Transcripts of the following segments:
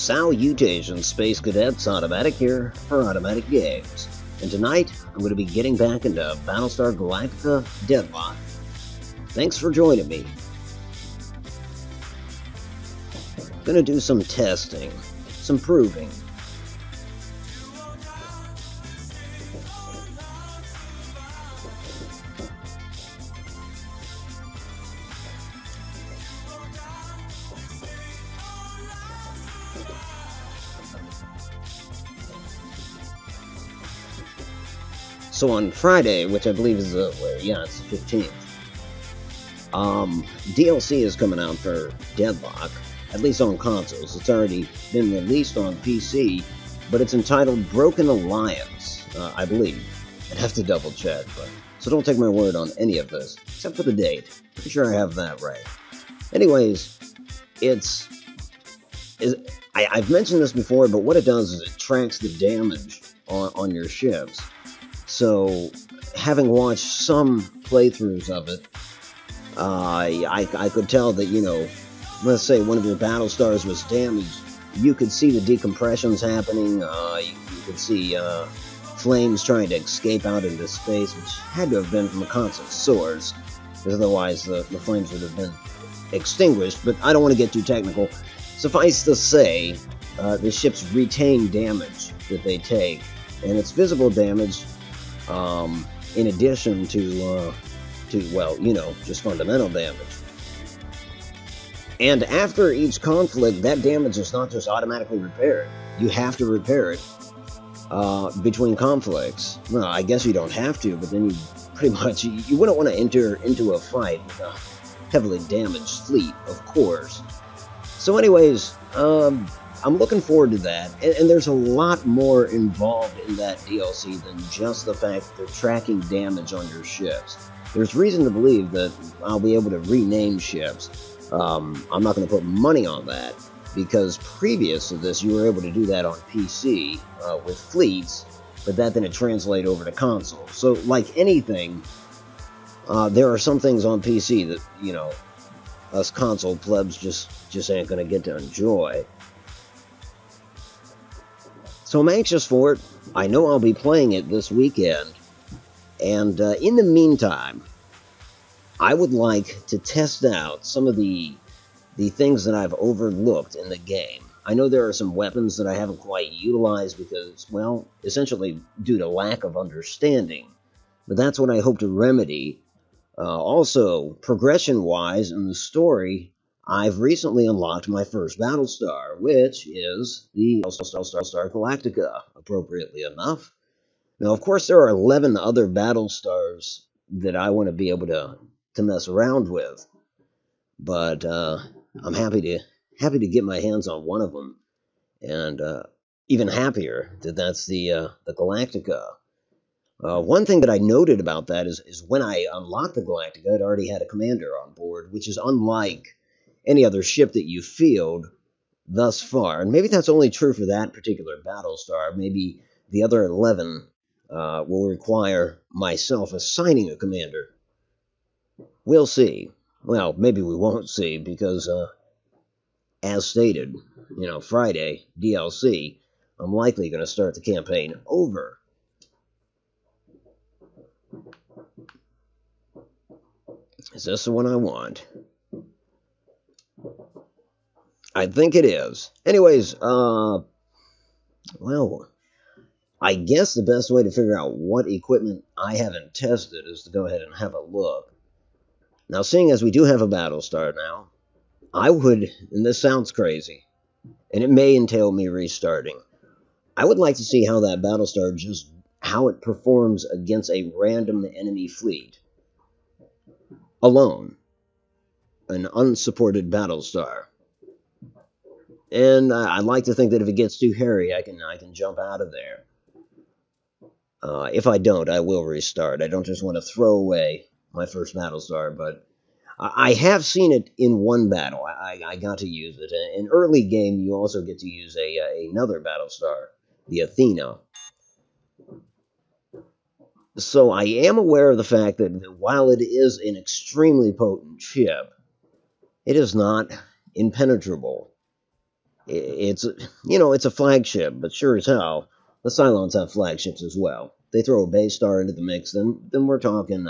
Salutations, Space Cadets. Automatic here for Automatic Games. And tonight, I'm going to be getting back into Battlestar Galactica Deadlock. Thanks for joining me. Going to do some testing, some proving. So on Friday, which I believe is it's the 15th, DLC is coming out for Deadlock, at least on consoles. It's already been released on PC, but it's entitled Broken Alliance, I believe. I'd have to double check, so don't take my word on any of this, except for the date. Pretty sure I have that right. Anyways, I've mentioned this before, but what it does is it tracks the damage on your ships. So, having watched some playthroughs of it, I could tell that, let's say one of your battle stars was damaged, you could see the decompressions happening, you could see flames trying to escape out into space, which had to have been from a constant source, because otherwise the flames would have been extinguished, but I don't want to get too technical. Suffice to say, the ships retain damage that they take, and it's visible damage, in addition to just fundamental damage. And after each conflict, that damage is not just automatically repaired. You have to repair it between conflicts. Well, I guess you don't have to, but then you pretty much, you wouldn't want to enter into a fight with a heavily damaged fleet, of course. So anyways, I'm looking forward to that, and there's a lot more involved in that DLC than just the fact that they're tracking damage on your ships. There's reason to believe that I'll be able to rename ships. I'm not going to put money on that, because previous to this, you were able to do that on PC with fleets, but that didn't translate over to console. So, like anything, there are some things on PC that, us console plebs just ain't going to get to enjoy. So I'm anxious for it. I know I'll be playing it this weekend. And in the meantime, I would like to test out some of the things that I've overlooked in the game. I know there are some weapons that I haven't quite utilized because, well, essentially due to lack of understanding. But that's what I hope to remedy. Also, progression-wise in the story, I've recently unlocked my first Battlestar, which is the Battlestar Galactica, appropriately enough. Now, of course, there are 11 other Battlestars that I want to be able to mess around with, but I'm happy to get my hands on one of them, and even happier that that's the Galactica. One thing that I noted about that is when I unlocked the Galactica, it already had a commander on board, which is unlike any other ship that you field thus far. And maybe that's only true for that particular Battlestar. Maybe the other 11 will require myself assigning a commander. We'll see. Well, maybe we won't see, because, as stated, Friday, DLC, I'm likely going to start the campaign over. Is this the one I want? I think it is. Anyways, well, I guess the best way to figure out what equipment I haven't tested is to go ahead and have a look. Now, seeing as we do have a Battlestar now, I would, and this sounds crazy, and it may entail me restarting, I would like to see how that Battlestar how it performs against a random enemy fleet. Alone. An unsupported Battlestar. And I'd like to think that if it gets too hairy, I can jump out of there. If I don't, I will restart. I don't just want to throw away my first Battlestar, but I have seen it in one battle. I got to use it. In early game, you also get to use another Battlestar, the Athena. So I am aware of the fact that while it is an extremely potent ship, it is not impenetrable. It's, it's a flagship, but sure as hell, the Cylons have flagships as well. They throw a base star into the mix, then we're talking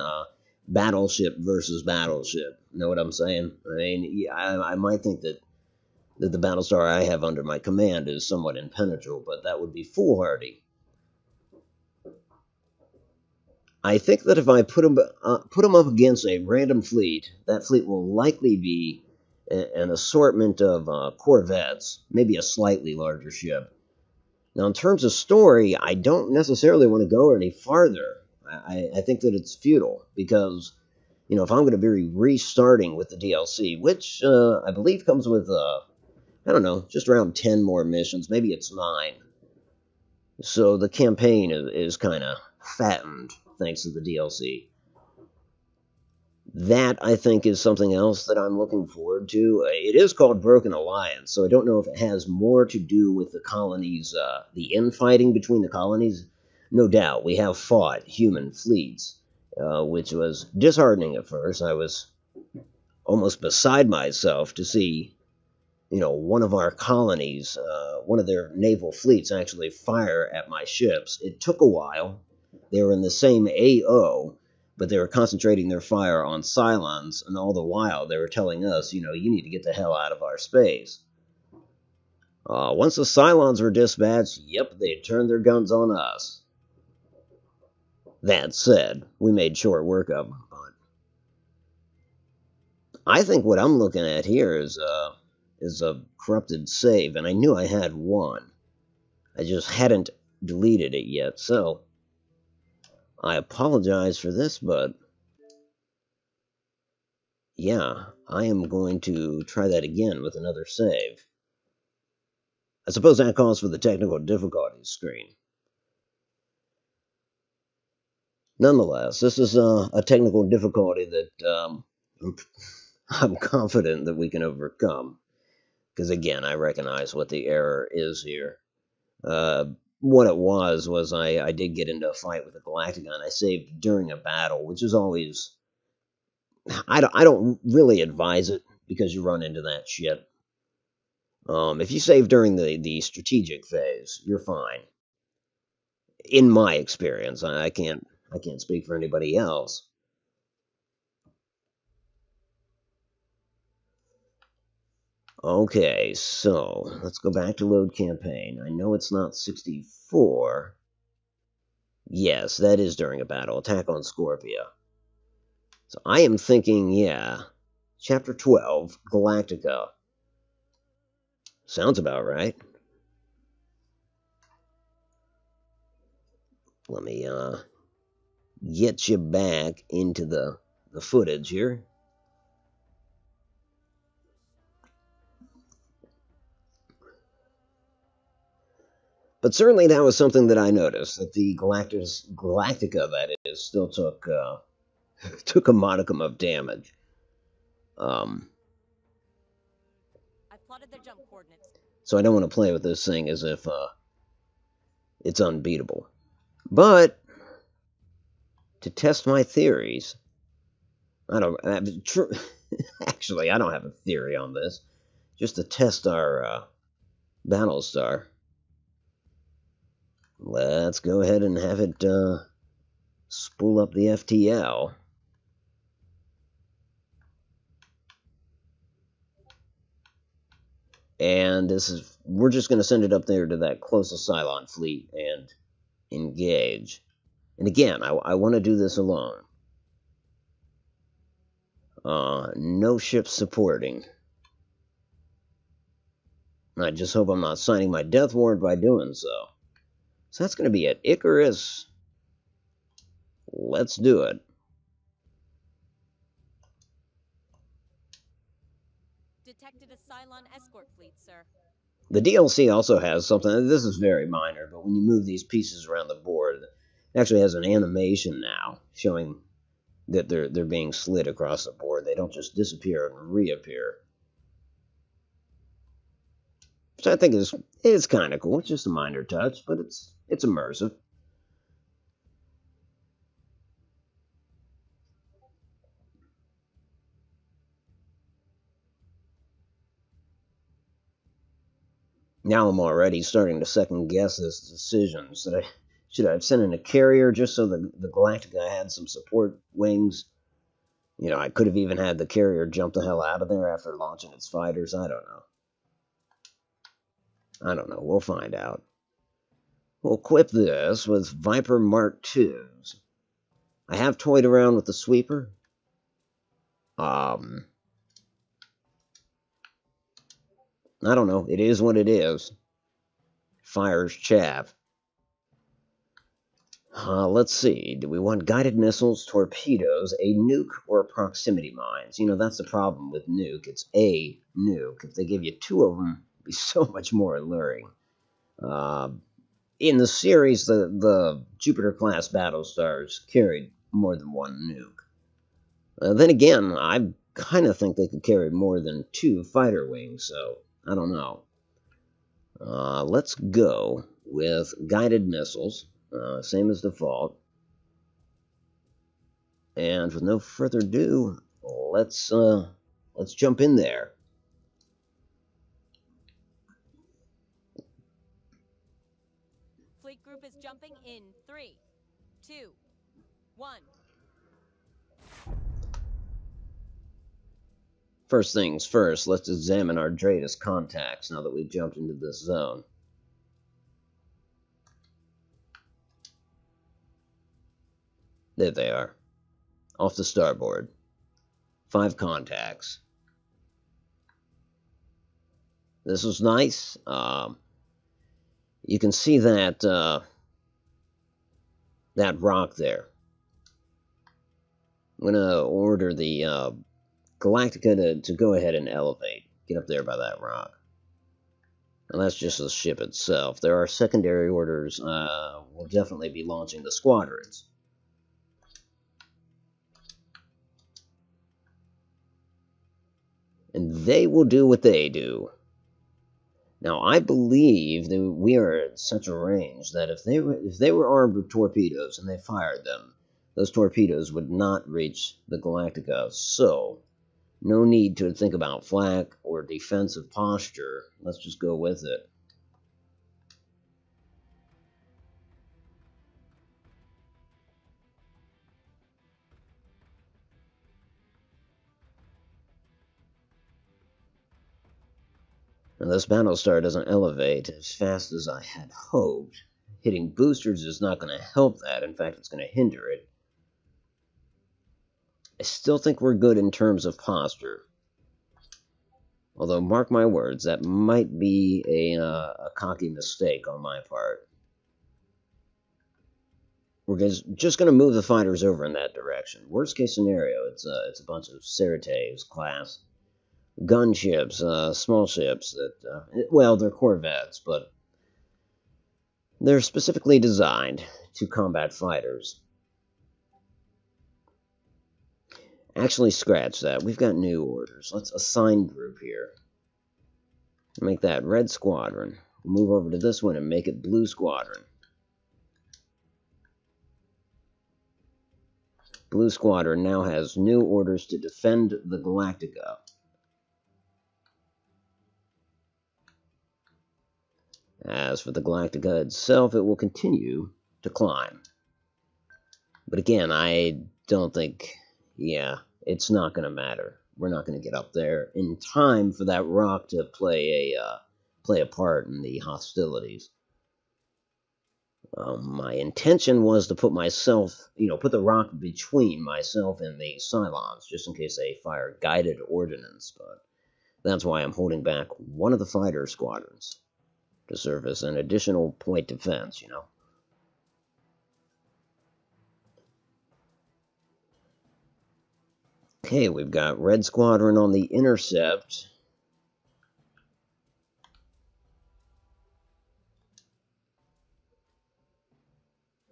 battleship versus battleship. Know what I'm saying? I mean, yeah, I might think that the Battlestar I have under my command is somewhat impenetrable, but that would be foolhardy. I think that if I put them up against a random fleet, that fleet will likely be an assortment of corvettes, maybe a slightly larger ship. Now, in terms of story, I don't necessarily want to go any farther. I think that it's futile because, if I'm going to be restarting with the DLC, which I believe comes with, I don't know, just around 10 more missions, maybe it's 9. So the campaign is kind of fattened thanks to the DLC. That, I think, is something else that I'm looking forward to. It is called Broken Alliance, so I don't know if it has more to do with the colonies, the infighting between the colonies. No doubt, we have fought human fleets, which was disheartening at first. I was almost beside myself to see, one of our colonies, one of their naval fleets actually fire at my ships. It took a while. They were in the same AO, but they were concentrating their fire on Cylons, and all the while they were telling us, you need to get the hell out of our space. Once the Cylons were dispatched, yep, they turned their guns on us. That said, we made short work of them, but I think what I'm looking at here is a corrupted save, and I knew I had one. I just hadn't deleted it yet, so I apologize for this, but yeah, I am going to try that again with another save. I suppose that calls for the technical difficulties screen. Nonetheless, this is a technical difficulty that I'm confident that we can overcome. Because again, I recognize what the error is here. What it was I did get into a fight with a Galactica, and I saved during a battle, which is always... I don't really advise it, because you run into that shit. If you save during the strategic phase, you're fine. In my experience, I can't speak for anybody else. Okay, so let's go back to load campaign. I know it's not 64. Yes, that is during a battle. Attack on Scorpia. So I am thinking, yeah, Chapter 12, Galactica. Sounds about right. Let me get you back into the footage here. But certainly that was something that I noticed, that the Galactica, that is, still took took a modicum of damage. I plotted their jump coordinates. So I don't want to play with this thing as if it's unbeatable. But to test my theories, actually, I don't have a theory on this. Just to test our Battlestar. Let's go ahead and have it spool up the FTL. And we're just going to send it up there to that closest Cylon fleet and engage. And again, I want to do this alone. No ships supporting. I just hope I'm not signing my death warrant by doing so. So that's going to be at Icarus. Let's do it. Detected a Cylon escort fleet, sir. The DLC also has something, this is very minor, but when you move these pieces around the board, it actually has an animation now showing that they're being slid across the board. They don't just disappear and reappear. Which I think is kind of cool. It's just a minor touch, but it's immersive. Now I'm already starting to second-guess this decision. Should I have sent in a carrier just so the Galactica had some support wings? You know, I could have even had the carrier jump the hell out of there after launching its fighters. I don't know. We'll find out. We'll equip this with Viper Mark IIs. I have toyed around with the sweeper. I don't know. It is what it is. Fires chaff. Let's see. Do we want guided missiles, torpedoes, a nuke, or proximity mines? You know, that's the problem with nuke. It's a nuke. If they give you two of them, it'd be so much more alluring. In the series, the Jupiter-class Battlestars carried more than one nuke. Then again, I kind of think they could carry more than two fighter wings, so I don't know. Let's go with guided missiles, same as default. And with no further ado, let's jump in there. Fleet group is jumping in 3, 2, 1. First things first, let's examine our Dratus contacts now that we've jumped into this zone. There they are. Off the starboard. 5 contacts. This is nice. You can see that that rock there. I'm gonna order the Galactica to go ahead and elevate. Get up there by that rock. And that's just the ship itself. There are secondary orders. We'll definitely be launching the squadrons. And they will do what they do. Now, I believe that we are at such a range that if they were armed with torpedoes and they fired them, those torpedoes would not reach the Galactica. So, no need to think about flak or defensive posture. Let's just go with it. Now, this Battlestar doesn't elevate as fast as I had hoped. Hitting boosters is not going to help that. In fact, it's going to hinder it. I still think we're good in terms of posture. Although, mark my words, that might be a cocky mistake on my part. We're just going to move the fighters over in that direction. Worst case scenario, it's a bunch of Certes class gunships, small ships that, well, they're corvettes, but they're specifically designed to combat fighters. Actually, scratch that. We've got new orders. Let's assign group here. Make that red squadron. We'll move over to this one and make it blue squadron. Blue squadron now has new orders to defend the Galactica. As for the Galactica itself, it will continue to climb. But again, I don't think, yeah, it's not going to matter. We're not going to get up there in time for that rock to play a part in the hostilities. My intention was to put myself, put the rock between myself and the Cylons, just in case they fire guided ordnance, but that's why I'm holding back one of the fighter squadrons to serve as an additional point defense, Okay, we've got Red Squadron on the intercept.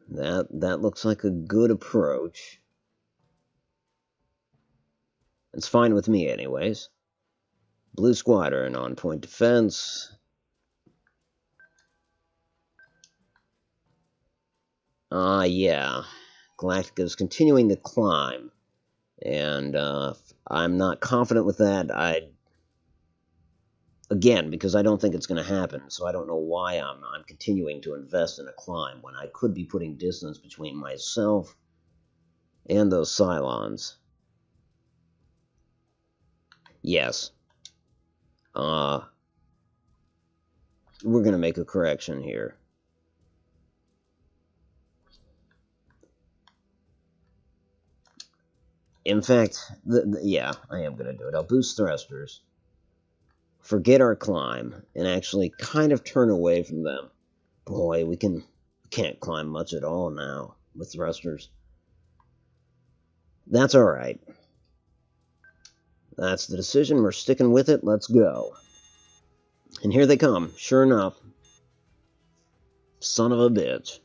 That looks like a good approach. It's fine with me anyways. Blue Squadron on point defense. Yeah. Galactica's continuing to climb. And I'm not confident with that. Again, because I don't think it's going to happen, so I don't know why I'm continuing to invest in a climb when I could be putting distance between myself and those Cylons. Yes. We're going to make a correction here. In fact, yeah, I am going to do it. I'll boost thrusters, forget our climb, and actually kind of turn away from them. Boy, we can't climb much at all now with thrusters. That's all right. That's the decision. We're sticking with it. Let's go. And here they come. Sure enough. Son of a bitch.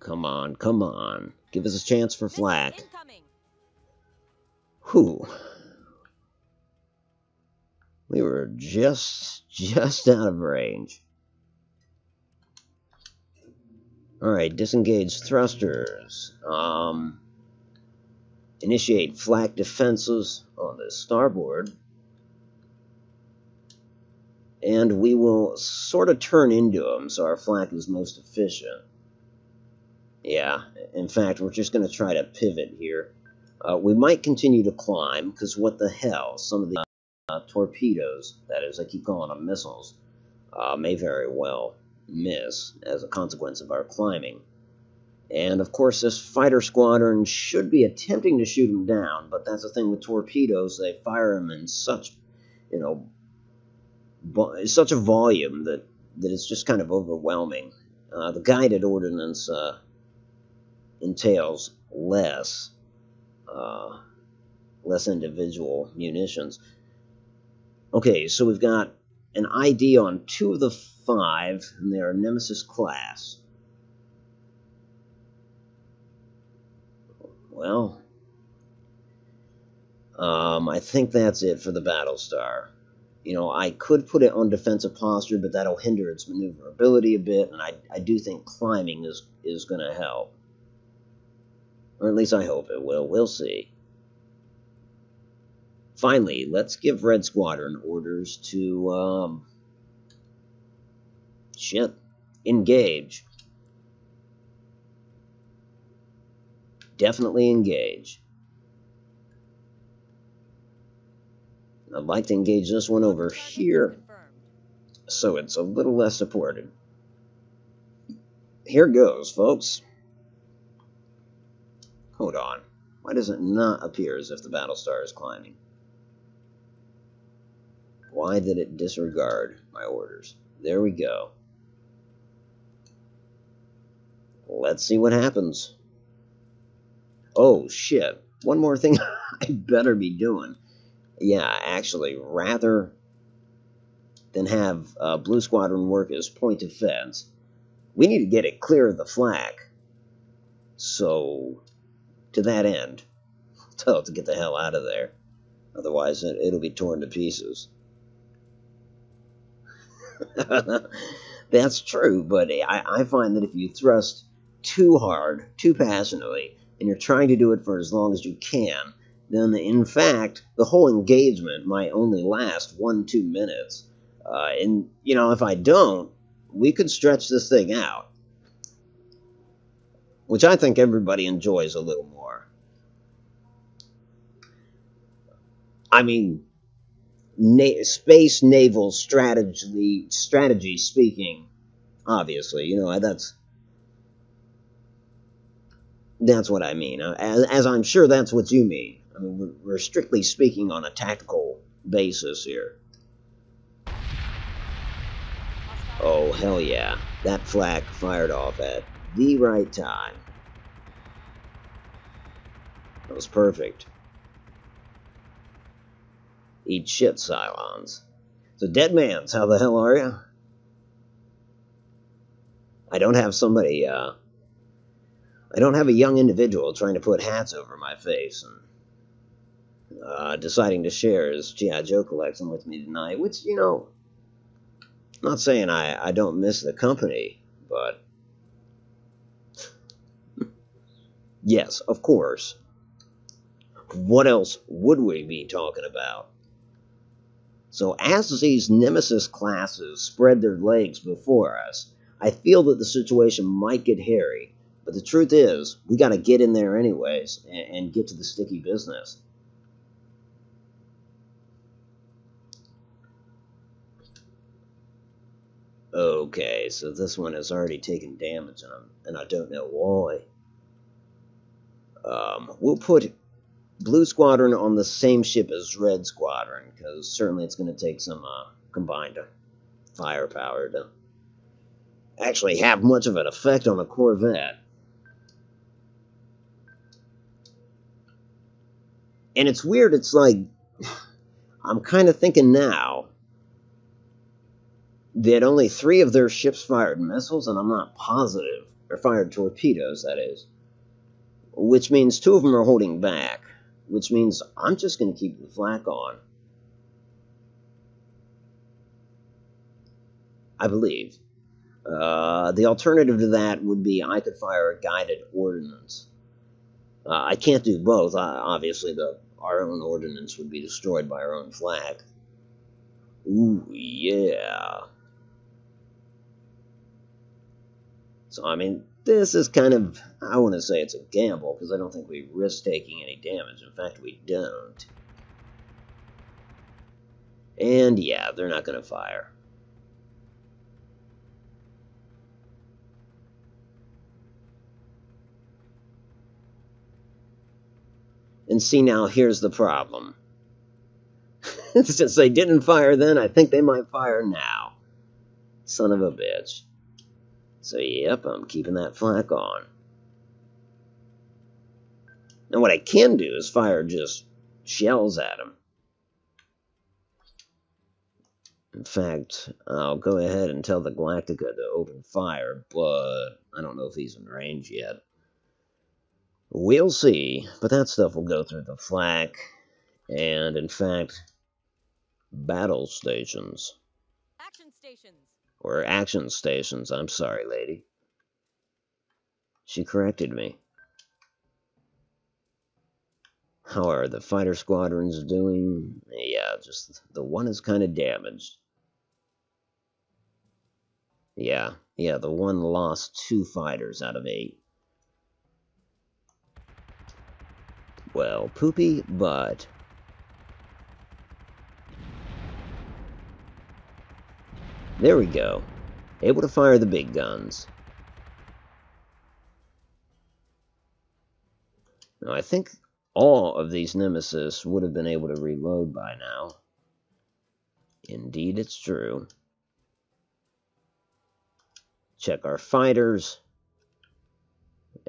Come on, come on. Give us a chance for flak. Whew. We were just out of range. Alright, disengage thrusters. Initiate flak defenses on the starboard. And we will sort of turn into them so our flak is most efficient. Yeah, in fact, we're just going to try to pivot here. We might continue to climb, because what the hell, some of the torpedoes, that is, I keep calling them missiles, may very well miss as a consequence of our climbing. And, of course, this fighter squadron should be attempting to shoot them down, but that's the thing with torpedoes, they fire them in such, such a volume that it's just kind of overwhelming. The guided ordnance entails less individual munitions. Okay, so we've got an ID on 2 of the 5, and they are Nemesis class. Well, I think that's it for the Battlestar. I could put it on defensive posture, but that'll hinder its maneuverability a bit, and I do think climbing is going to help. Or at least I hope it will. We'll see. Finally, let's give Red Squadron orders to, engage. Definitely engage. I'd like to engage this one over here, so it's a little less supported. Here goes, folks. Hold on. Why does it not appear as if the Battlestar is climbing? Why did it disregard my orders? There we go. Let's see what happens. Oh, shit. One more thing I better be doing. Yeah, actually, rather than have Blue Squadron work as point of defense, we need to get it clear of the flak. So, to that end, tell it to get the hell out of there. Otherwise, it'll be torn to pieces. That's true, but I find that if you thrust too hard, too passionately, and you're trying to do it for as long as you can, then in fact, the whole engagement might only last 1-2 minutes. And, if I don't, we could stretch this thing out. Which I think everybody enjoys a little more. I mean, space naval strategy speaking, obviously, that's what I mean. As I'm sure that's what you mean. I mean, we're strictly speaking on a tactical basis here. Oh, hell yeah. That flak fired off at the right time. That was perfect. Eat shit, Cylons. So, Deadmans, how the hell are you? I don't have somebody, I don't have a young individual trying to put hats over my face and deciding to share his G.I. Joe collection with me tonight, which, not saying I don't miss the company, but yes, of course. What else would we be talking about? So as these Nemesis classes spread their legs before us, I feel that the situation might get hairy. But the truth is, we got to get in there anyways and get to the sticky business. Okay, so this one has already taken damage, and I don't know why. We'll put Blue Squadron on the same ship as Red Squadron, because certainly it's going to take some combined firepower to actually have much of an effect on a Corvette. And it's weird, it's like, I'm kind of thinking now that only 3 of their ships fired missiles, and I'm not positive, or fired torpedoes, that is. Which means 2 of them are holding back, which means I'm just going to keep the flak on. I believe. The alternative to that would be I could fire a guided ordnance. I can't do both. Obviously, our own ordnance would be destroyed by our own flak. Ooh, yeah. So, I mean, this is kind of, I want to say it's a gamble, because I don't think we risk taking any damage. In fact, we don't. And, yeah, they're not going to fire. And see, now, here's the problem. Since they didn't fire then, I think they might fire now. Son of a bitch. So, yep, I'm keeping that flak on. Now, what I can do is fire just shells at him. In fact, I'll go ahead and tell the Galactica to open fire, but I don't know if he's in range yet. We'll see, but that stuff will go through the flak, and in fact, battle stations. Action stations. Or action stations, I'm sorry, lady. She corrected me. How are the fighter squadrons doing? Yeah, just the one is kind of damaged. Yeah, the one lost 2 fighters out of 8. Well, poopy, but there we go. Able to fire the big guns. Now, I think all of these Nemesis would have been able to reload by now. Indeed, it's true. Check our fighters.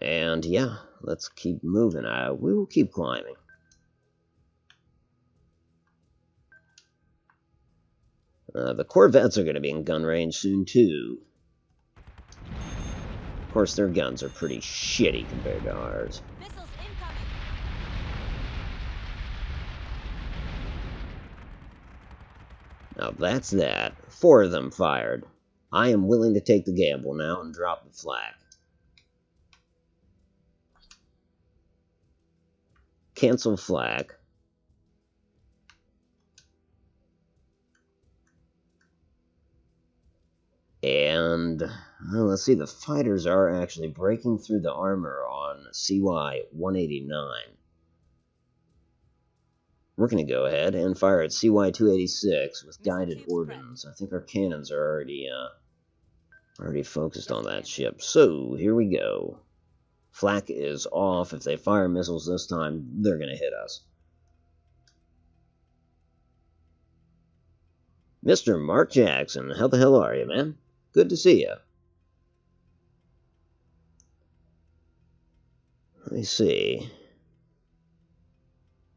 And yeah, let's keep moving. We will keep climbing. The Corvettes are going to be in gun range soon, too. Of course, their guns are pretty shitty compared to ours. Missiles incoming. Now, that's that. 4 of them fired. I am willing to take the gamble now and drop the flak. Cancel flak. And, well, let's see, the fighters are actually breaking through the armor on CY-189. We're going to go ahead and fire at CY-286 with guided ordnance. I think our cannons are already focused on that ship. So, here we go. Flak is off. If they fire missiles this time, they're going to hit us. Mr. Mark Jackson, how the hell are you, man? Good to see you. Let me see.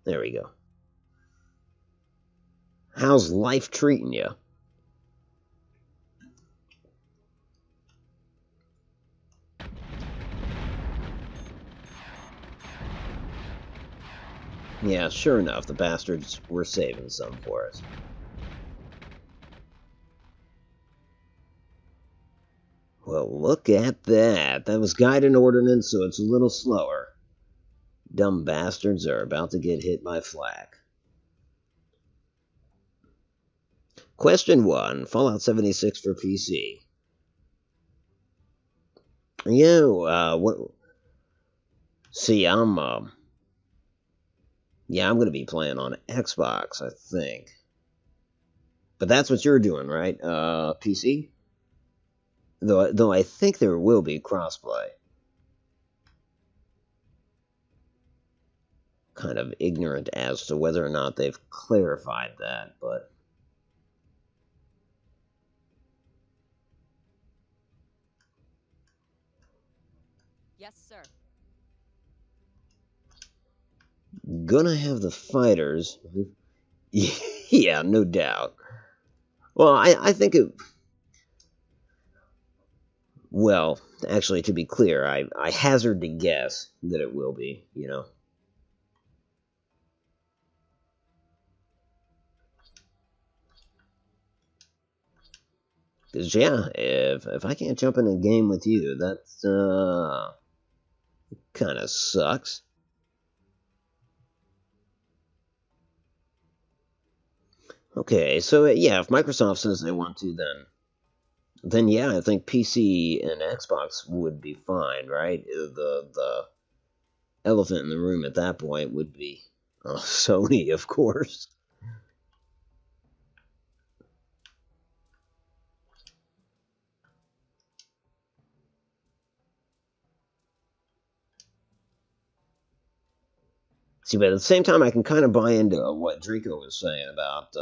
There we go. How's life treating you? Yeah, sure enough, the bastards were saving some for us. Well, look at that. That was guided ordnance, so it's a little slower. Dumb bastards are about to get hit by flak. Question 1, Fallout 76 for PC. Yeah, what? See, I'm gonna be playing on Xbox, I think. But that's what you're doing, right? PC? Though I think there will be crossplay. Kind of ignorant as to whether or not they've clarified that, but... Yes, sir. Gonna have the fighters. Yeah, no doubt. Well, I think it... Well, actually, to be clear, I hazard to guess that it will be, you know. Because, yeah, if I can't jump in a game with you, that's, kind of sucks. Okay, so, yeah, if Microsoft says they want to, then yeah, I think PC and Xbox would be fine, right? The elephant in the room at that point would be Sony, of course. See, but at the same time, I can kind of buy into what Draco was saying about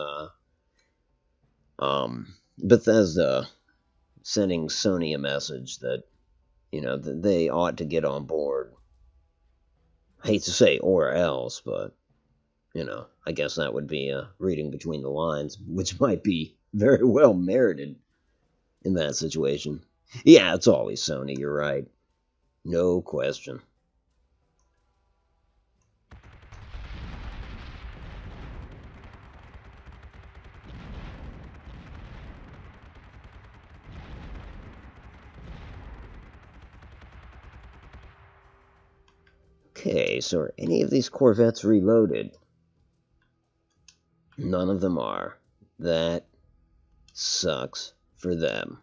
Bethesda sending Sony a message that, you know, that they ought to get on board. I hate to say or else, but, you know, I guess that would be reading between the lines, which might be very well merited in that situation. Yeah, it's always Sony, you're right. No question. Okay, so are any of these Corvettes reloaded? None of them are. That sucks for them.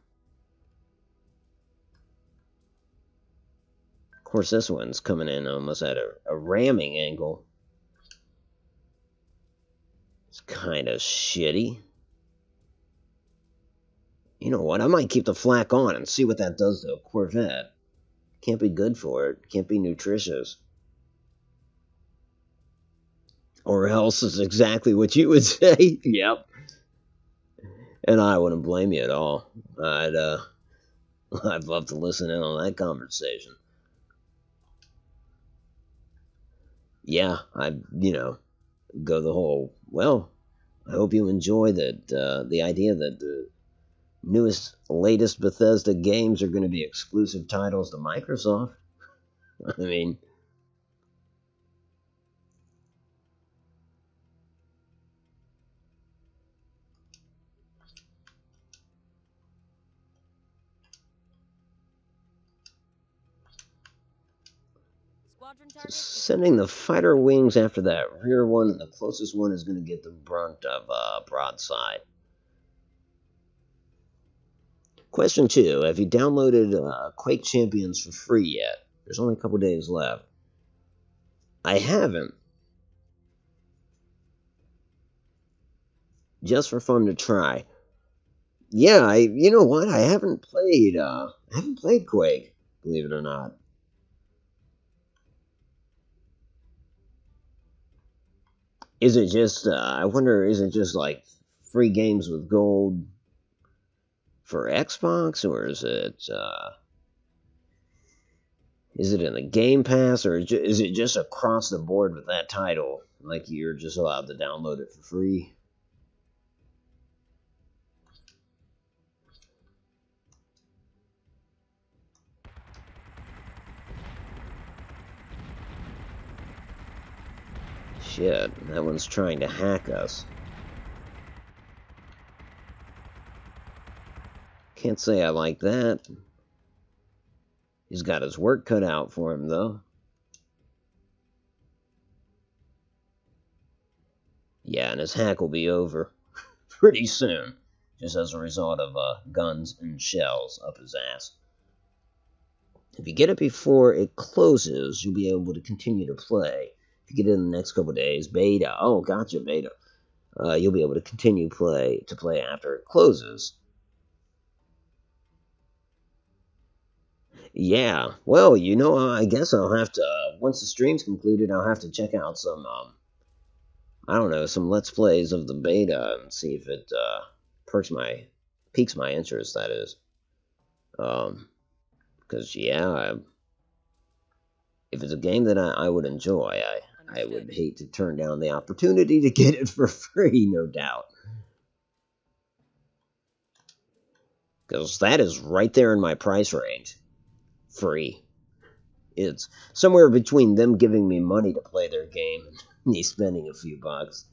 Of course, this one's coming in almost at a ramming angle. It's kind of shitty. You know what? I might keep the flak on and see what that does to a Corvette. Can't be good for it. Can't be nutritious. Or else is exactly what you would say. Yep. And I wouldn't blame you at all. I'd love to listen in on that conversation. Yeah, go the whole, well, I hope you enjoy that, the idea that the newest, latest Bethesda games are going to be exclusive titles to Microsoft. I mean... Sending the fighter wings after that rear one, and the closest one is going to get the brunt of broadside. Question 2. Have you downloaded Quake Champions for free yet? There's only a couple days left. I haven't. Just for fun to try. Yeah, you know what? I haven't played Quake, believe it or not. Is it just, I wonder, is it just like free games with gold for Xbox, or is it in the Game Pass, or is it just across the board with that title? Like you're just allowed to download it for free? Shit, that one's trying to hack us. Can't say I like that. He's got his work cut out for him, though. Yeah, and his hack will be over pretty soon. just as a result of guns and shells up his ass. If you get it before it closes, you'll be able to continue to play. If you get it in the next couple of days, beta. Oh, gotcha, beta. You'll be able to continue to play after it closes. Yeah, well, you know, I guess I'll have to, once the stream's concluded, I'll have to check out some, I don't know, some Let's Plays of the beta and see if it, piques my interest, that is. Because, yeah, if it's a game that I would enjoy, I would hate to turn down the opportunity to get it for free, no doubt. Because that is right there in my price range. Free. It's somewhere between them giving me money to play their game and me spending a few bucks.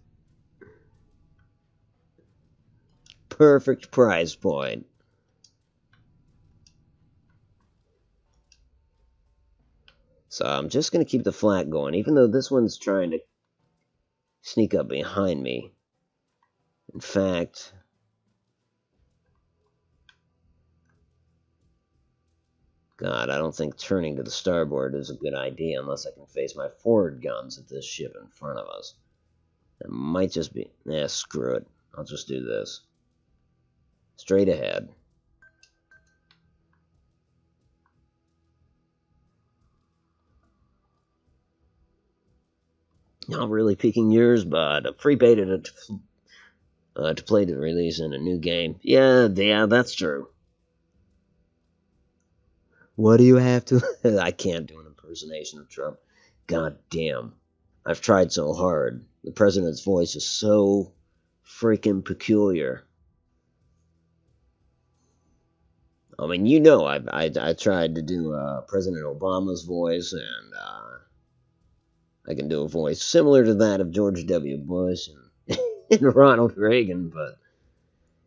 Perfect price point. So I'm just going to keep the flat going, even though this one's trying to sneak up behind me. In fact, God, I don't think turning to the starboard is a good idea unless I can face my forward guns at this ship in front of us. It might just be... screw it. I'll just do this. Straight ahead. Not really piquing yours, but a free beta to play to release in a new game. Yeah, that's true. What do you have to... I can't do an impersonation of Trump. God damn. I've tried so hard. The president's voice is so freaking peculiar. I mean, you know, I tried to do President Obama's voice, and I can do a voice similar to that of George W. Bush and Ronald Reagan, but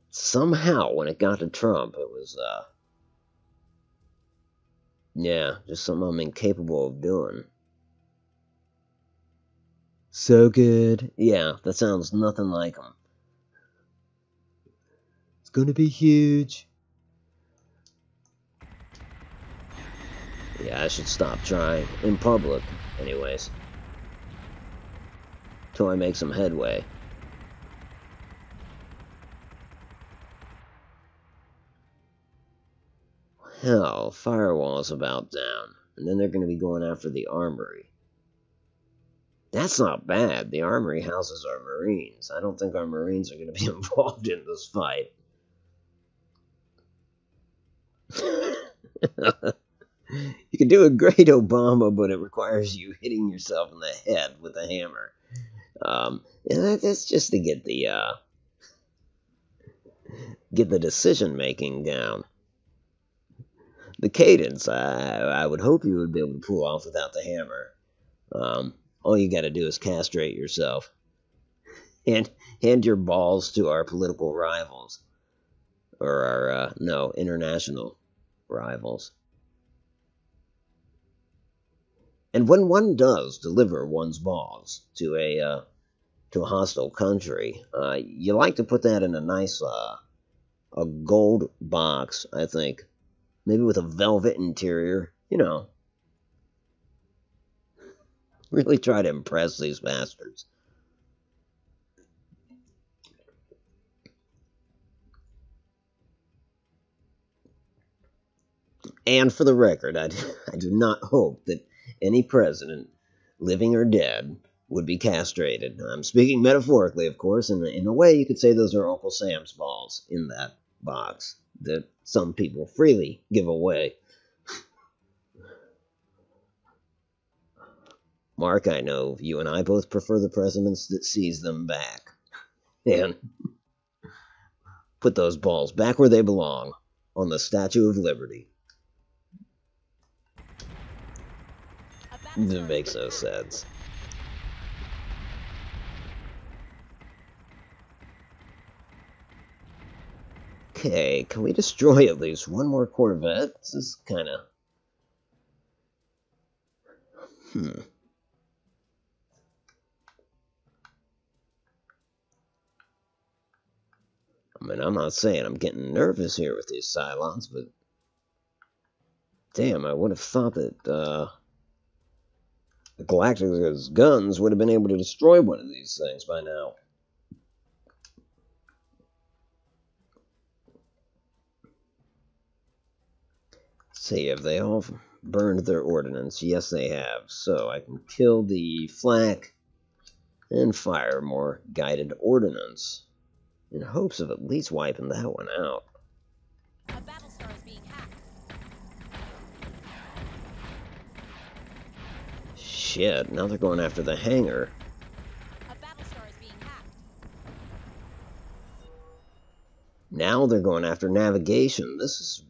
somehow when it got to Trump, it was, yeah, just something I'm incapable of doing. So good. Yeah, that sounds nothing like him. It's gonna be huge. Yeah, I should stop trying. In public, anyways. Till I make some headway. Hell, firewall's about down. And then they're going to be going after the armory. That's not bad. The armory houses our Marines. I don't think our Marines are going to be involved in this fight. You can do a great Obama, but it requires you hitting yourself in the head with a hammer. Yeah, that's just to get the decision making down. The cadence, I would hope you would be able to pull off without the hammer. All you got to do is castrate yourself and hand your balls to our political rivals, or our international rivals. And when one does deliver one's balls to a hostile country, you like to put that in a nice a gold box, I think. Maybe with a velvet interior, you know. Really try to impress these bastards. And for the record, I do not hope that any president, living or dead, would be castrated. I'm speaking metaphorically, of course, and in a way you could say those are Uncle Sam's balls in that box that some people freely give away. Mark, I know you and I both prefer the presidents that seize them back. And put those balls back where they belong, on the Statue of Liberty. That makes no sense. Okay, can we destroy at least one more Corvette? This is kind of... I mean, I'm not saying I'm getting nervous here with these Cylons, but damn, I would have thought that the Galactica's guns would have been able to destroy one of these things by now. See, have they all burned their ordnance? Yes, they have. So I can kill the flak and fire more guided ordnance in hopes of at least wiping that one out. A Battlestar is being hacked. Shit, now they're going after the hangar. A Battlestar is being hacked. Now they're going after navigation. This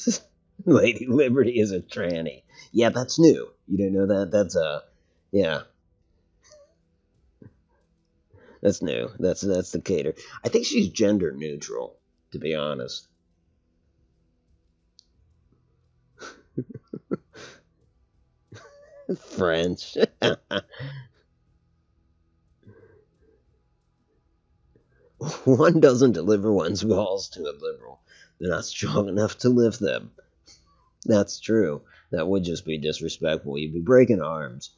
is Lady Liberty is a tranny. Yeah, that's new. You didn't know that? That's yeah. That's new. That's the cater. I think she's gender neutral, to be honest. French. One doesn't deliver one's balls to a liberal. They're not strong enough to lift them. That's true. That would just be disrespectful. You'd be breaking arms.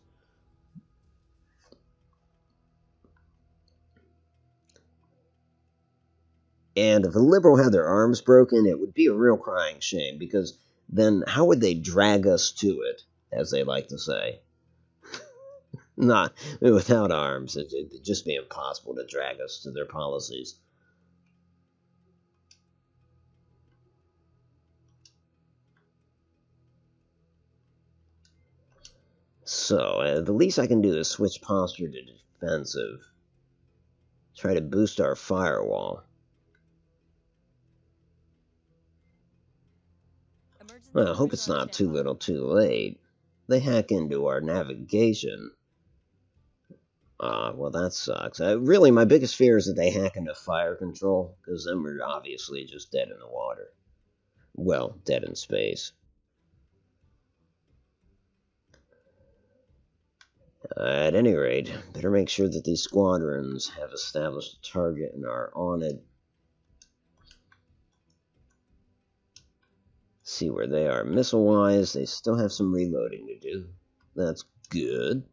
And if a liberal had their arms broken, it would be a real crying shame, because then how would they drag us to it, as they like to say? Not without arms. It'd just be impossible to drag us to their policies. So, the least I can do is switch posture to defensive. Try to boost our firewall. Well, I hope it's not too little too late. They hack into our navigation. Well, that sucks. Really, my biggest fear is that they hack into fire control, because then we're obviously just dead in the water. Well, dead in space. At any rate, better make sure that these squadrons have established a target and are on it. See where they are. Missile-wise, they still have some reloading to do. That's good.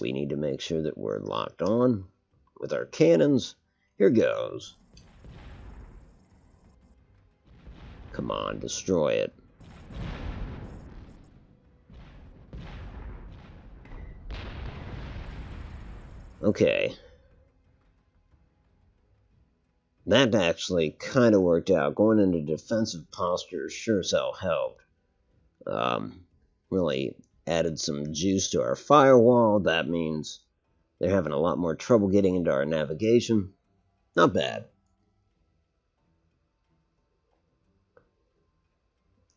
We need to make sure that we're locked on with our cannons. Here goes. Come on, destroy it. Okay. That actually kind of worked out. Going into defensive posture sure as hell helped. Really added some juice to our firewall. That means they're having a lot more trouble getting into our navigation. Not bad.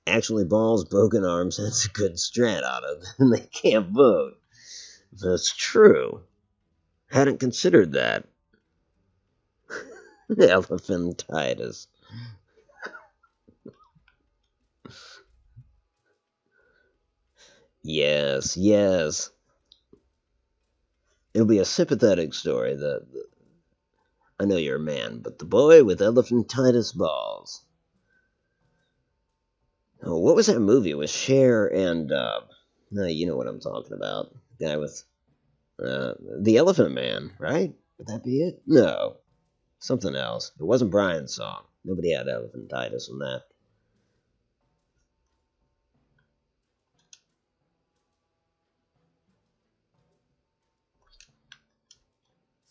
Actually, balls, broken arms, that's a good strat out of them. They can't vote. That's true. Hadn't considered that. Elephantitis. Yes, yes. It'll be a sympathetic story. I know you're a man, but the boy with elephantitis balls. Oh, what was that movie with Cher and, you know what I'm talking about. The guy with, the Elephant Man, right? Would that be it? No. Something else. It wasn't Brian's song. Nobody had elephantitis on that.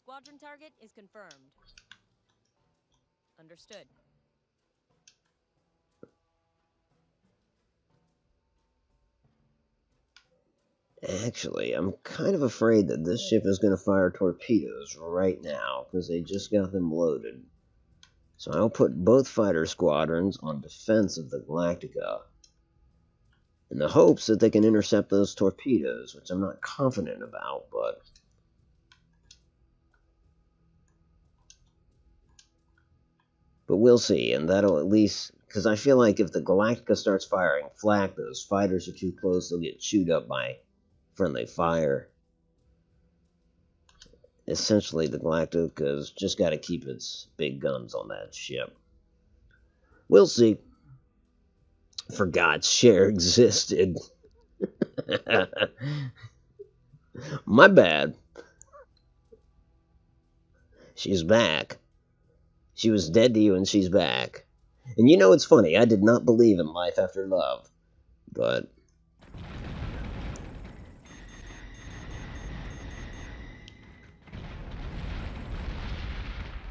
Squadron target is confirmed. Understood. Actually, I'm kind of afraid that this ship is going to fire torpedoes right now, because they just got them loaded. So I'll put both fighter squadrons on defense of the Galactica, in the hopes that they can intercept those torpedoes, which I'm not confident about, but we'll see, and that'll at least, because I feel like if the Galactica starts firing flak, those fighters are too close, they'll get chewed up by friendly fire. essentially the Galactica's just got to keep its big guns on that ship. We'll see. Forgot Cher existed. My bad. She's back. She was dead to you and she's back. And you know it's funny, I did not believe in life after love. But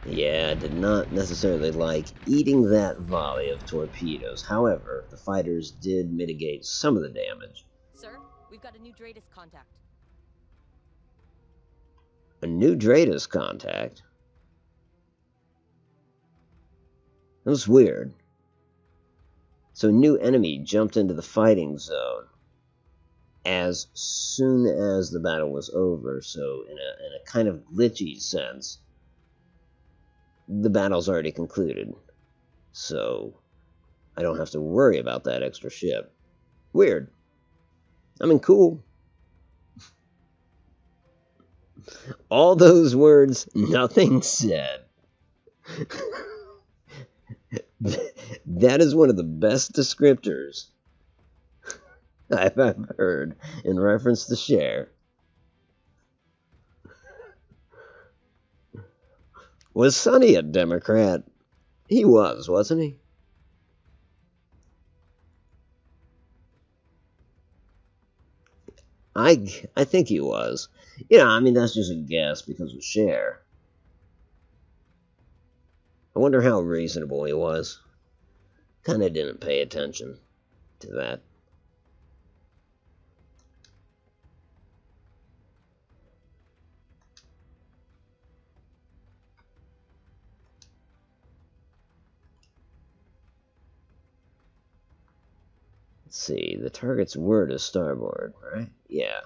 yeah, I did not necessarily like eating that volley of torpedoes. However, the fighters did mitigate some of the damage. Sir, we've got a new Dratus contact. A new Dratus contact? That was weird. So a new enemy jumped into the fighting zone as soon as the battle was over. So in a kind of glitchy sense, the battle's already concluded. So I don't have to worry about that extra ship. Weird. I mean, cool. All those words, nothing said. That is one of the best descriptors I've ever heard in reference to Cher. Was Sonny a Democrat? He was, wasn't he? I think he was. You know, I mean, that's just a guess because of Cher. I wonder how reasonable he was. Kinda didn't pay attention to that. Let's see, the target's word is starboard, right? Yeah.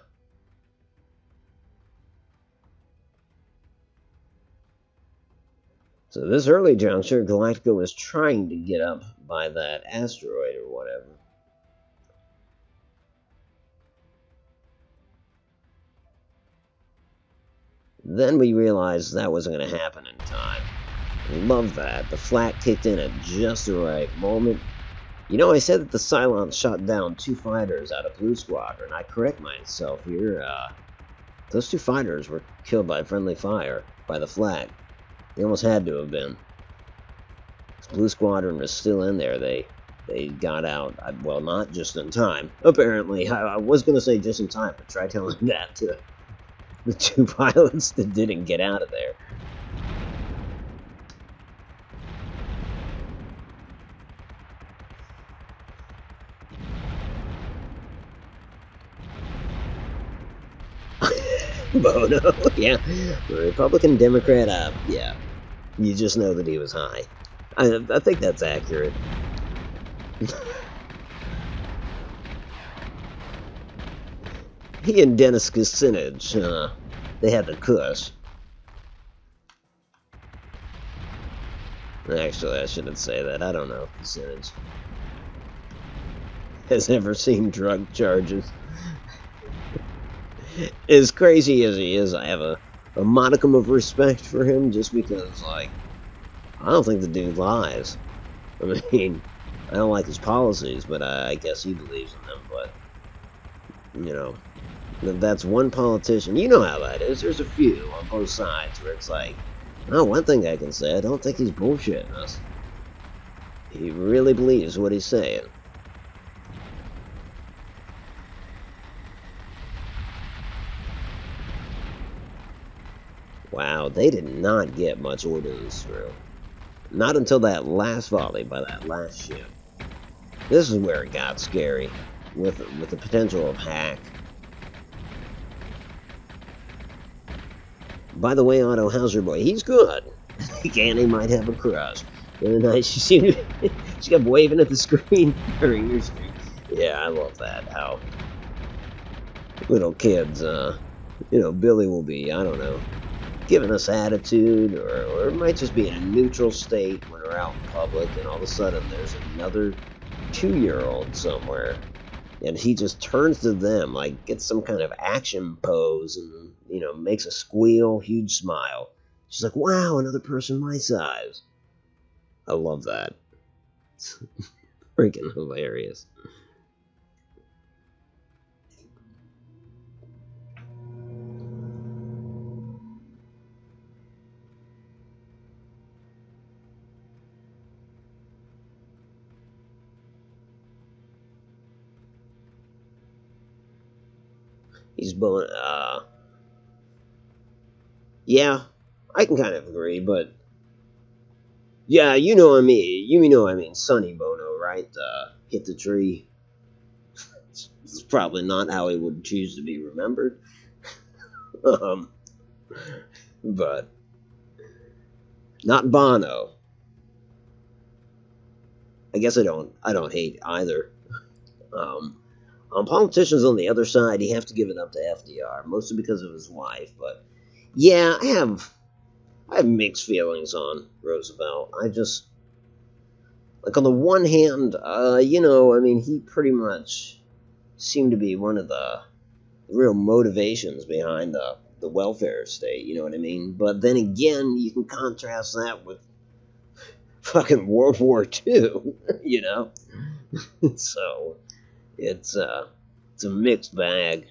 So this early juncture, Galactica was trying to get up by that asteroid or whatever. Then we realized that wasn't going to happen in time. Love that. The flak kicked in at just the right moment. You know, I said that the Cylons shot down 2 fighters out of Blue Squadron. I correct myself here. Those 2 fighters were killed by friendly fire, by the flak. They almost had to have been. Blue Squadron was still in there. They got out. Well, not just in time. Apparently, I was going to say just in time, but try telling that to the 2 pilots that didn't get out of there. Bono, yeah. Republican, Democrat, yeah. You just know that he was high. I think that's accurate. He and Dennis Kucinich, they had the cuss. Actually, I shouldn't say that. I don't know if Kucinich has ever seen drug charges. As crazy as he is, I have a modicum of respect for him just because, like, I don't think the dude lies. I mean, I don't like his policies, but I guess he believes in them, but, you know, that's one politician. You know how that is. There's a few on both sides where it's like, oh, one thing I can say, I don't think he's bullshitting us. He really believes what he's saying. Wow, they did not get much ordnance through. Not until that last volley by that last ship. This is where it got scary, with the potential of hack. By the way, Otto, how's your boy? He's good. Annie might have a crush. The other night, she kept waving at the screen during your stream. Yeah, I love that. How little kids, you know, Billy will be, I don't know, giving us attitude, or it might just be in a neutral state when we're out in public, and all of a sudden there's another 2-year-old somewhere And he just turns to them, like, gets some kind of action pose and, makes a squeal, huge smile. She's like, wow, another person my size. I love that. It's freaking hilarious. He's yeah, I can kind of agree, but yeah, you know what I mean. You know what I mean. Sonny Bono, right? Hit the tree. It's probably not how he would choose to be remembered. um, but not Bono. I guess I don't hate either. On politicians on the other side, you have to give it up to FDR, mostly because of his wife. But yeah, I have mixed feelings on Roosevelt. I just, like, on the one hand, I mean, he pretty much seemed to be one of the real motivations behind the welfare state, you know what I mean? But then again, you can contrast that with fucking World War II, you know? So, it's a mixed bag.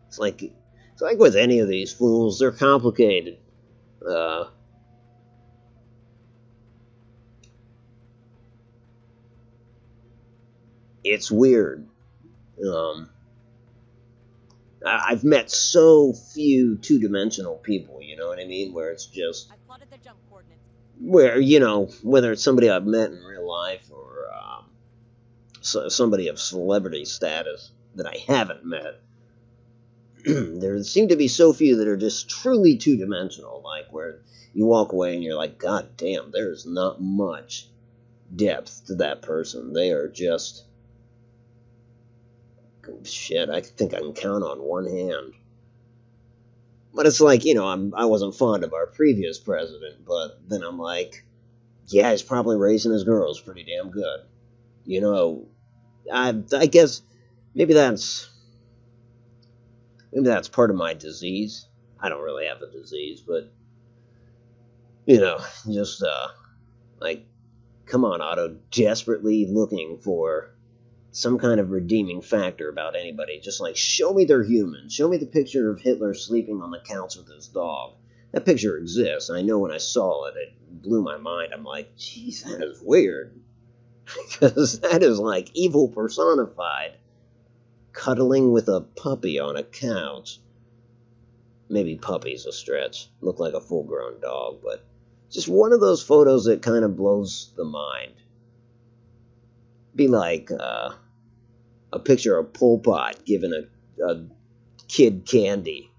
It's like with any of these fools, they're complicated. It's weird. I've met so few two-dimensional people, you know what I mean? Where it's just, I've plotted the jump coordinates. where, whether it's somebody I've met in real life or somebody of celebrity status that I haven't met, there seem to be so few that are just truly two-dimensional, like where you walk away and you're like, God damn, there's not much depth to that person. They are just, shit, I think I can count on one hand. But it's like, I wasn't fond of our previous president, but then I'm like, yeah, he's probably raising his girls pretty damn good. I guess maybe that's part of my disease. I don't really have a disease, but just like, come on, Otto, desperately looking for some kind of redeeming factor about anybody. Just like, show me they're human. Show me the picture of Hitler sleeping on the couch with his dog. That picture exists, and I know when I saw it, it blew my mind. I'm like, geez, that is weird. Because that is like evil personified. Cuddling with a puppy on a couch. Maybe puppy's a stretch. Look like a full-grown dog, but just one of those photos that kind of blows the mind. Be like a picture of Pol Pot giving a kid candy.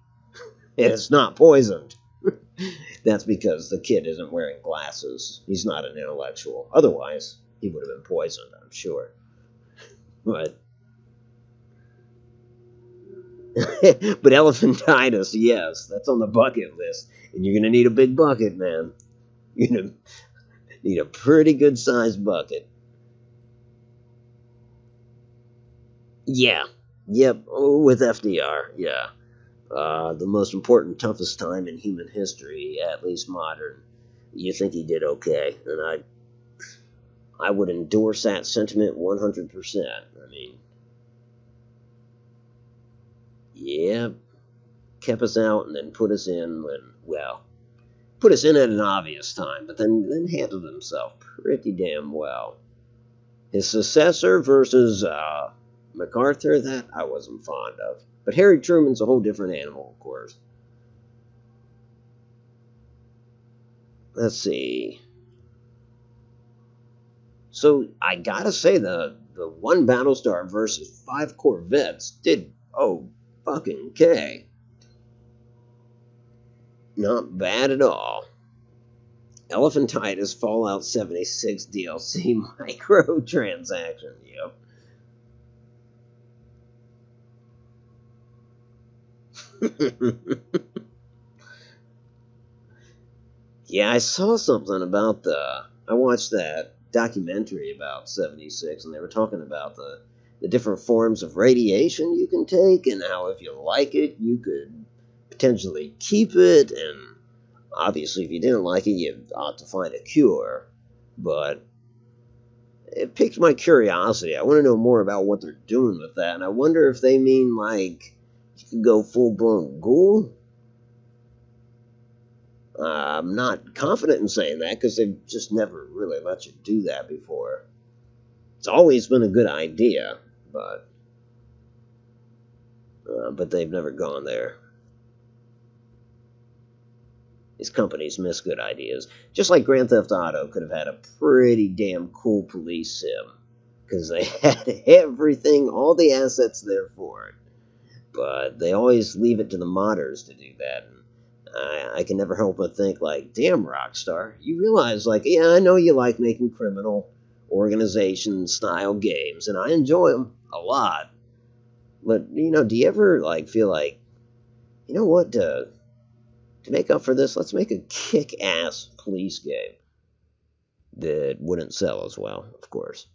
And it's not poisoned. That's because the kid isn't wearing glasses. He's not an intellectual. Otherwise, he would have been poisoned, I'm sure. But elephantitis, yes, that's on the bucket list. And you're going to need a big bucket, man. You're going to need a pretty good-sized bucket. Yeah. Yep. Oh, with FDR, yeah. The most important, toughest time in human history, at least modern. You think he did okay, and I would endorse that sentiment 100%. I mean, yeah, kept us out and then put us in put us in at an obvious time, but then handled himself pretty damn well. His successor versus MacArthur, that I wasn't fond of. But Harry Truman's a whole different animal, of course. Let's see. So, I gotta say, the one Battlestar versus 5 Corvettes did, fucking okay. Not bad at all. Elephantitis Fallout 76 DLC microtransaction, yep. Yeah, I saw something about I watched that documentary about 76, and they were talking about the different forms of radiation you can take, and how if you like it, you could potentially keep it, and obviously if you didn't like it, you ought to find a cure. But it piqued my curiosity. I want to know more about what they're doing with that, and I wonder if they mean, like, you could go full-blown ghoul? I'm not confident in saying that, because they've just never really let you do that before. It's always been a good idea, but they've never gone there. These companies miss good ideas. Just like Grand Theft Auto could have had a pretty damn cool police sim, because they had everything, all the assets there for it. But they always leave it to the modders to do that. I can never help but think, like, damn, Rockstar, you realize, like, yeah, I know you like making criminal organization-style games, and I enjoy them a lot. But, you know, do you ever, like, feel like, you know what, to make up for this, let's make a kick-ass police game that wouldn't sell as well, of course.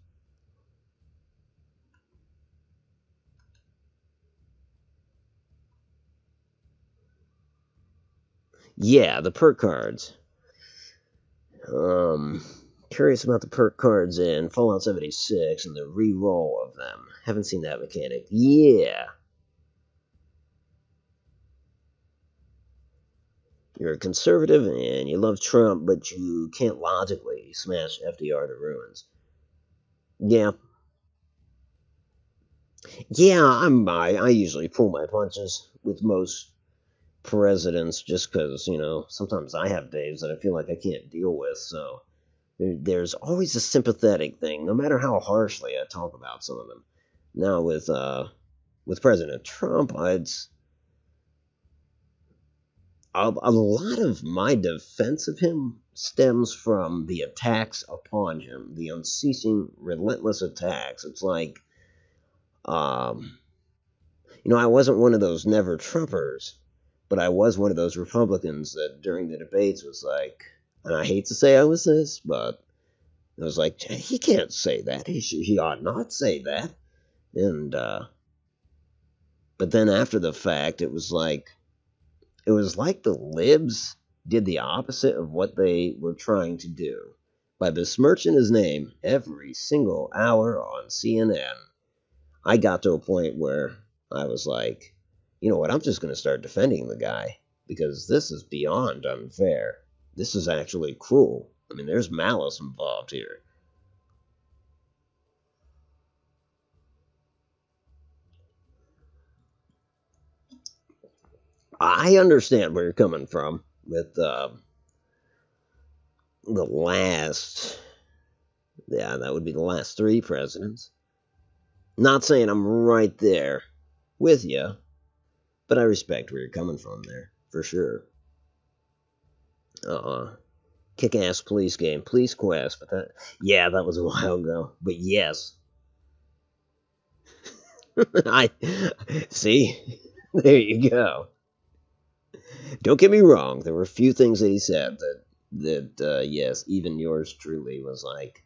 Yeah, the perk cards. Curious about the perk cards in Fallout 76 and the re-roll of them. Haven't seen that mechanic. Yeah. You're a conservative and you love Trump, but you can't logically smash FDR to ruins. Yeah. Yeah, I usually pull my punches with most presidents just because, you know, sometimes I have days that I feel like I can't deal with, so there's always a sympathetic thing, no matter how harshly I talk about some of them. Now with President Trump, it's a lot of my defense of him stems from the attacks upon him, the unceasing, relentless attacks. It's like, you know, I wasn't one of those never Trumpers, but I was one of those Republicans that during the debates was like, and I hate to say I was this, but it was like, he can't say that. He ought not say that. And, but then after the fact, it was like the libs did the opposite of what they were trying to do. By besmirching his name every single hour on CNN, I got to a point where I was like, you know what, I'm just going to start defending the guy, because this is beyond unfair. This is actually cruel. I mean, there's malice involved here. I understand where you're coming from with the last, yeah, that would be the last three presidents. Not saying I'm right there with you, but I respect where you're coming from there, for sure. Kick-ass police game, Police Quest, but yeah, that was a while ago. But yes. I see. There you go. Don't get me wrong, there were a few things that he said that yes, even yours truly was like,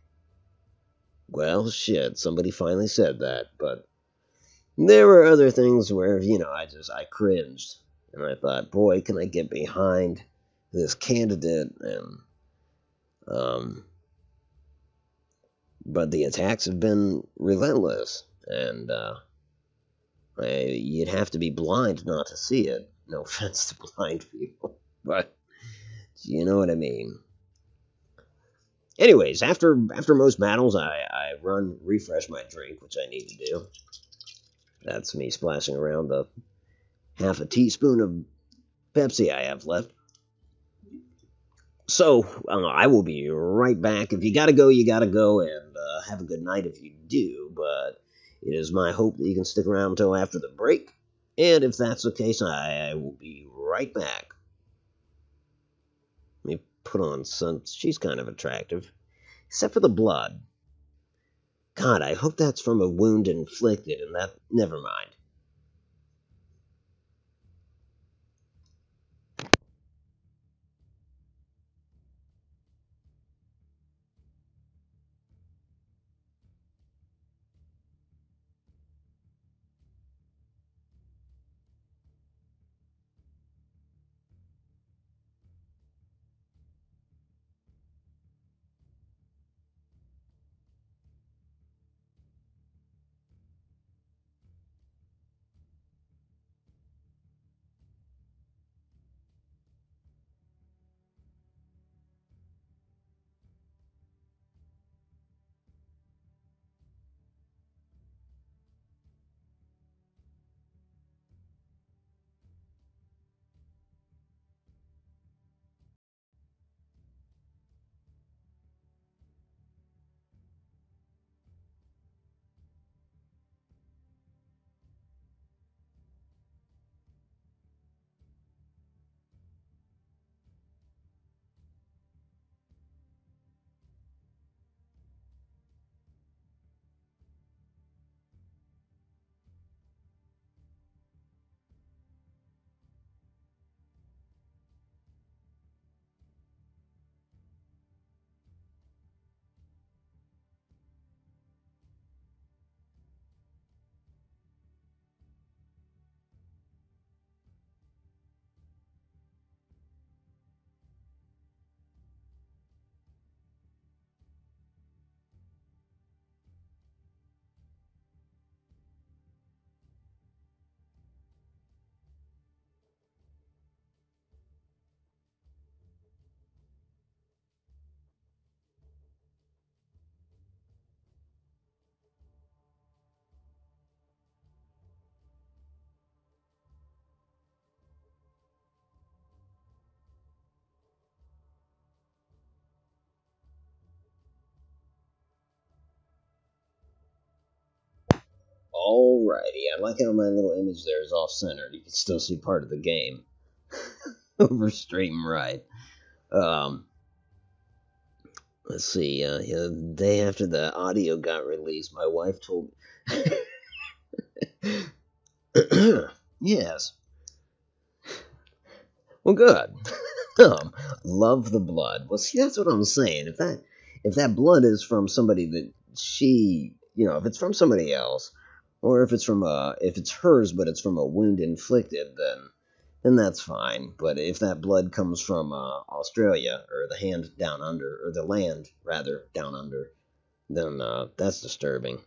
well, shit, somebody finally said that, but there were other things where, you know, I cringed, and I thought, boy, can I get behind this candidate, and, but the attacks have been relentless, and, you'd have to be blind not to see it. No offense to blind people, but you know what I mean. Anyways, after most battles, I refresh my drink, which I need to do. That's me splashing around the half a teaspoon of Pepsi I have left. So, I will be right back. If you gotta go, you gotta go, and have a good night if you do, but it is my hope that you can stick around until after the break, and if that's the case, I will be right back. Let me put on some. She's kind of attractive, except for the blood. God, I hope that's from a wound inflicted, and that, never mind. Alrighty, I like how my little image there is off-centered. You can still see part of the game. Over stream right. Let's see, the day after the audio got released, my wife told yes. Well, good. Love the blood. Well, see, that's what I'm saying. If that blood is from somebody that she, if it's from somebody else, or if it's if it's hers, but it's from a wound inflicted, then that's fine. But if that blood comes from Australia, or the hand down under, or the land rather down under, then that's disturbing.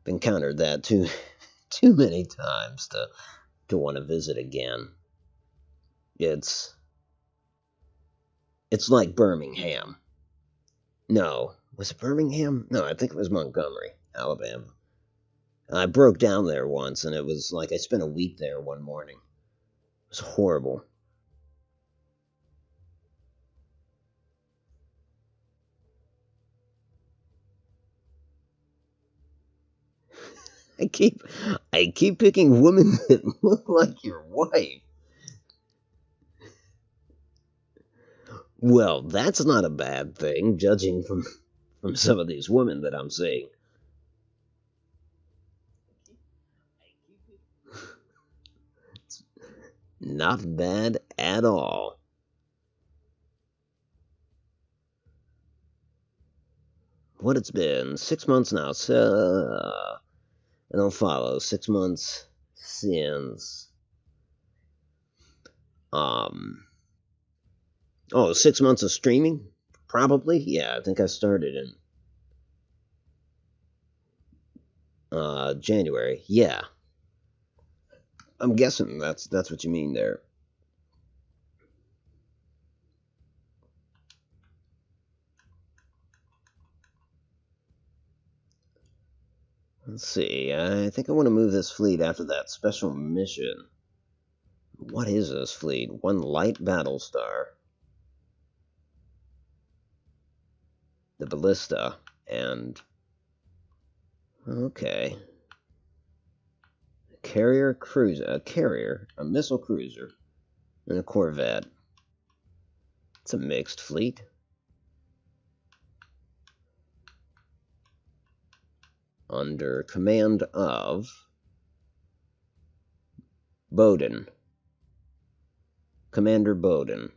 Encountered that too many times to want to visit again. It's like Birmingham. No, was it Birmingham? No, I think it was Montgomery, Alabama. I broke down there once, and it was like I spent a week there one morning. It was horrible. I keep picking women that look like your wife. Well, that's not a bad thing, judging from some of these women that I'm seeing. Not bad at all. What it's been, 6 months now, so I don't follow. 6 months since 6 months of streaming? Probably, yeah, I think I started in January. Yeah. I'm guessing that's what you mean there. Let's see, I think I want to move this fleet after that special mission. What is this fleet? One light Battlestar. The Ballista, and... okay. A carrier, a missile cruiser, and a corvette. It's a mixed fleet. Under command of Bowden. Commander Bowden.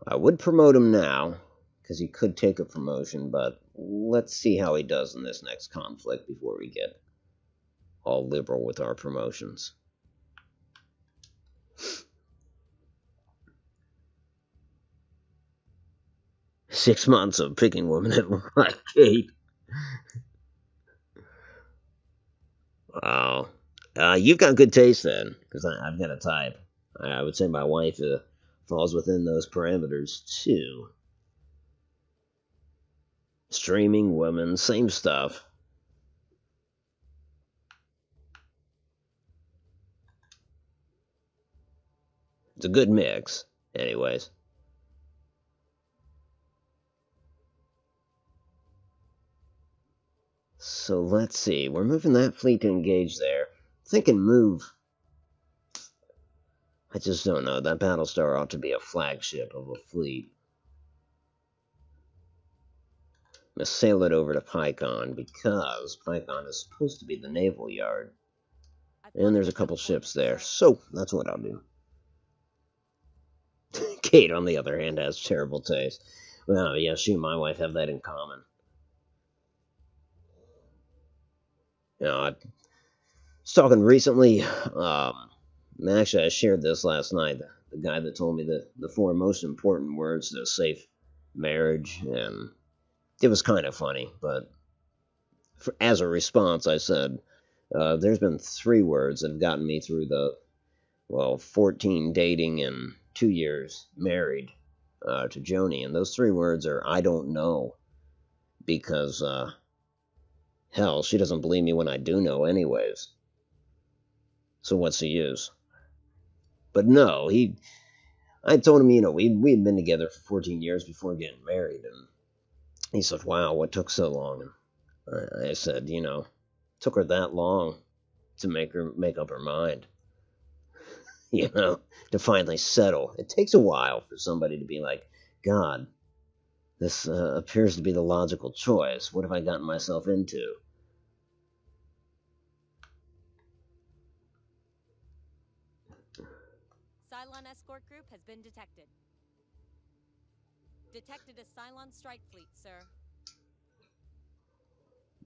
I would promote him now, because he could take a promotion, but let's see how he does in this next conflict before we get all liberal with our promotions. Six months of picking women that look like Kate. Wow. You've got good taste then, because I've got a type. I would say my wife falls within those parameters too. Streaming, women, same stuff. It's a good mix, anyways. So let's see. We're moving that fleet to engage there. Thinking move. I just don't know. That Battlestar ought to be a flagship of a fleet. I'm going to sail it over to Pycon, because Pycon is supposed to be the naval yard. And there's a couple ships there, so that's what I'll do. Kate, on the other hand, has terrible taste. Well, yeah, she and my wife have that in common. I was talking recently, actually I shared this last night, the guy that told me the 4 most important words to a safe marriage, and it was kind of funny, but as a response I said, there's been 3 words that have gotten me through the, 14 dating and 2 years married to Joni, and those 3 words are, I don't know, because, hell, she doesn't believe me when I do know anyways. So what's the use? But no, I told him, we had been together for 14 years before getting married, and He said, wow, what took so long? And I said, took her that long to make up her mind, to finally settle. It takes a while for somebody to be like, God, this appears to be the logical choice. What have I gotten myself into? Cylon escort group has been detected. Detected a Cylon strike fleet, sir.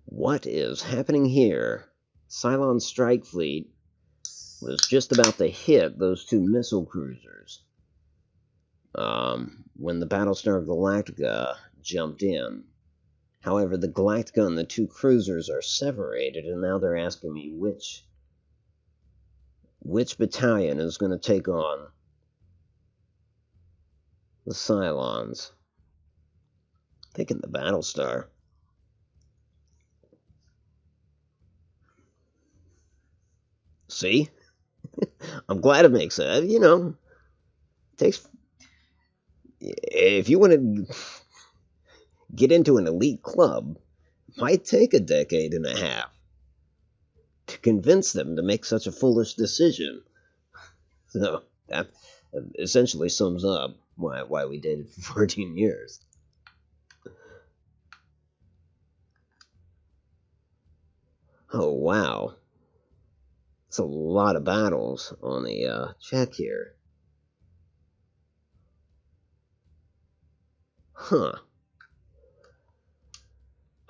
What is happening here? Cylon strike fleet was just about to hit those two missile cruisers when the Battlestar Galactica jumped in. However, the Galactica and the two cruisers are separated, and now they're asking me which battalion is going to take on the Cylons. Thinking the Battlestar. See? I'm glad it makes sense. Takes. If you want to get into an elite club, it might take a decade and a half to convince them to make such a foolish decision. So that essentially sums up why we dated for 14 years. Oh, wow. It's a lot of battles on the check here. Huh.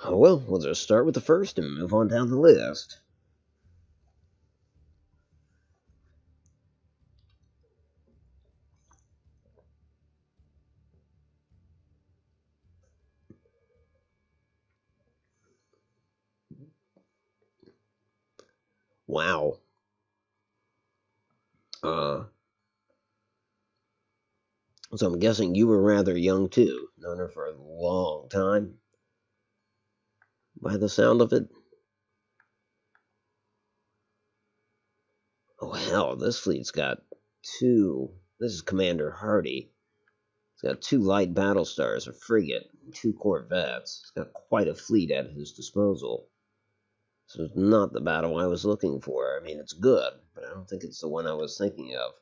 Oh, well, we'll just start with the first and move on down the list. Wow. So I'm guessing you were rather young too. Known her for a long time, by the sound of it. Oh hell, this fleet's got two. This is Commander Hardy. He's got two light battle stars, a frigate, and two corvettes. He's got quite a fleet at his disposal. This is not the battle I was looking for. I mean, it's good, but I don't think it's the one I was thinking of.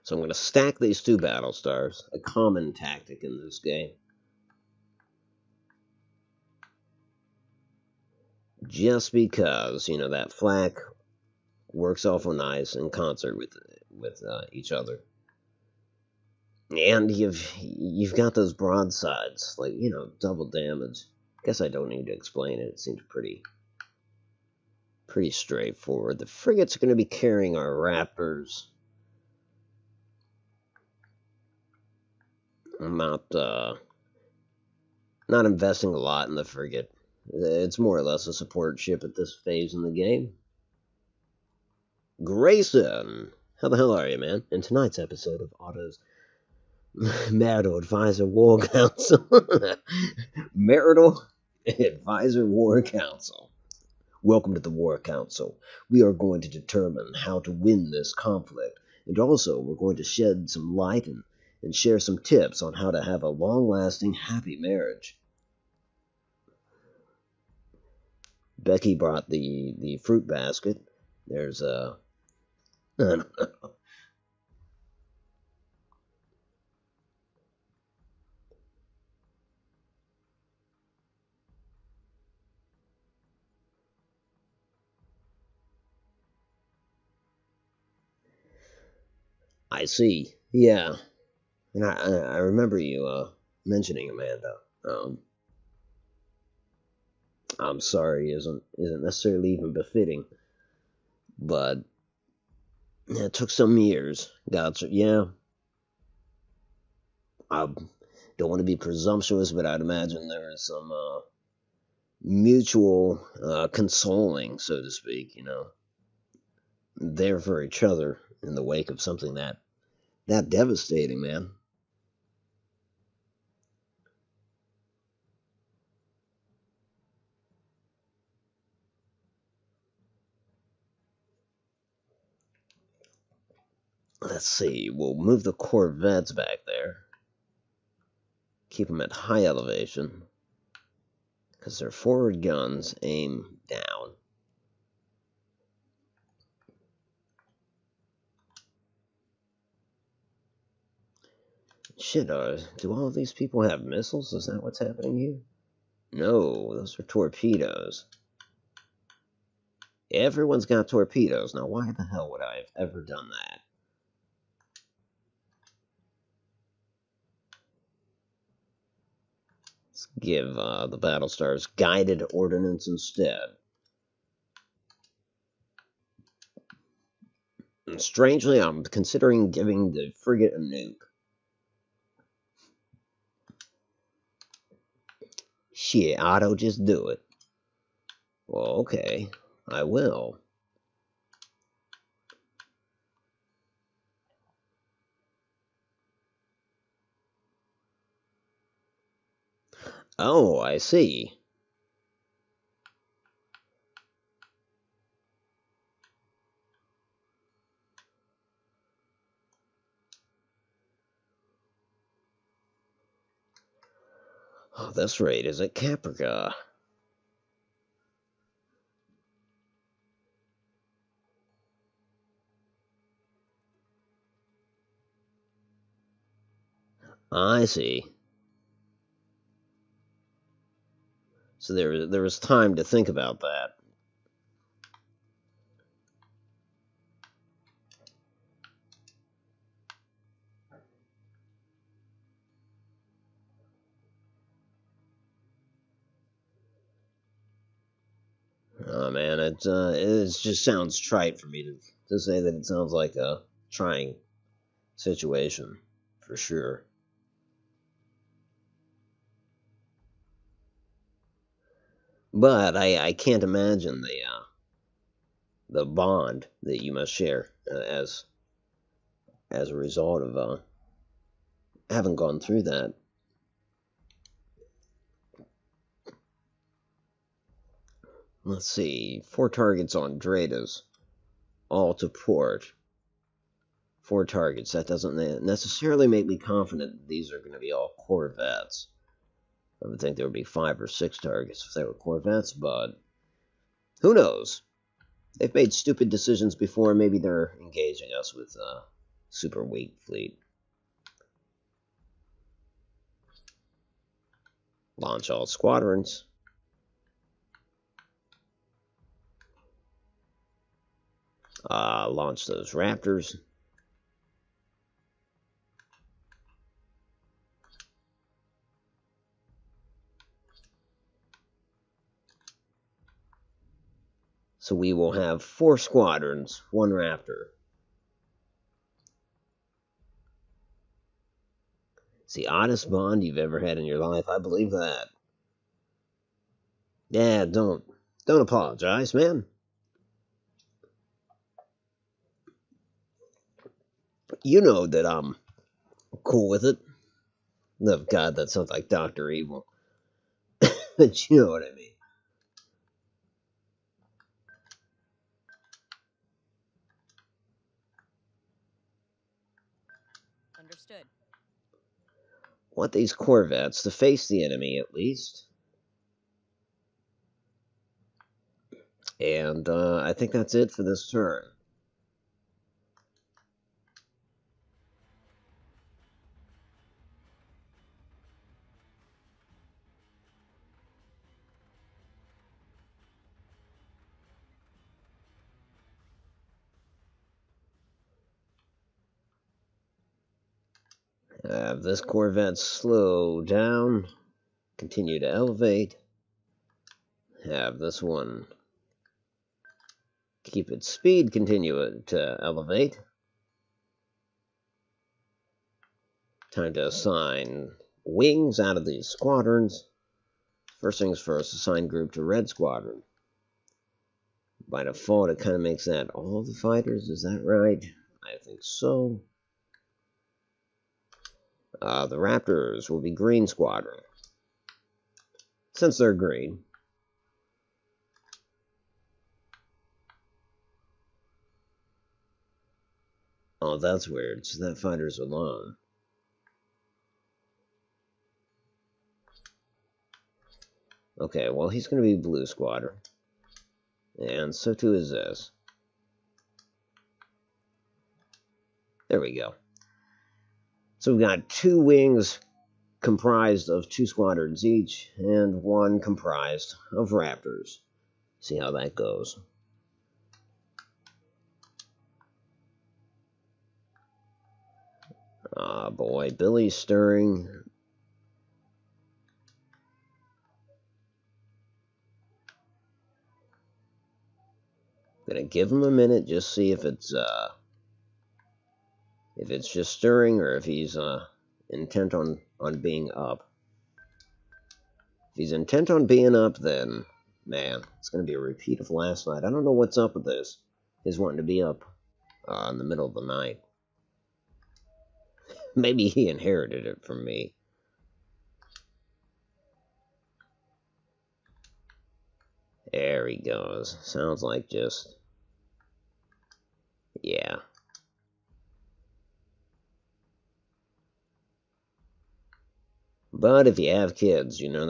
So I'm going to stack these two battle stars, a common tactic in this game. Just because, that flak works awful nice in concert with each other. And you've got those broadsides, like, double damage. Guess I don't need to explain it. It seems pretty straightforward. The frigates are going to be carrying our Raptors. I'm not investing a lot in the frigate. It's more or less a support ship at this phase in the game. Grayson! How the hell are you, man? In tonight's episode of Otto's Marital Advisor War Council. Marital Advisor War Council. Welcome to the War Council. We are going to determine how to win this conflict, and also we're going to shed some light and share some tips on how to have a long-lasting, happy marriage. Becky brought the fruit basket. There's a... I don't know. I see. Yeah. And I remember you mentioning Amanda. I'm sorry isn't necessarily even befitting, but it took some years. Yeah. I don't want to be presumptuous, but I'd imagine there is some mutual consoling, so to speak. There for each other in the wake of something that devastating, man. Let's see, we'll move the Corvettes back there. Keep them at high elevation, because their forward guns aim down. Shit, do all of these people have missiles? Is that what's happening here? No, those are torpedoes. Everyone's got torpedoes. Now, why the hell would I have ever done that? Let's give the Battlestars guided ordnance instead. And strangely, I'm considering giving the frigate a nuke. Shit, Otto, just do it. Well, okay, I will. Oh, I see. Oh, this raid is at Caprica. I see. So there was time to think about that. Oh man, it just sounds trite for me to say that it sounds like a trying situation, for sure. But I can't imagine the bond that you must share as a result of having gone through that. Let's see, 4 targets on Dradas, all to port. 4 targets. That doesn't necessarily make me confident that these are going to be all Corvettes. I would think there would be 5 or 6 targets if they were Corvettes, but who knows? They've made stupid decisions before. Maybe they're engaging us with a super weak fleet. Launch all squadrons. Launch those Raptors. So we will have 4 squadrons, 1 Raptor. It's the oddest bond you've ever had in your life. I believe that. Yeah, don't apologize, man. You know that I'm cool with it. Oh, God, that sounds like Dr. Evil. But you know what I mean. Understood. Want these Corvettes to face the enemy, at least. And I think that's it for this turn. Have this Corvette slow down, continue to elevate. Have this one keep its speed, continue to elevate. Time to assign wings out of these squadrons. First things first, assign group to Red Squadron. By default, it kind of makes that all the fighters, is that right? I think so. The Raptors will be Green Squadron, since they're green. Oh, that's weird. So that fighter's alone. Okay, well, he's going to be blue squadron. And so too is this. There we go. So we've got 2 wings comprised of 2 squadrons each, and 1 comprised of raptors. See how that goes. Ah, boy, Billy's stirring. Gonna give him a minute, just see if it's just stirring or if he's intent on being up. If he's intent on being up, then man, it's gonna be a repeat of last night. I don't know what's up with this. He's wanting to be up in the middle of the night. Maybe he inherited it from me. There he goes. Sounds like just... yeah. But if you have kids, you know,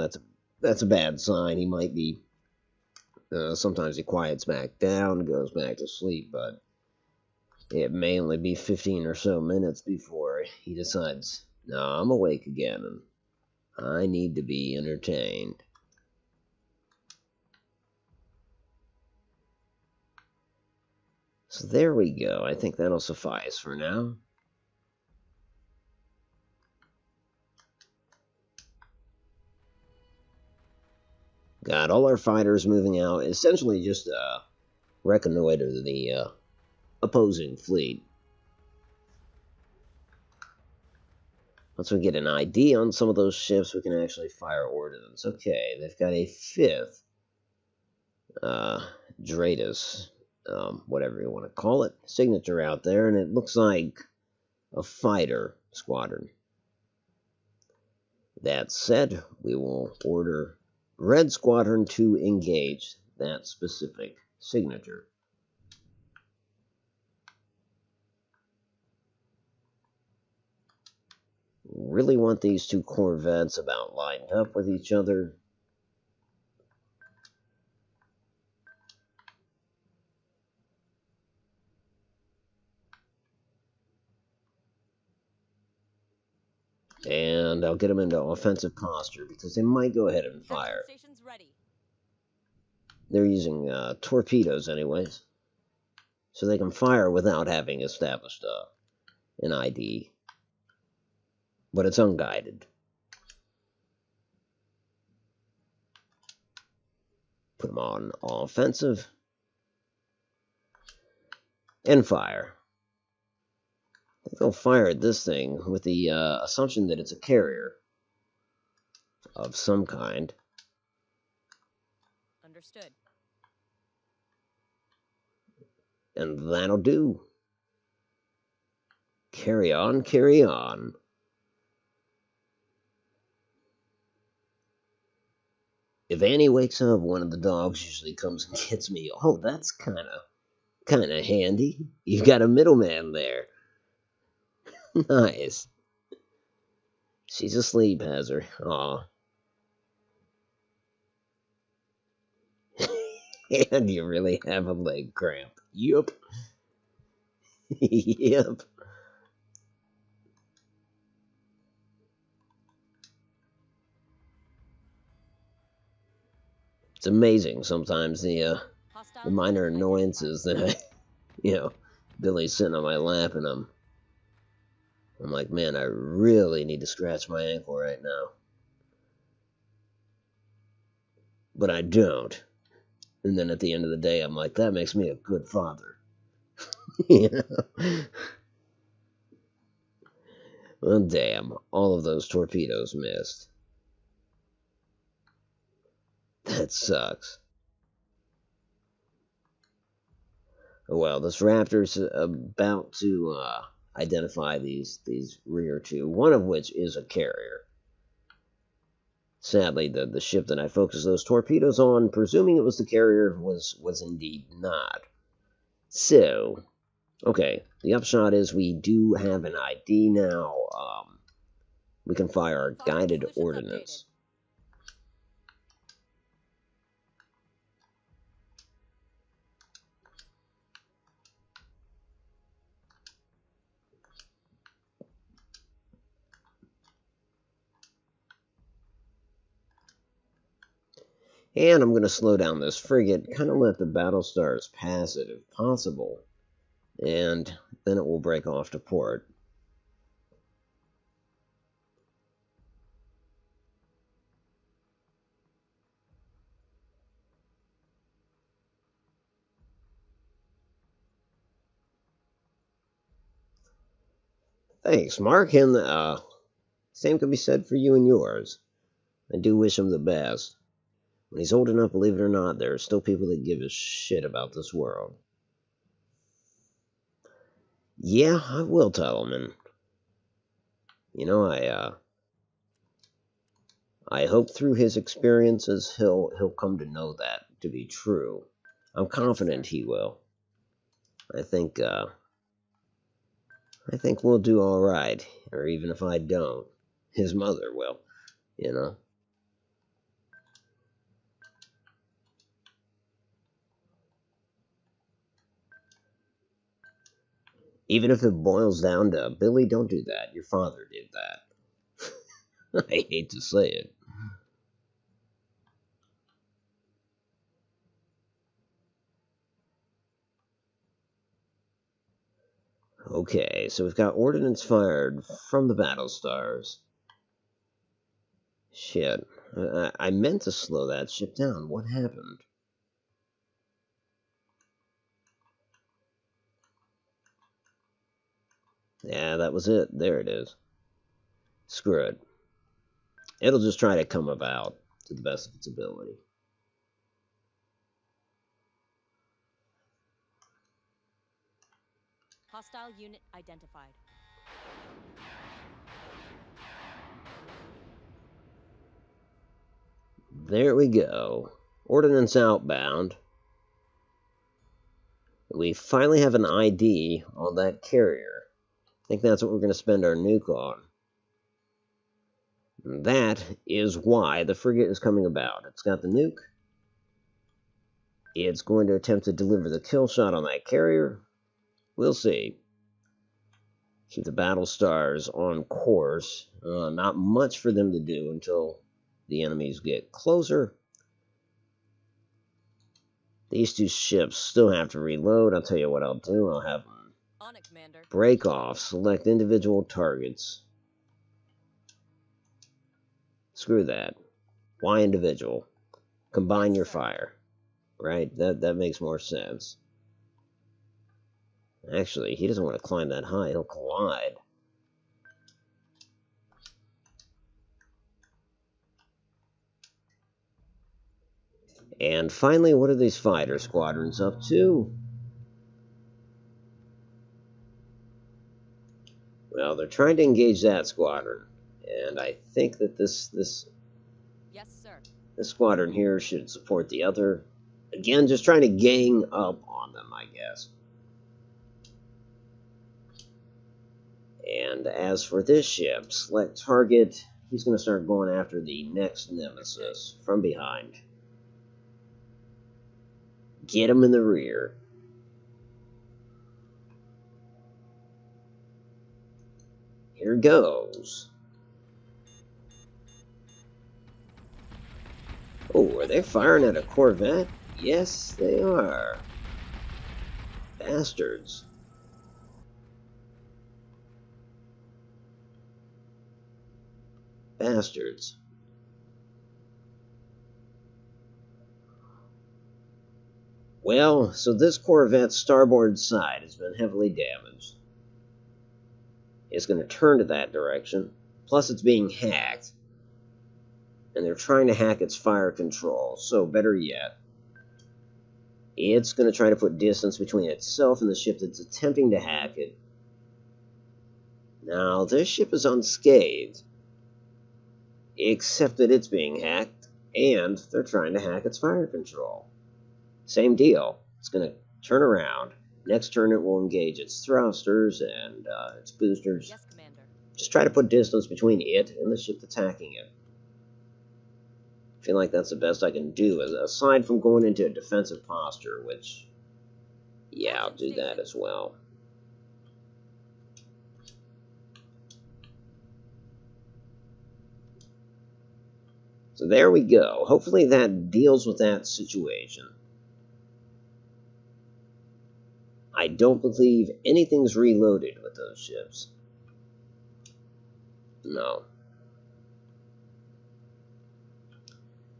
that's a bad sign. He might be... sometimes he quiets back down, goes back to sleep, but it may only be 15 or so minutes before he decides, no, I'm awake again, and I need to be entertained. So there we go. I think that'll suffice for now. Got all our fighters moving out, essentially just reconnoiter the opposing fleet. Once we get an ID on some of those ships, we can actually fire ordnance. Okay, they've got a 5th Dratus, whatever you want to call it, signature out there, and it looks like a fighter squadron. That said, we will order Red Squadron to engage that specific signature. Really want these 2 corvettes about lined up with each other. And I'll get them into offensive posture because they might go ahead and fire. They're using torpedoes anyways, so they can fire without having established an ID. But it's unguided. Put them on offensive. And fire. I think they'll fire at this thing with the assumption that it's a carrier of some kind. Understood. And that'll do. Carry on, carry on. If Annie wakes up, one of the dogs usually comes and gets me. Oh, that's kind of handy. You've got a middleman there. Nice. She's asleep, has her. Aw. And you really have a leg cramp. Yup. Yep. It's amazing sometimes the minor annoyances that Billy's sitting on my lap and I'm like, man, I really need to scratch my ankle right now. But I don't. And then at the end of the day, I'm like, that makes me a good father. Well, damn, all of those torpedoes missed. That sucks. Well, this Raptor's about to identify these rear 2, one of which is a carrier. Sadly, the ship that I focused those torpedoes on, presuming it was the carrier, was indeed not. So, Okay, the upshot is we do have an ID now. We can fire our guided ordnance. And I'm going to slow down this frigate, kind of let the Battlestars pass it if possible, and then it will break off to port. Thanks, Mark, and same can be said for you and yours. I do wish him the best. When he's old enough, believe it or not, there are still people that give a shit about this world. Yeah, I will tell him, and you know, I hope through his experiences he'll come to know that to be true. I'm confident he will. I think we'll do all right, or even if I don't, his mother will, you know. Even if it boils down to, Billy, don't do that. Your father did that. I hate to say it. Okay, so we've got ordnance fired from the Battlestars. Shit. I meant to slow that ship down. What happened? Yeah, that was it. There it is. Screw it. It'll just try to come about to the best of its ability. Hostile unit identified. There we go. Ordnance outbound. We finally have an ID on that carrier. I think that's what we're going to spend our nuke on. And that is why the frigate is coming about. It's got the nuke. It's going to attempt to deliver the kill shot on that carrier. We'll see. Keep the Battlestars on course. Not much for them to do until the enemies get closer. These two ships still have to reload. I'll tell you what I'll do. I'll have them On it, Commander. break off, select individual targets. Screw that. Why individual? Combine your fire. Right? That makes more sense. Actually, he doesn't want to climb that high. He'll collide. And finally, what are these fighter squadrons up to? Well, they're trying to engage that squadron. And I think that this Yes, sir. squadron here should support the other. Again, just trying to gang up on them, I guess. And as for this ship, select target. He's going to start going after the next nemesis from behind. Get him in the rear. Here goes. Oh, are they firing at a Corvette? Yes, they are. Bastards. Bastards. Well, so this Corvette's starboard side has been heavily damaged. It's going to turn to that direction. Plus, it's being hacked. And they're trying to hack its fire control. So, better yet, it's going to try to put distance between itself and the ship that's attempting to hack it. Now, this ship is unscathed, except that it's being hacked, and they're trying to hack its fire control. Same deal. It's going to turn around, Next turn, it will engage its thrusters and its boosters. Yes, Commander. Just try to put distance between it and the ship attacking it. I feel like that's the best I can do, aside from going into a defensive posture, which, yeah, I'll do that as well. So there we go. Hopefully that deals with that situation. I don't believe anything's reloaded with those ships. No.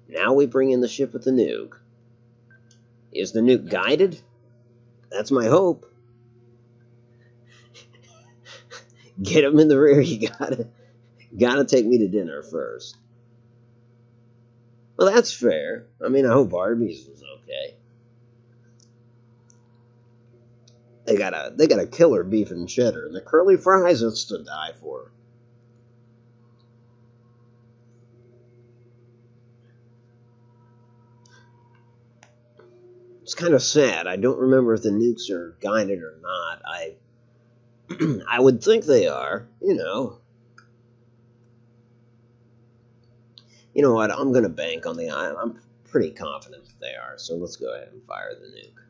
Now we bring in the ship with the nuke. Is the nuke guided? That's my hope. Get him in the rear. You gotta take me to dinner first. Well, that's fair. I mean, I hope Arby's was okay. They got a killer beef and cheddar, and the curly fries is to die for. It's kind of sad. I don't remember if the nukes are guided or not. I would think they are. You know. You know what? I'm gonna bank on the eye. I'm pretty confident that they are. So let's go ahead and fire the nuke.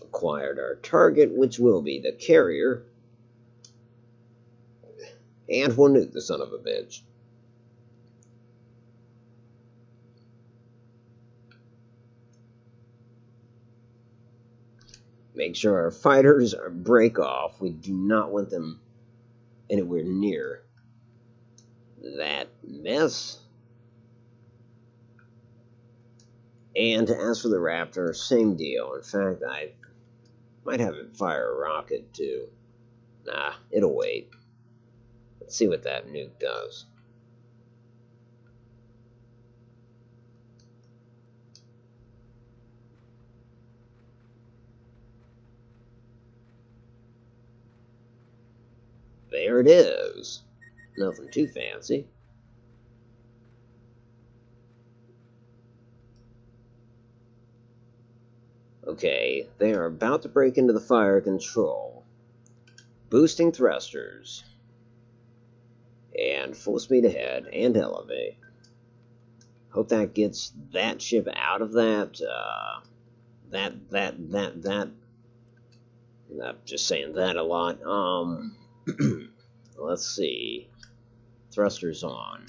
Acquired our target, which will be the carrier. And we'll nuke the son of a bitch. Make sure our fighters break off. We do not want them anywhere near that mess. And as for the Raptor, same deal. In fact, I might have it fire a rocket too. Nah, it'll wait. Let's see what that nuke does. There it is. Nothing too fancy. Okay, they are about to break into the fire control. Boosting thrusters. And full speed ahead and elevate. Hope that gets that ship out of that. I'm just saying that a lot. Let's see. Thrusters on.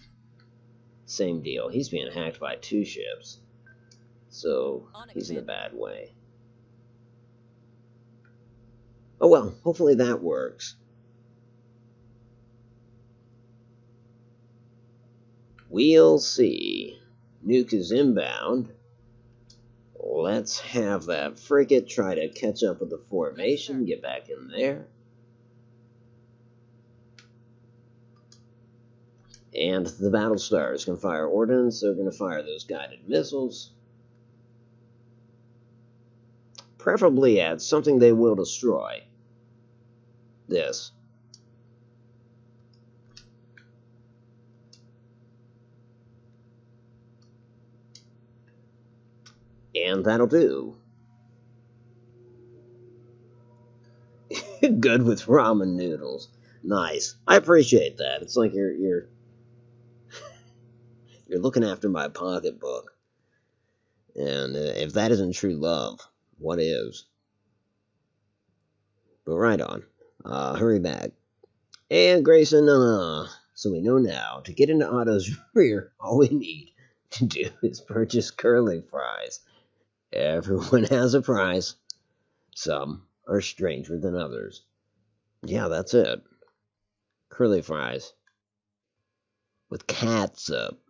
Same deal. He's being hacked by 2 ships. So, he's in a bad way. Oh well, hopefully that works. We'll see. Nuke is inbound. Let's have that frigate try to catch up with the formation, get back in there. And the Battlestars can fire ordnance. They're going to fire those guided missiles. Preferably at something they will destroy. This. And that'll do. Good with ramen noodles. Nice. I appreciate that. It's like you're looking after my pocketbook. And if that isn't true love, what is? But right on. Hurry back. And Grayson, so we know now, to get into Otto's rear, all we need to do is purchase curly fries. Everyone has a price. Some are stranger than others. Yeah, that's it. Curly fries. With catsup.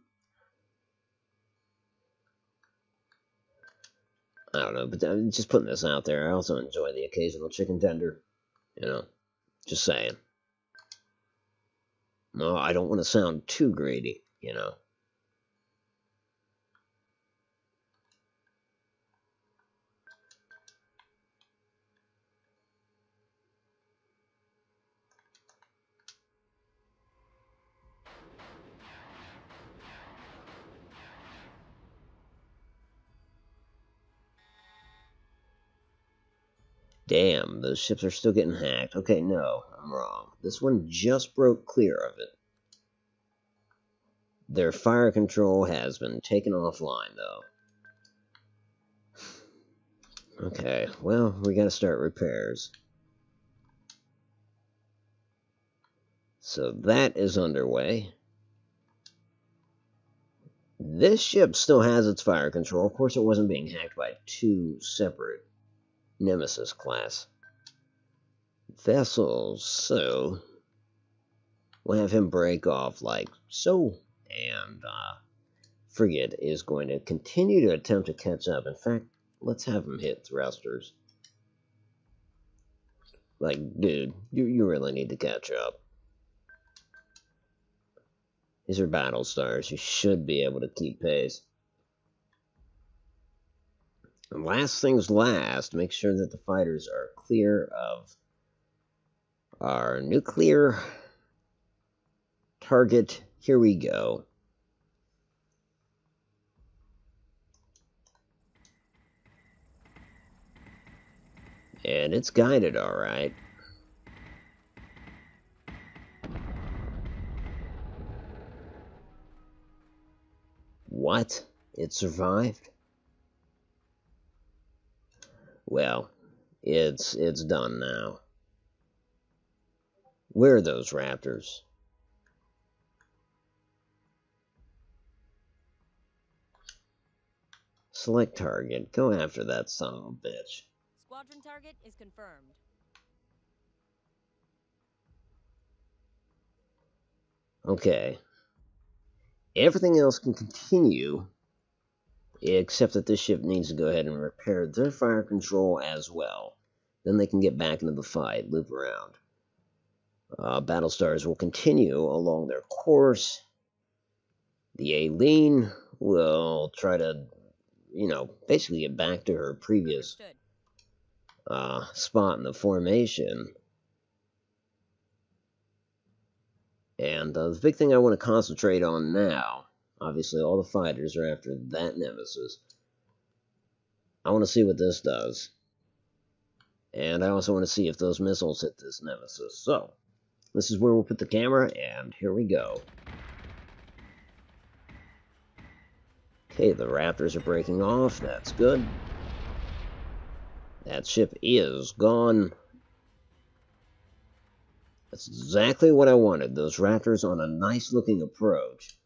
I don't know, but I'm just putting this out there. I also enjoy the occasional chicken tender. You know, just saying. No, I don't want to sound too greedy, you know. Damn, those ships are still getting hacked. Okay, no, I'm wrong. This one just broke clear of it. Their fire control has been taken offline, though. Okay, well, we gotta start repairs. So that is underway. This ship still has its fire control. Of course, it wasn't being hacked by two separate Nemesis class vessels, so we'll have him break off like so, and Frigate is going to continue to attempt to catch up. In fact, let's have him hit thrusters. Like, dude, you really need to catch up. These are battle stars. You should be able to keep pace. And last things last, make sure that the fighters are clear of our nuclear target. Here we go. And it's guided, all right. What? It survived? Well, it's done now. Where are those raptors? Select target. Go after that son of a bitch. Squadron target is confirmed. Okay. Everything else can continue, except that this ship needs to go ahead and repair their fire control as well. Then they can get back into the fight, loop around. Battlestars will continue along their course. The Aileen will try to, basically get back to her previous spot in the formation. And the big thing I want to concentrate on now, obviously all the fighters are after that Nemesis. I want to see what this does. And I also want to see if those missiles hit this Nemesis. So, this is where we'll put the camera, and here we go. Okay, the Raptors are breaking off. That's good. That ship is gone. That's exactly what I wanted. Those Raptors on a nice-looking approach.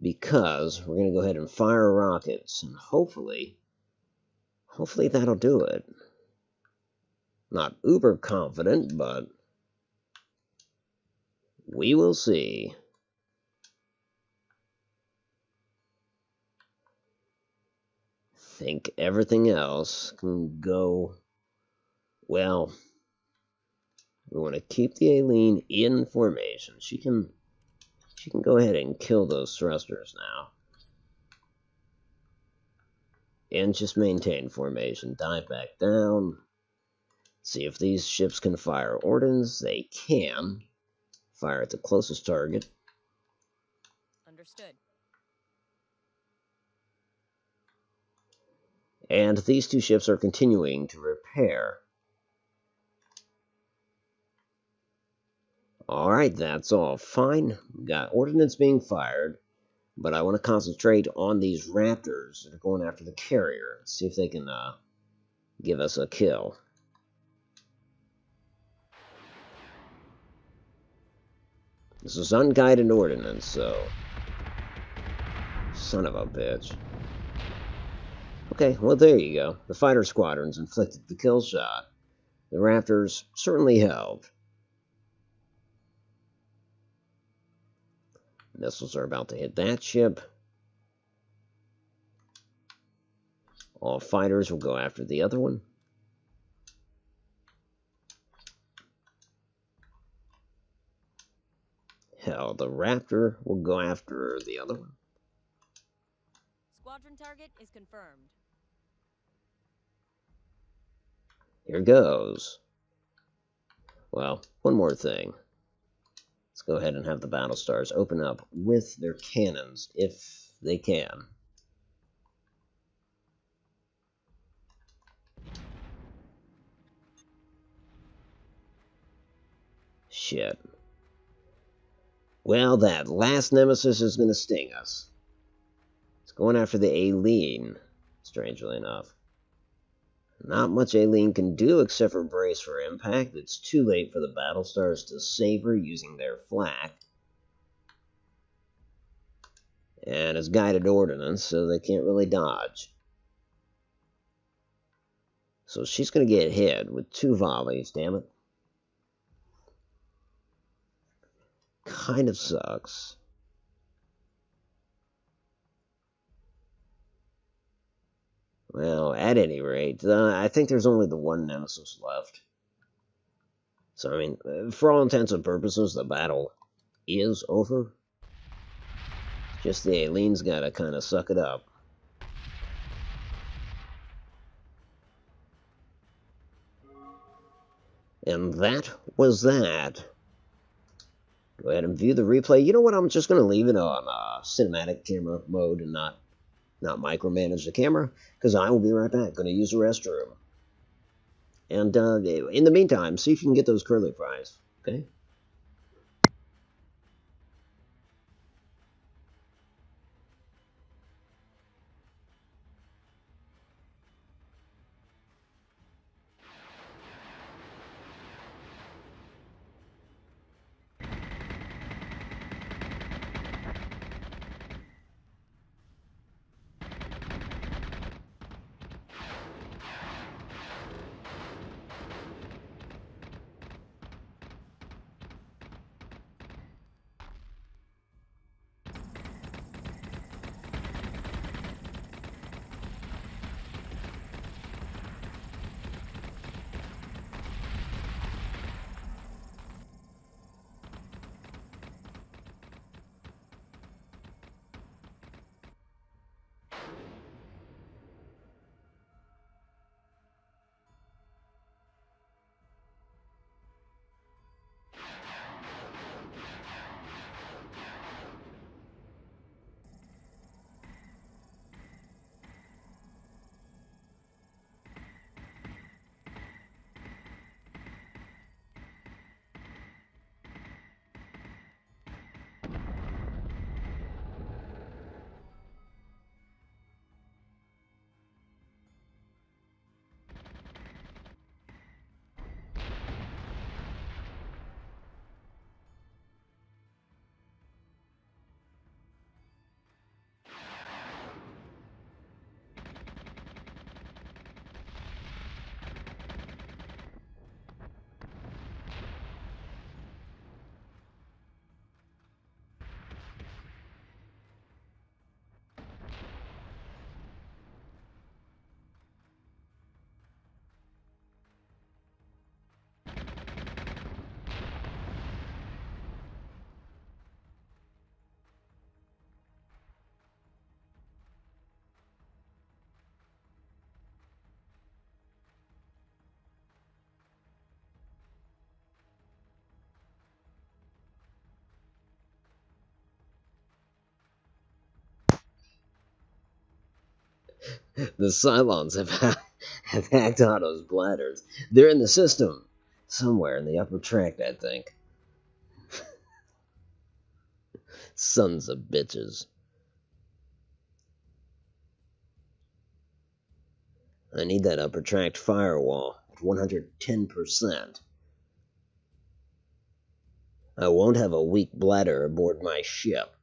Because we're going to go ahead and fire rockets. And hopefully that'll do it. Not uber confident, but we will see. Think everything else can go well. We want to keep the Aileen in formation. She can go ahead and kill those thrusters now. And just maintain formation. Dive back down. See if these ships can fire ordnance. They can. Fire at the closest target. Understood. And these two ships are continuing to repair. Alright, that's all fine. We've got ordnance being fired. But I want to concentrate on these Raptors that are going after the carrier. See if they can give us a kill. This is unguided ordnance, so... Son of a bitch. Okay, well there you go. The fighter squadrons inflicted the kill shot. The Raptors certainly held. Missiles are about to hit that ship. All fighters will go after the other one. Hell, the Raptor will go after the other one. Squadron target is confirmed. Here goes. Well, one more thing. Let's go ahead and have the Battlestars open up with their cannons, if they can. Shit. Well, that last nemesis is gonna sting us. It's going after the Aileen, strangely enough. Not much Aileen can do except for brace for impact. It's too late for the Battlestars to save her using their flak. And it's guided ordnance, so they can't really dodge. So she's going to get hit with 2 volleys, damn it. Kind of sucks. Well, at any rate, I think there's only the one nemesis left. So, I mean, for all intents and purposes, the battle is over. Just the Aileen's gotta kind of suck it up. And that was that. Go ahead and view the replay. You know what? I'm just going to leave it on cinematic camera mode and not micromanage the camera, because I will be right back. Going to use the restroom. And in the meantime, see if you can get those curly fries. Okay? The Cylons have hacked Otto's bladders. They're in the system. Somewhere in the upper tract, I think. Sons of bitches. I need that upper tract firewall at 110%. I won't have a weak bladder aboard my ship.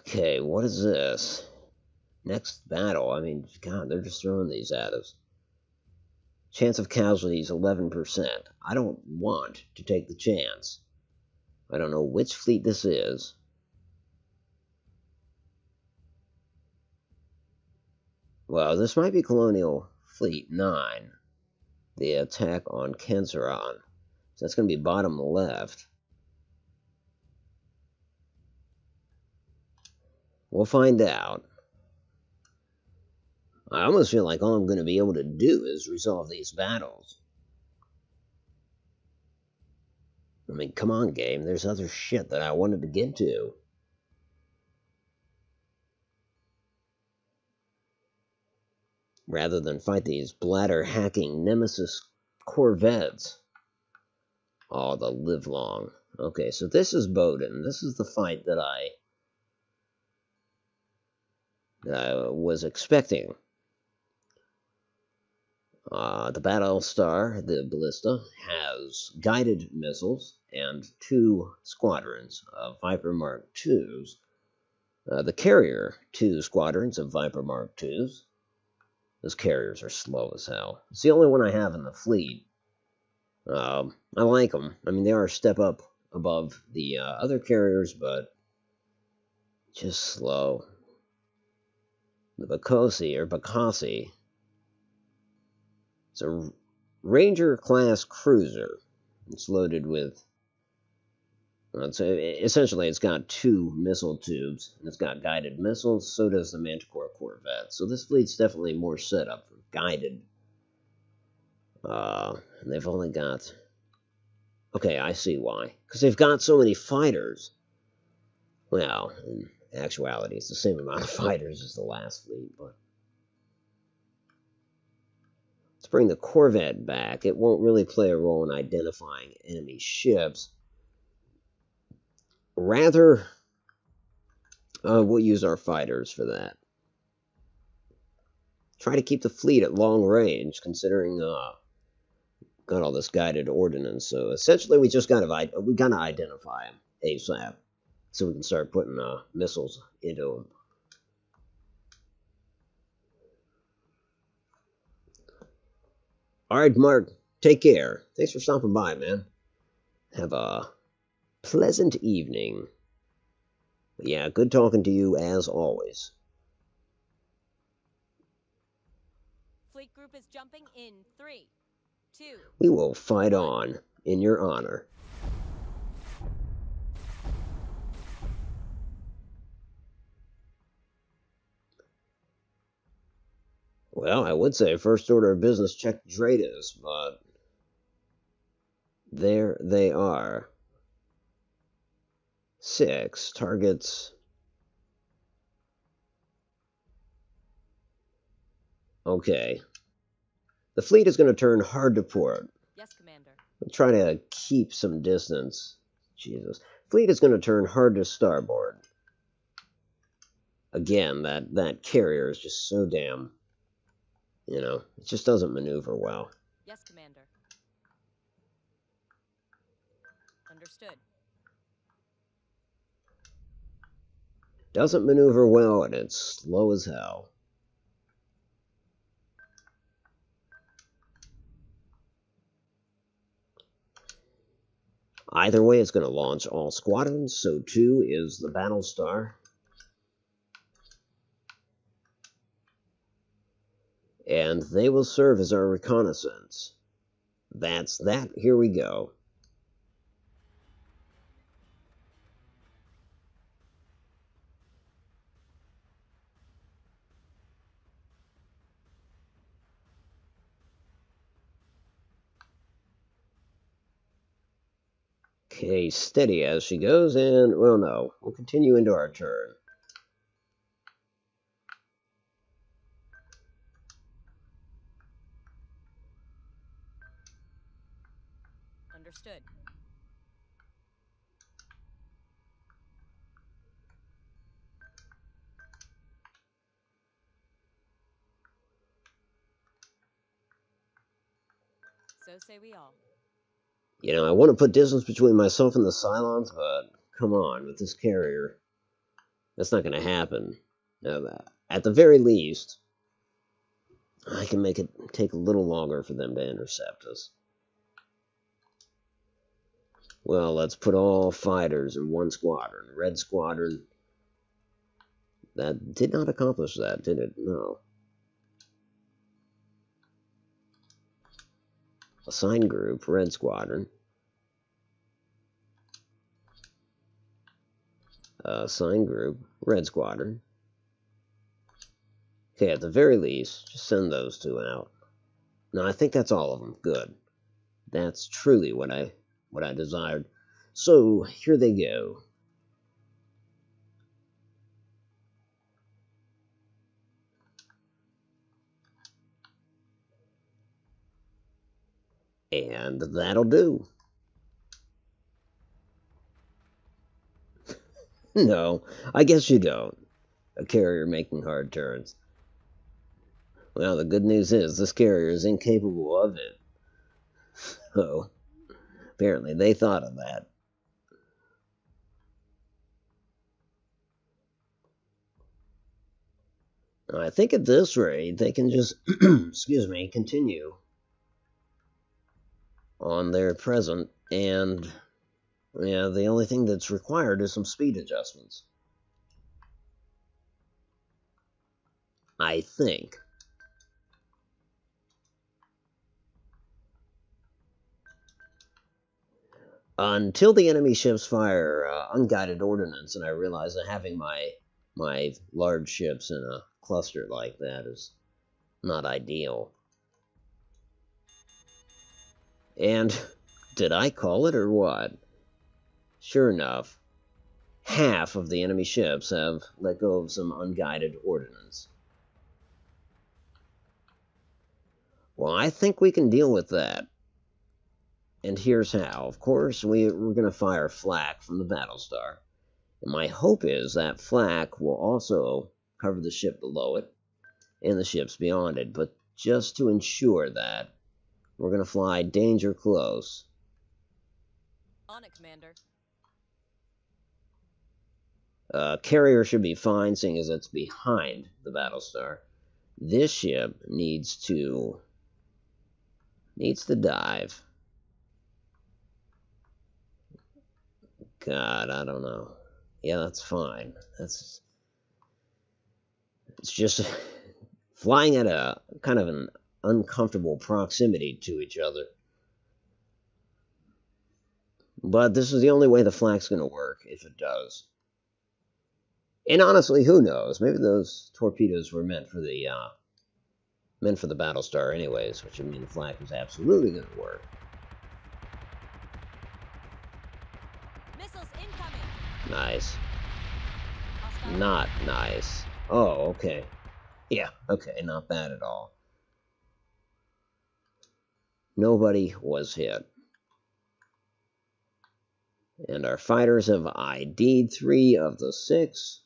Okay, what is this? Next battle. I mean, God, they're just throwing these at us. Chance of casualties, 11%. I don't want to take the chance. I don't know which fleet this is. Well, this might be Colonial Fleet 9. The attack on Kenzeron. So that's going to be bottom left. We'll find out. I almost feel like all I'm going to be able to do is resolve these battles. I mean, come on, game. There's other shit that I wanted to get to. Rather than fight these bladder-hacking nemesis corvettes. Oh, the live long. Okay, so this is Bowden. This is the fight that I was expecting. The Battlestar, the ballista, has guided missiles and 2 squadrons of Viper Mark IIs. The carrier, 2 squadrons of Viper Mark IIs. Those carriers are slow as hell. It's the only one I have in the fleet. I like them. I mean, they are a step up above the other carriers, but just slow. The Bakassi. It's a Ranger-class cruiser. It's loaded with... essentially, it's got 2 missile tubes, and it's got guided missiles, so does the Manticore Corvette. So this fleet's definitely more set up for guided. And they've only got... Okay, I see why. Because they've got so many fighters. Well, in actuality, it's the same amount of fighters as the last fleet, but... Let's bring the Corvette back. It won't really play a role in identifying enemy ships. Rather, we'll use our fighters for that. Try to keep the fleet at long range, considering got all this guided ordnance. So essentially, we gotta identify them ASAP, so we can start putting missiles into them. All right, Mark. Take care. Thanks for stopping by, man. Have a pleasant evening. But yeah, good talking to you as always. Fleet group is jumping in 3, 2. We will fight on in your honor. Well, I would say first order of business, check Dratus, but there they are. 6 targets. Okay. The fleet is going to turn hard to port. Yes, Commander. We'll try to keep some distance. Jesus. Fleet is going to turn hard to starboard. Again, that carrier is just so damn... You know, it just doesn't maneuver well. Yes, Commander. Understood. Doesn't maneuver well, and it's slow as hell. Either way, it's going to launch all squadrons, so too is the Battlestar. And they will serve as our reconnaissance. That's that. Here we go. Okay, steady as she goes, and, well, no. We'll continue into our turn. Understood. So say we all. You know, I want to put distance between myself and the Cylons, but come on, with this carrier, that's not going to happen. At the very least, I can make it take a little longer for them to intercept us. Well, let's put all fighters in one squadron. Red squadron. That did not accomplish that, did it? No. Assign group, red squadron. Assign group, red squadron. Okay, at the very least, just send those 2 out. No, I think that's all of them. Good. That's truly what I desired. So, here they go. And that'll do. No, I guess you don't. A carrier making hard turns. Well, the good news is this carrier is incapable of it. So, apparently they thought of that. I think at this rate, they can just, excuse me, continue on their present, and yeah, the only thing that's required is some speed adjustments. I think. Until the enemy ships fire unguided ordnance, and I realize that having my large ships in a cluster like that is not ideal. And did I call it or what? Sure enough, half of the enemy ships have let go of some unguided ordnance. Well, I think we can deal with that. And here's how. Of course, we're going to fire flak from the Battlestar. And my hope is that flak will also cover the ship below it and the ships beyond it. But just to ensure that, we're going to fly danger close. On it, Commander. Carrier should be fine, seeing as it's behind the Battlestar. This ship needs to dive. God, I don't know. Yeah, that's fine. It's just flying at a kind of an uncomfortable proximity to each other. But this is the only way the flak's going to work, if it does. And honestly, who knows? Maybe those torpedoes were meant for the Battlestar anyways, which would mean the flak was absolutely going to work. Missiles incoming. Nice. Hostile. Not nice. Oh, okay. Yeah, okay, not bad at all. Nobody was hit. And our fighters have ID'd 3 of the 6.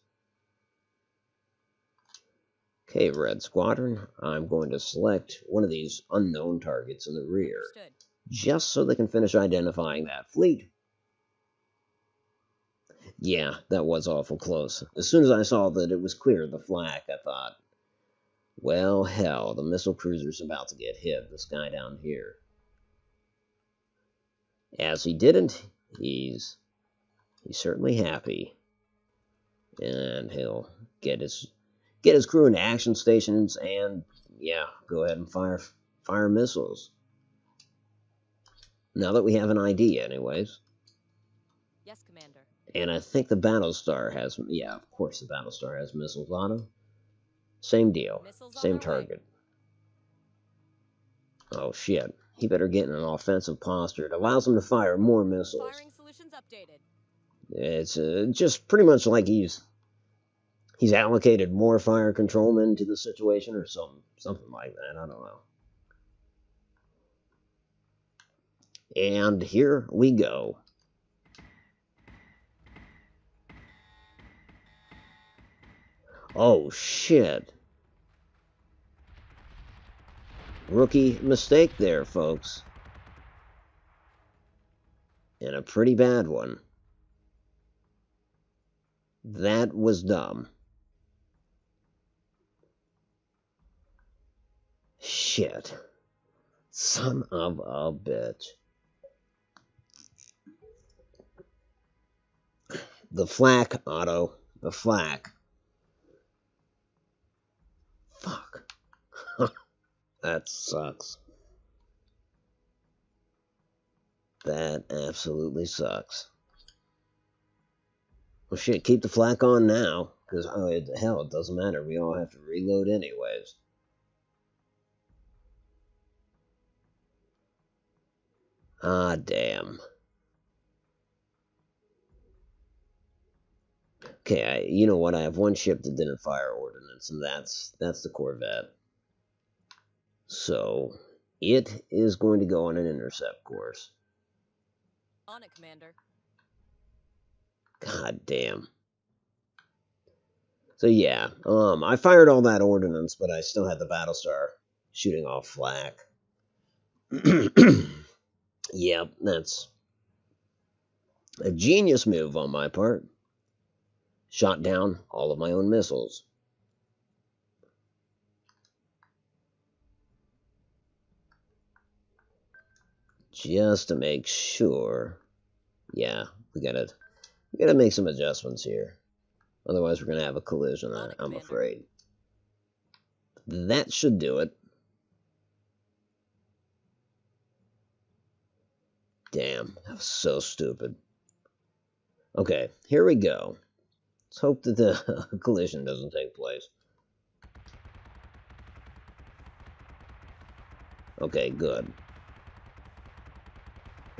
Okay, Red Squadron, I'm going to select one of these unknown targets in the rear, Understood. just so they can finish identifying that fleet. Yeah, that was awful close. As soon as I saw that it was clear of the flak, I thought, well, hell, the missile cruiser's about to get hit, this guy down here. As he didn't, he's certainly happy. And he'll get his crew into action stations and, yeah, go ahead and fire missiles. Now that we have an ID, anyways. Yes, Commander. And I think the Battlestar has, yeah, of course the Battlestar has missiles on them. Same deal, Missiles on same their way. target. Oh shit, he better get in an offensive posture. It allows him to fire more missiles. Firing solutions updated. It's just pretty much like he's allocated more fire control men to the situation or something like that. I don't know. And here we go. Oh shit. Rookie mistake there, folks. And a pretty bad one. That was dumb. Shit. Son of a bitch. The flak, Otto. The flak. Fuck. That sucks. That absolutely sucks. Well, shit, keep the flak on now. Because, hell, it doesn't matter. We all have to reload anyways. Ah, damn. Okay, you know what? I have one ship that didn't fire ordnance, and that's the Corvette. So, It is going to go on an intercept course. On it, Commander. God damn. So yeah, I fired all that ordnance, but I still had the Battlestar shooting off flak. Yep, that's a genius move on my part. Shot down all of my own missiles. Just to make sure. Yeah, we gotta make some adjustments here. Otherwise, we're gonna have a collision, I'm afraid. That should do it. Damn, that was so stupid. Okay, here we go. Let's hope that the collision doesn't take place. Okay, good.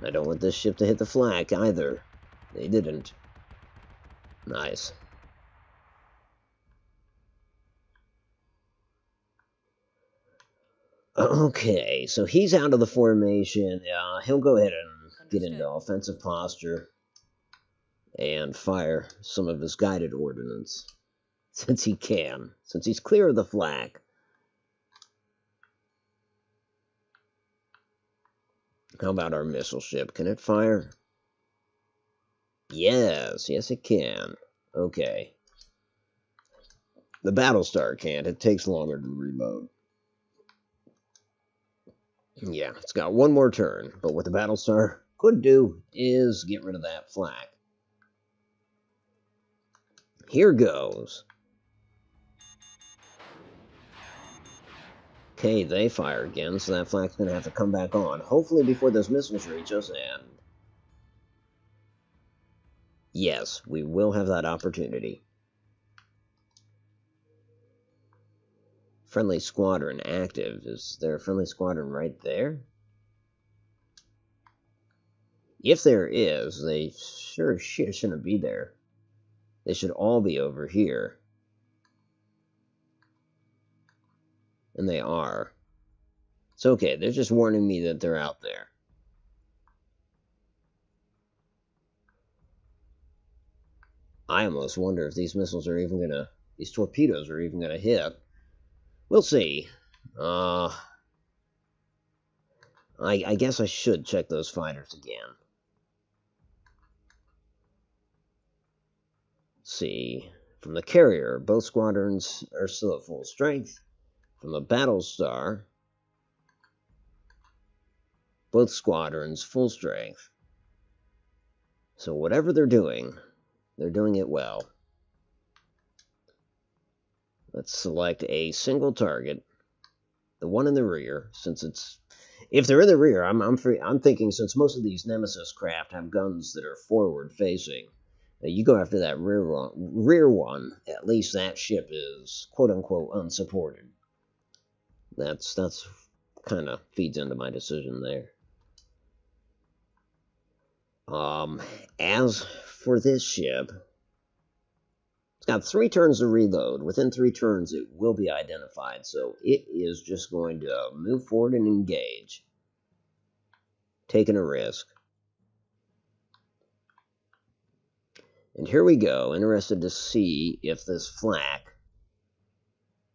I don't want this ship to hit the flak either. They didn't. Nice. Okay, so he's out of the formation. He'll go ahead and get into offensive posture and fire some of his guided ordnance. Since he can. Since he's clear of the flak. How about our missile ship? Can it fire? Yes, yes it can. Okay. The Battlestar can't. It takes longer to reload. Yeah, it's got one more turn, but what the Battlestar could do is get rid of that flak. Here goes. Okay, they fire again, so that flak's going to have to come back on. Hopefully before those missiles reach us, and... yes, we will have that opportunity. Friendly squadron active. Is there a friendly squadron right there? If there is, they sure shouldn't be there. They should all be over here. And they are. It's okay, they're just warning me that they're out there. I almost wonder if these missiles are even gonna... these torpedoes are even gonna hit. We'll see. I guess I should check those fighters again. See, from the carrier, both squadrons are still at full strength. From the Battlestar, both squadrons full strength. So whatever they're doing it well. Let's select a single target, the one in the rear, since it's... if they're in the rear, I'm thinking since most of these Nemesis craft have guns that are forward facing, you go after that rear one, at least that ship is quote-unquote unsupported. That's kind of feeds into my decision there. As for this ship, it's got 3 turns to reload. Within 3 turns, it will be identified, so it is just going to move forward and engage. Taking a risk. And here we go, interested to see if this flak,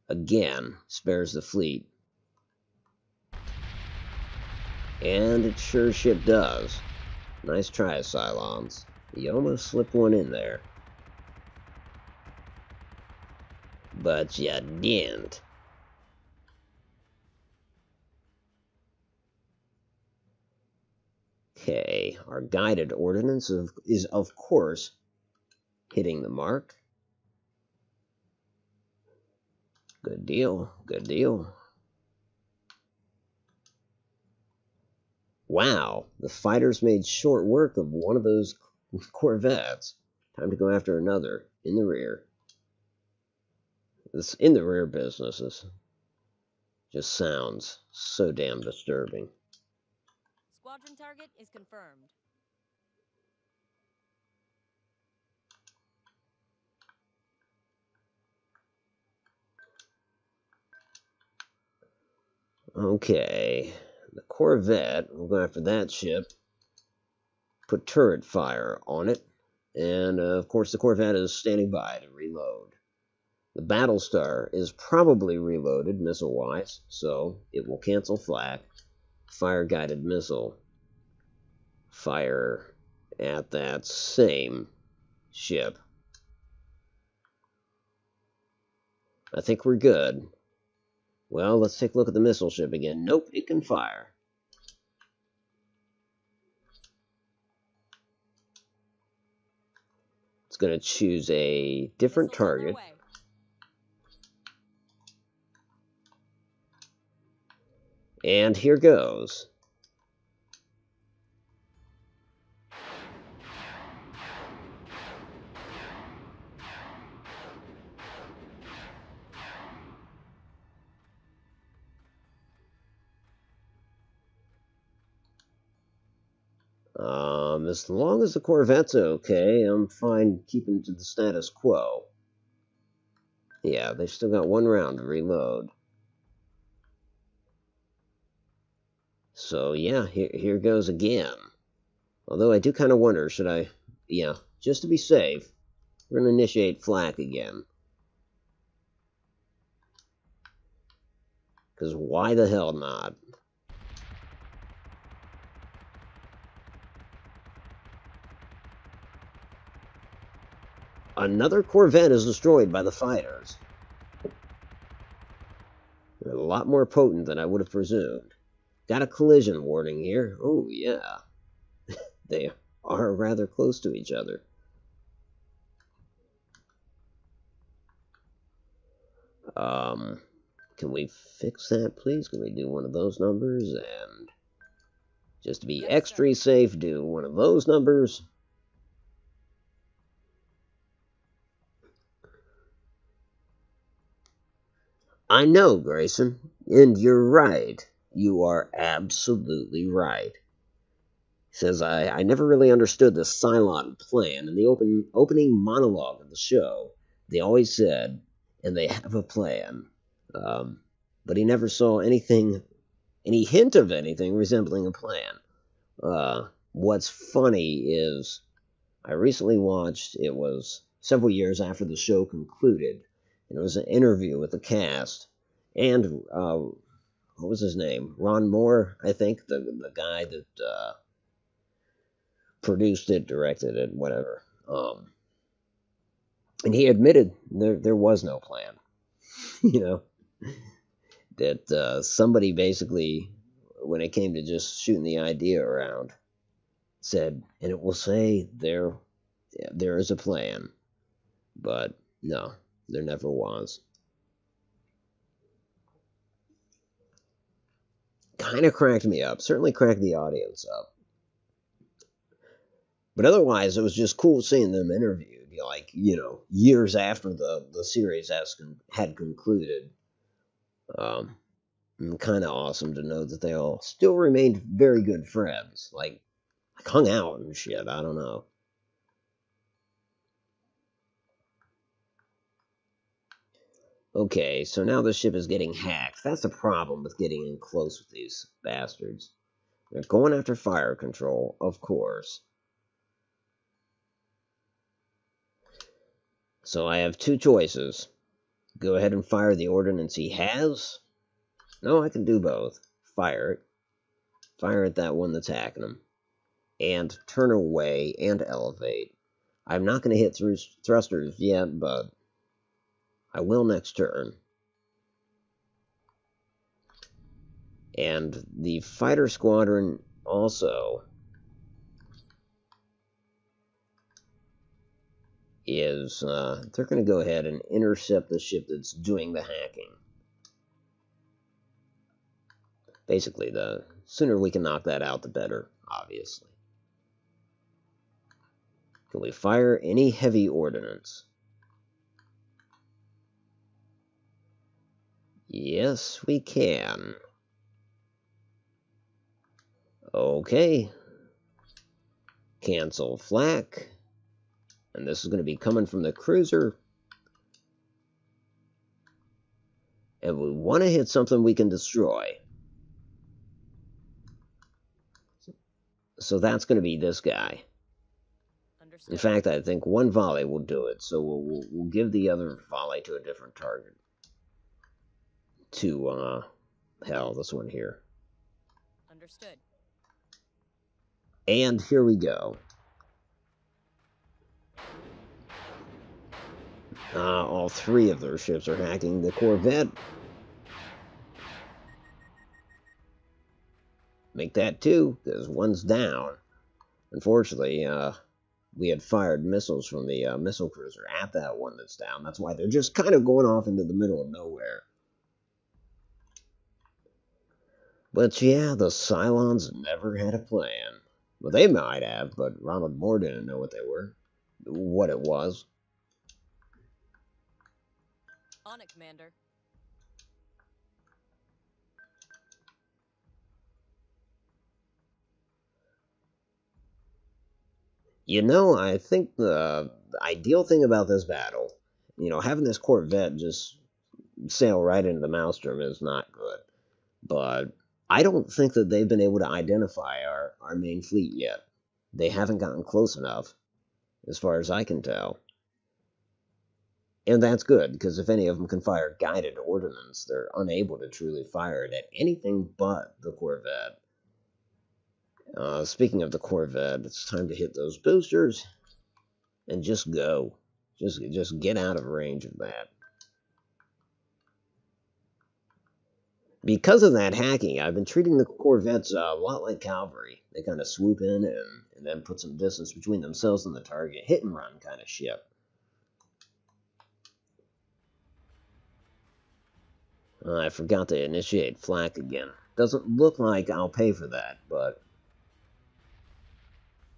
again, spares the fleet. And it sure ship does. Nice try, Cylons. You almost slipped one in there. But you didn't. Okay, our guided ordnance is of course hitting the mark. Good deal, good deal. Wow, the fighters made short work of one of those corvettes. Time to go after another in the rear. This in the rear business just sounds so damn disturbing. Squadron target is confirmed. Okay, Corvette. We'll go after that ship. Put turret fire on it. And, of course, the Corvette is standing by to reload. The Battlestar is probably reloaded missile-wise, so it will cancel flak. Fire-guided missile. Fire at that same ship. I think we're good. Well, let's take a look at the missile ship again. Nope, it can fire. It's going to choose a different target. And here goes. As long as the Corvette's okay, I'm fine keeping to the status quo. Yeah, they've still got one round to reload. So, yeah, here goes again. Although I do kind of wonder, should I... Yeah, just to be safe, we're going to initiate flak again. Because why the hell not? Another Corvette is destroyed by the fighters. They're a lot more potent than I would have presumed. Got a collision warning here. Oh, yeah. They are rather close to each other. Can we fix that, please? Can we do one of those numbers? And just to be extra safe, do one of those numbers. I know, Grayson, and you're right. You are absolutely right. He says, I never really understood the Cylon plan. In the opening monologue of the show, they always said, and they have a plan. But he never saw anything, any hint of anything resembling a plan. What's funny is, I recently watched, it was several years after the show concluded, and it was an interview with the cast, and, what was his name? Ron Moore, I think, the guy that, produced it, directed it, whatever. And he admitted there was no plan. You know, that somebody basically, when it came to just shooting the idea around, said, and it will say there is a plan, but no, there never was. Kind of cracked me up, certainly cracked the audience up. But otherwise, it was just cool seeing them interviewed, like, you know, years after the series had concluded. Kind of awesome to know that they all still remained very good friends, like hung out and shit, I don't know. Okay, so now the ship is getting hacked. That's the problem with getting in close with these bastards. They're going after fire control, of course. So I have two choices. Go ahead and fire the ordnance he has. No, I can do both. Fire it. Fire at that one that's hacking him. And turn away and elevate. I'm not going to hit thrusters yet, but I will next turn. And the fighter squadron also is, they're going to go ahead and intercept the ship that's doing the hacking. Basically, the sooner we can knock that out, the better, obviously. Can we fire any heavy ordnance? Yes, we can. Okay. Cancel flak. And this is going to be coming from the cruiser. And we want to hit something we can destroy. So that's going to be this guy. Understood. In fact, I think one volley will do it, so we'll give the other volley to a different target. To, hell, this one here. Understood. And here we go. All three of their ships are hacking the Corvette. Make that two, because one's down. Unfortunately, we had fired missiles from the missile cruiser at that one that's down. That's why they're just kind of going off into the middle of nowhere. But yeah, the Cylons never had a plan. Well, they might have, but Ronald Moore didn't know what it was. On it, Commander. You know, I think the ideal thing about this battle, having this Corvette just sail right into the Maelstrom is not good. But I don't think that they've been able to identify our main fleet yet. They haven't gotten close enough, as far as I can tell. And that's good, because if any of them can fire guided ordnance, they're unable to truly fire it at anything but the Corvette. Speaking of the Corvette, it's time to hit those boosters and just go. Just get out of range of that. Because of that hacking, I've been treating the Corvettes a lot like cavalry. They kind of swoop in and then put some distance between themselves and the target. Hit and run kind of ship. I forgot to initiate flak again. Doesn't look like I'll pay for that, but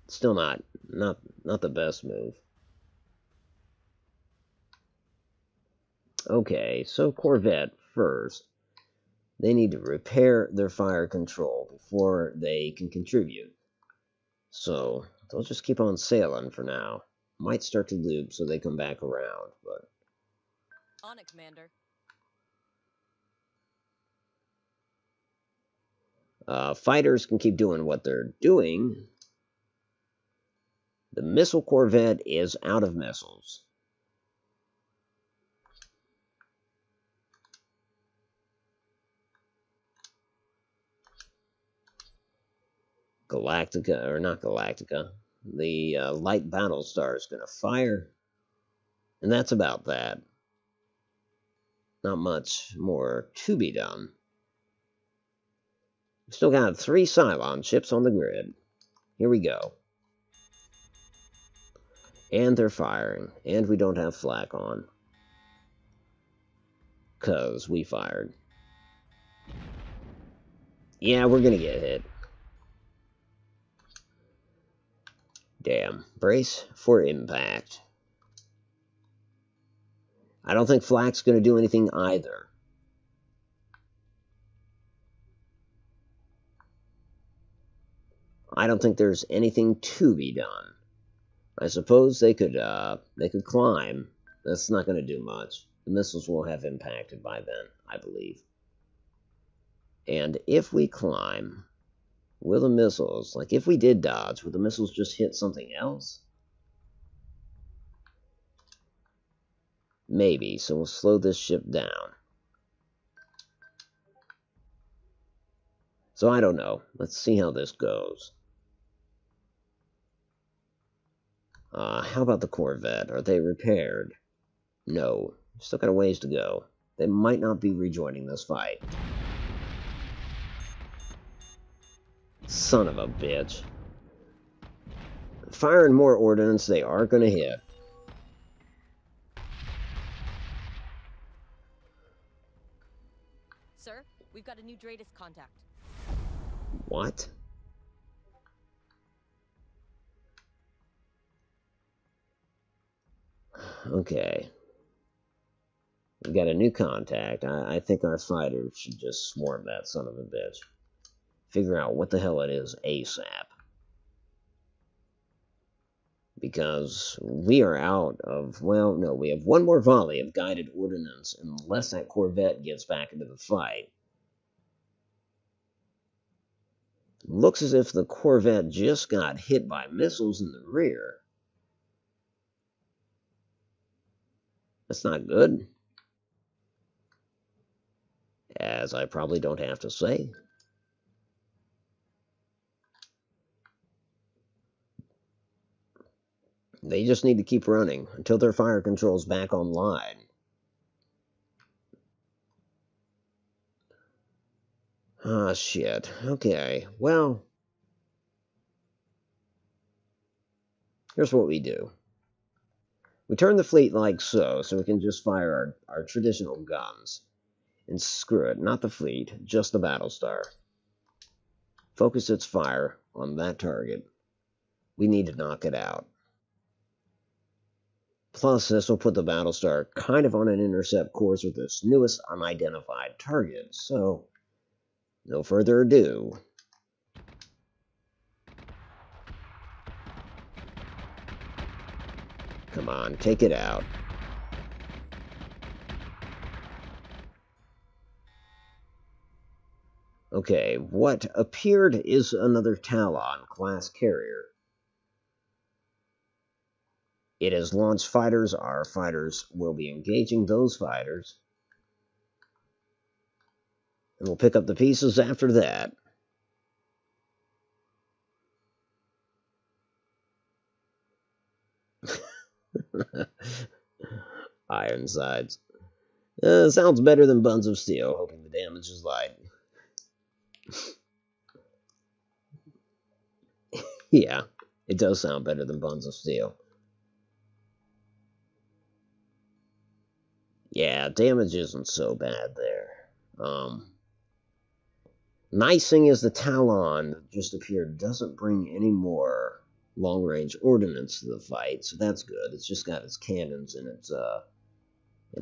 still not the best move. Okay, so Corvette first. They need to repair their fire control before they can contribute. So they'll just keep on sailing for now. Might start to loop so they come back around, but On it, Commander. fighters can keep doing what they're doing. The missile Corvette is out of missiles. Galactica, or not Galactica, the light Battlestar is going to fire. And that's about that. Not much more to be done. We've still got 3 Cylon ships on the grid. Here we go. And they're firing. And we don't have flak on. 'Cause we fired. Yeah, we're gonna get hit. Damn. Brace for impact. I don't think flak's gonna do anything either. I don't think there's anything to be done. I suppose they could climb. That's not going to do much. The missiles will have impacted by then, I believe. And if we climb, will the missiles, like if we did dodge, would the missiles just hit something else? Maybe, so we'll slow this ship down. So I don't know. Let's see how this goes. How about the Corvette? Are they repaired? No. Still got a ways to go. They might not be rejoining this fight. Son of a bitch. Firing more ordnance, they are going to hit. Sir, we've got a new Dratus contact. What? Okay. We got a new contact. I think our fighters should just swarm that son of a bitch. Figure out what the hell it is ASAP. Because we are out of, well, no, we have one more volley of guided ordnance unless that Corvette gets back into the fight. Looks as if the Corvette just got hit by missiles in the rear. That's not good. As I probably don't have to say. They just need to keep running until their fire control's back online. Ah, shit. Okay, well, here's what we do. We turn the fleet like so we can just fire our traditional guns. And screw it, not the fleet, just the Battlestar. Focus its fire on that target. We need to knock it out. Plus, this will put the Battlestar kind of on an intercept course with this newest unidentified target, so no further ado. Come on, take it out. Okay, what appeared is another Talon-class carrier. It has launched fighters. Our fighters will be engaging those fighters. And we'll pick up the pieces after that. Ironsides. Sounds better than Buns of Steel, hoping the damage is light. Yeah, it does sound better than Buns of Steel. Yeah, damage isn't so bad there. Nice thing is the Talon that just appeared doesn't bring any more long-range ordnance to the fight, so that's good. It's just got its cannons and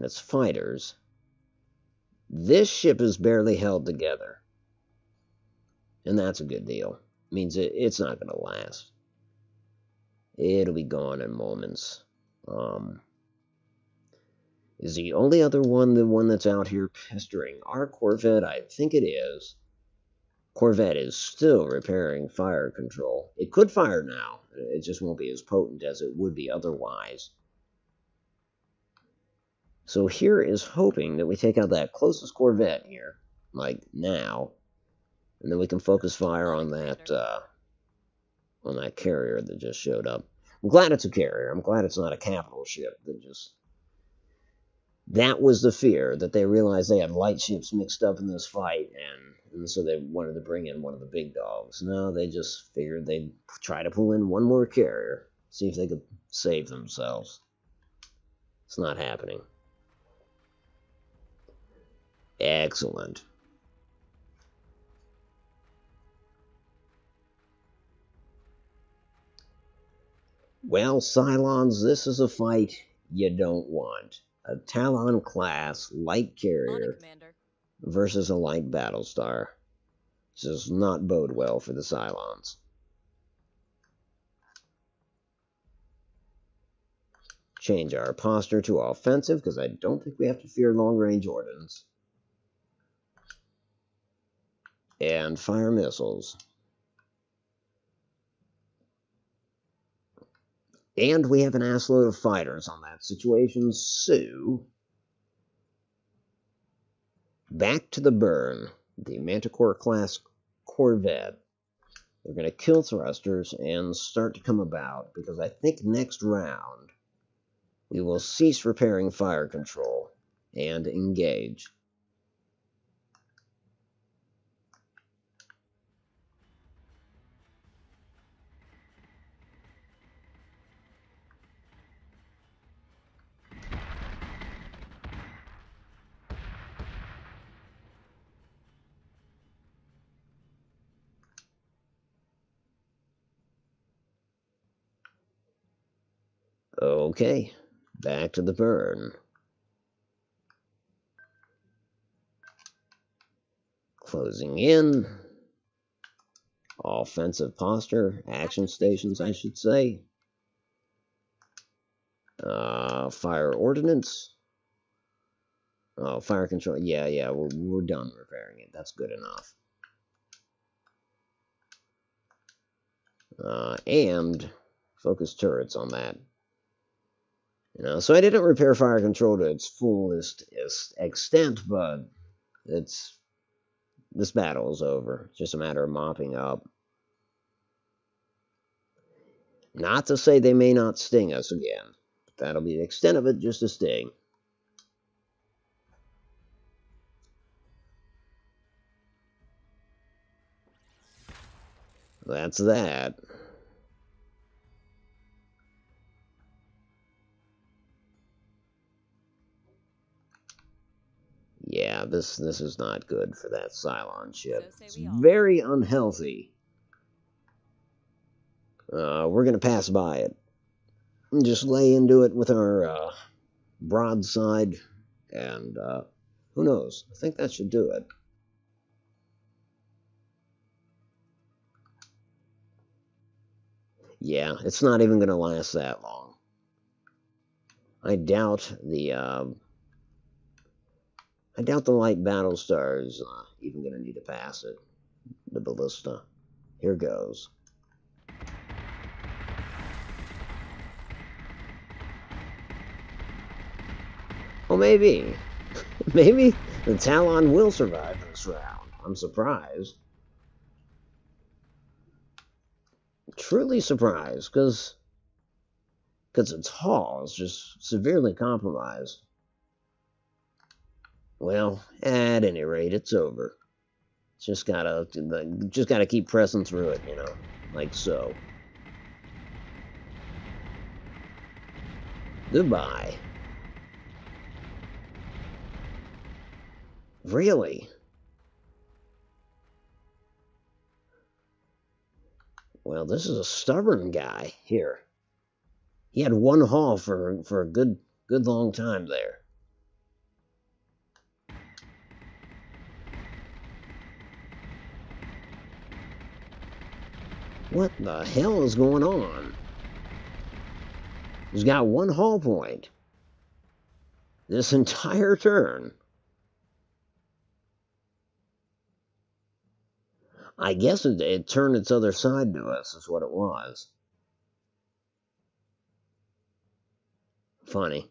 its fighters. This ship is barely held together, and that's a good deal. It means it's not going to last. It'll be gone in moments. Is the only other one the one that's out here pestering our Corvette? I think it is. Corvette is still repairing fire control. It could fire now. It just won't be as potent as it would be otherwise. So here is hoping that we take out that closest Corvette here, like now, and then we can focus fire on that carrier that just showed up. I'm glad it's a carrier. I'm glad it's not a capital ship that just... That was the fear, that they realized they had light ships mixed up in this fight, and so they wanted to bring in one of the big dogs. No, they just figured they'd try to pull in one more carrier, see if they could save themselves. It's not happening. Excellent. Well, Cylons, this is a fight you don't want. A Talon-class light carrier versus a light Battlestar. This does not bode well for the Cylons. Change our posture to offensive, because I don't think we have to fear long-range ordnance. And fire missiles. And we have an assload of fighters on that situation, so... Back to the burn. The Manticore-class Corvette. They're going to kill thrusters and start to come about, because I think next round we will cease repairing fire control and engage. Okay, back to the burn. Closing in. Offensive posture. Action stations, I should say. Fire ordnance. Oh, fire control. Yeah, we're done repairing it. That's good enough. and focus turrets on that. So I didn't repair fire control to its fullest extent, but this battle is over. It's just a matter of mopping up. Not to say they may not sting us again. That'll be the extent of it, just a sting. That's that. Yeah, this is not good for that Cylon ship. It's very unhealthy. We're going to pass by it. And just lay into it with our broadside. And who knows? I think that should do it. Yeah, it's not even going to last that long. I doubt the light Battlestar is even going to need to pass it. The ballista. Here goes. Well, maybe. Maybe the Talon will survive this round. I'm surprised. Truly surprised, because its hull is just severely compromised. Well, at any rate, it's over. Just gotta keep pressing through it, like so. Goodbye. Really? Well, this is a stubborn guy here. He had one haul for a good long time there. What the hell is going on? He's got one hull point this entire turn. I guess it turned its other side to us, is what it was. Funny.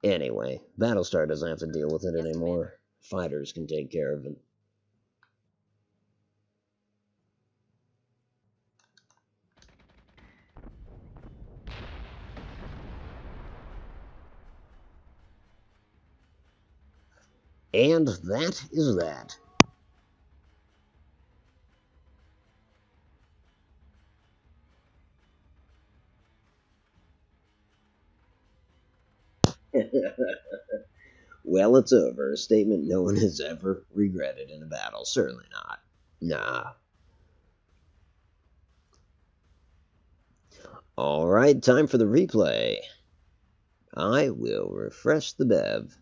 Anyway, Battlestar doesn't have to deal with it anymore. Fighters can take care of it. And that is that. Well, it's over. A statement no one has ever regretted in a battle. Certainly not. Nah. Alright, time for the replay. I will refresh the bev.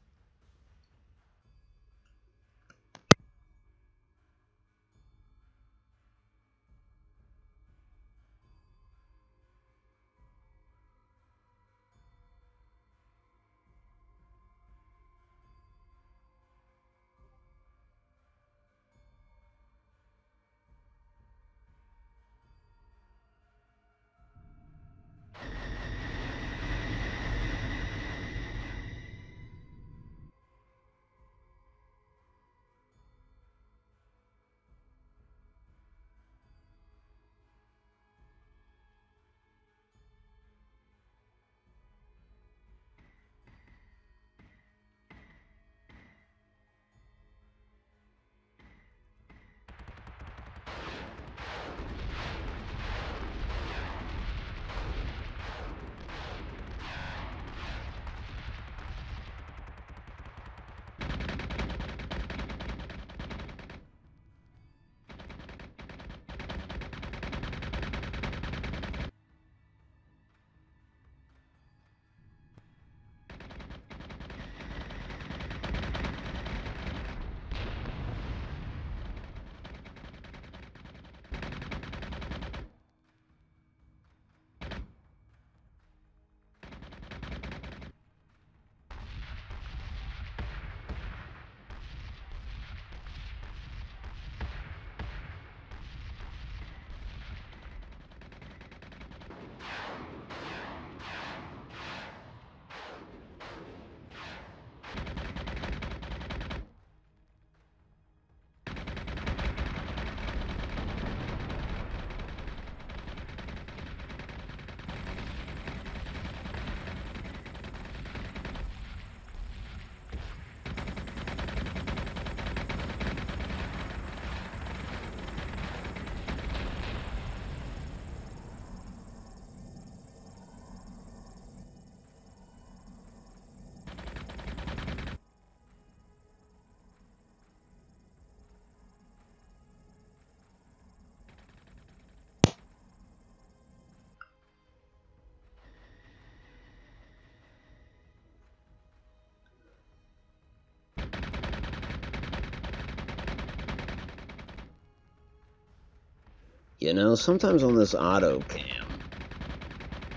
You know, sometimes on this Otto cam,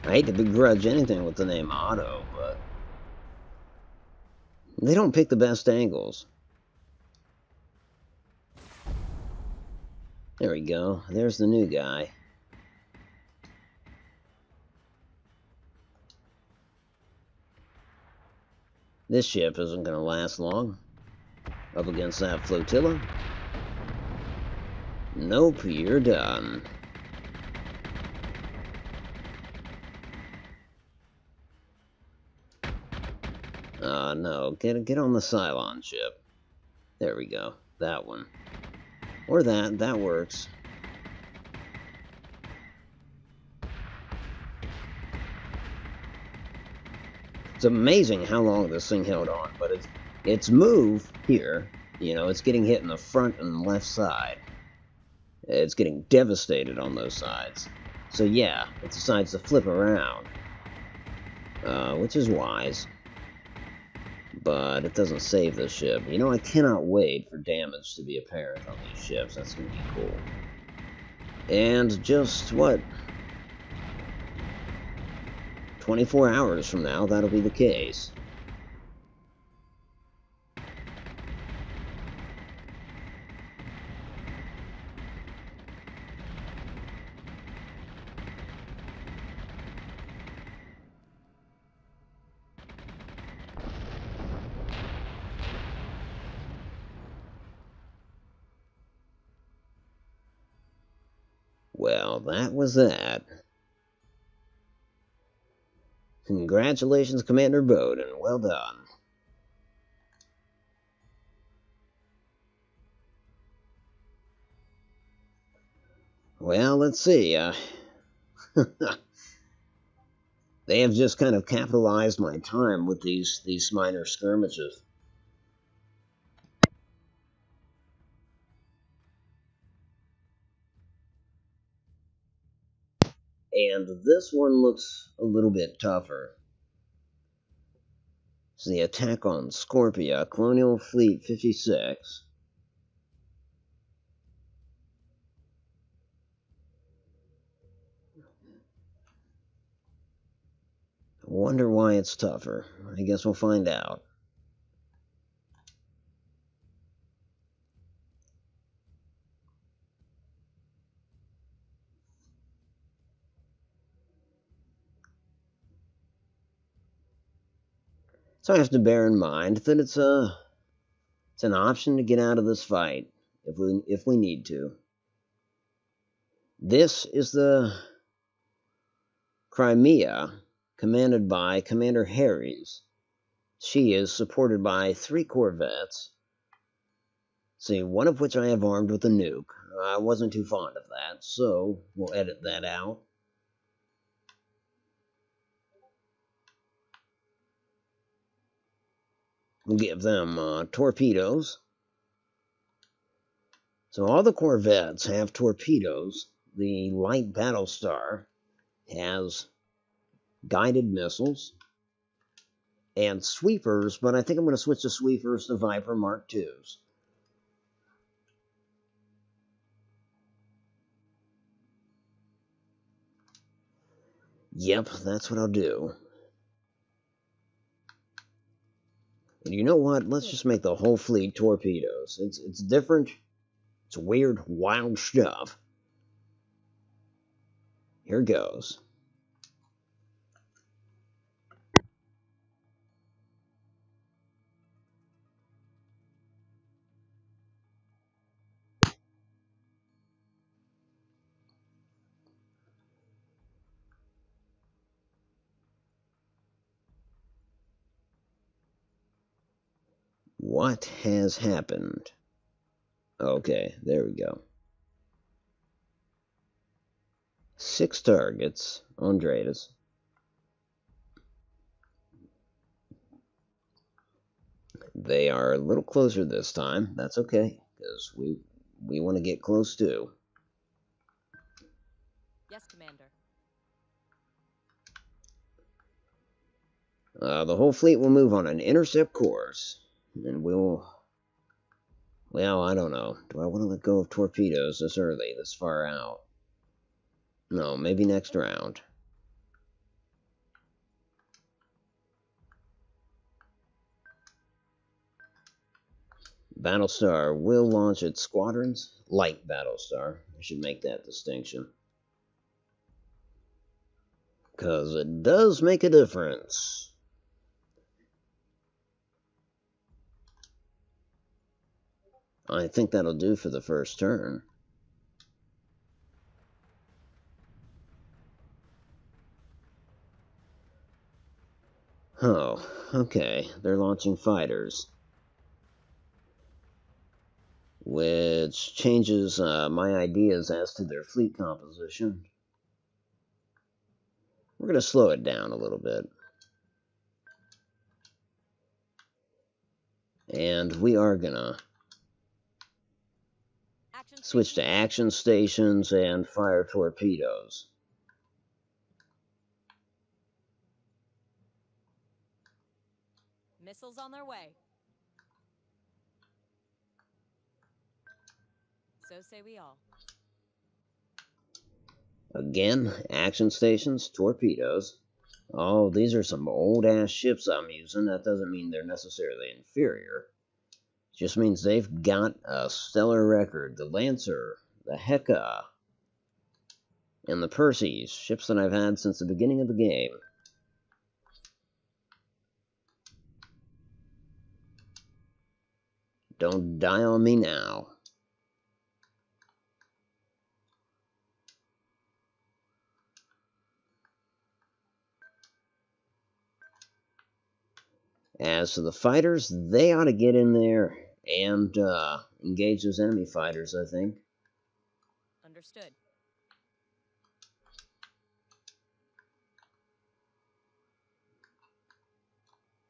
I hate to begrudge anything with the name Otto, but they don't pick the best angles. There we go. There's the new guy. This ship isn't going to last long. Up against that flotilla. Nope, you're done. No. Get on the Cylon ship. There we go. That one. Or that. That works. It's amazing how long this thing held on, but its move here, you know, it's getting hit in the front and left side. It's getting devastated on those sides. So yeah, it decides to flip around. Which is wise. But it doesn't save the ship. You know, I cannot wait for damage to be apparent on these ships. That's going to be cool. And just, what? 24 hours from now, that'll be the case. Well, that was that. Congratulations, Commander Bowden. Well done. Well, let's see. They have just kind of capitalized my time with these minor skirmishes. And this one looks a little bit tougher. It's the attack on Scorpia, Colonial Fleet 56. I wonder why it's tougher. I guess we'll find out. So I have to bear in mind that it's an option to get out of this fight if we need to. This is the Crimea, commanded by Commander Harries. She is supported by 3 corvettes. See, one of which I have armed with a nuke. I wasn't too fond of that, so we'll edit that out. We'll give them torpedoes. So all the corvettes have torpedoes. The light Battlestar has guided missiles and sweepers, but I think I'm going to switch the sweepers to Viper Mark IIs. Yep, that's what I'll do. And you know what? Let's just make the whole fleet torpedoes. It's different. It's weird, wild stuff. Here goes. What has happened? Okay, there we go. 6 targets on Dratus. They are a little closer this time. That's okay, because we want to get close too. Yes, Commander. The whole fleet will move on an intercept course, and we'll... Well, I don't know. Do I want to let go of torpedoes this early, this far out? No, maybe next round. Battlestar will launch its squadrons. Light Battlestar. I should make that distinction. Because it does make a difference. I think that'll do for the first turn. Oh, okay. They're launching fighters. Which changes my ideas as to their fleet composition. We're going to slow it down a little bit. And we are going to switch to action stations and fire torpedoes. Missiles on their way. So say we all. Again, action stations, torpedoes. Oh, these are some old-ass ships I'm using. That doesn't mean they're necessarily inferior. It just means they've got a stellar record. The Lancer, the Heka, and the Perseus, ships that I've had since the beginning of the game. Don't die on me now. As to the fighters, they ought to get in there and engage those enemy fighters, I think. Understood.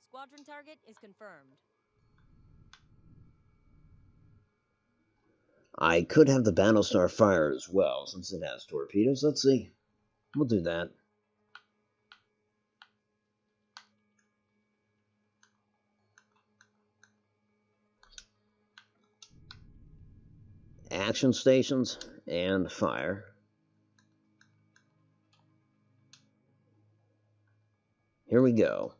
Squadron target is confirmed. I could have the Battlestar fire as well, since it has torpedoes. Let's see. We'll do that. Action stations and fire. Here we go.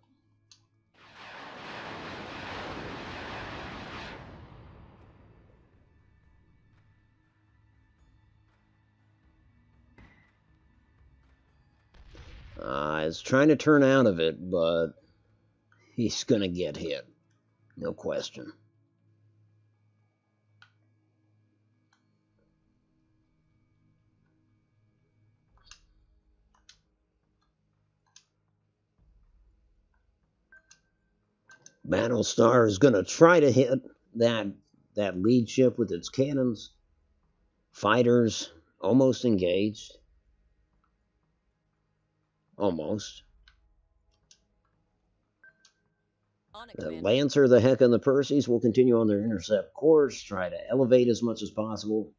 He's trying to turn out of it, but he's going to get hit. No question. Battlestar is going to try to hit that lead ship with its cannons. Fighters almost engaged. Almost. The Lancer, the Heka, and the Perseus will continue on their intercept course, try to elevate as much as possible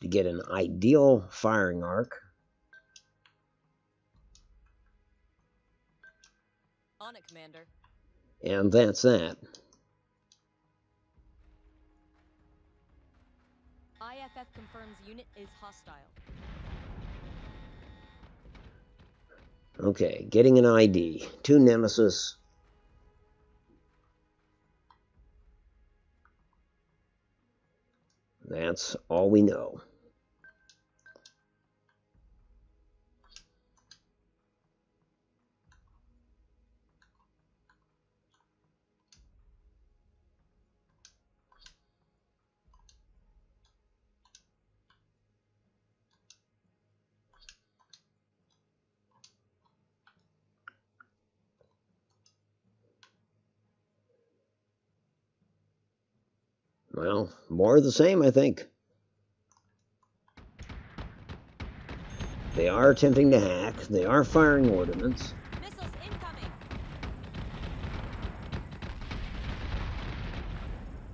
to get an ideal firing arc. On it, Commander. And that's that. IFF confirms unit is hostile. Okay, getting an ID. 2 Nemesis. That's all we know. Well, more of the same, I think. They are attempting to hack. They are firing ordnance. Missiles incoming.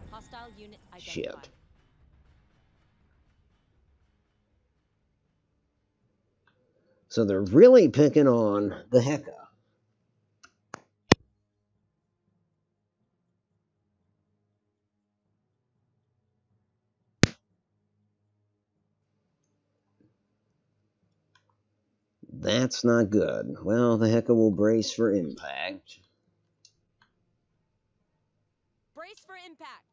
Hostile unit identified. Shit. So they're really picking on the Heka. That's not good. Well, the Heka will brace for impact. Brace for impact.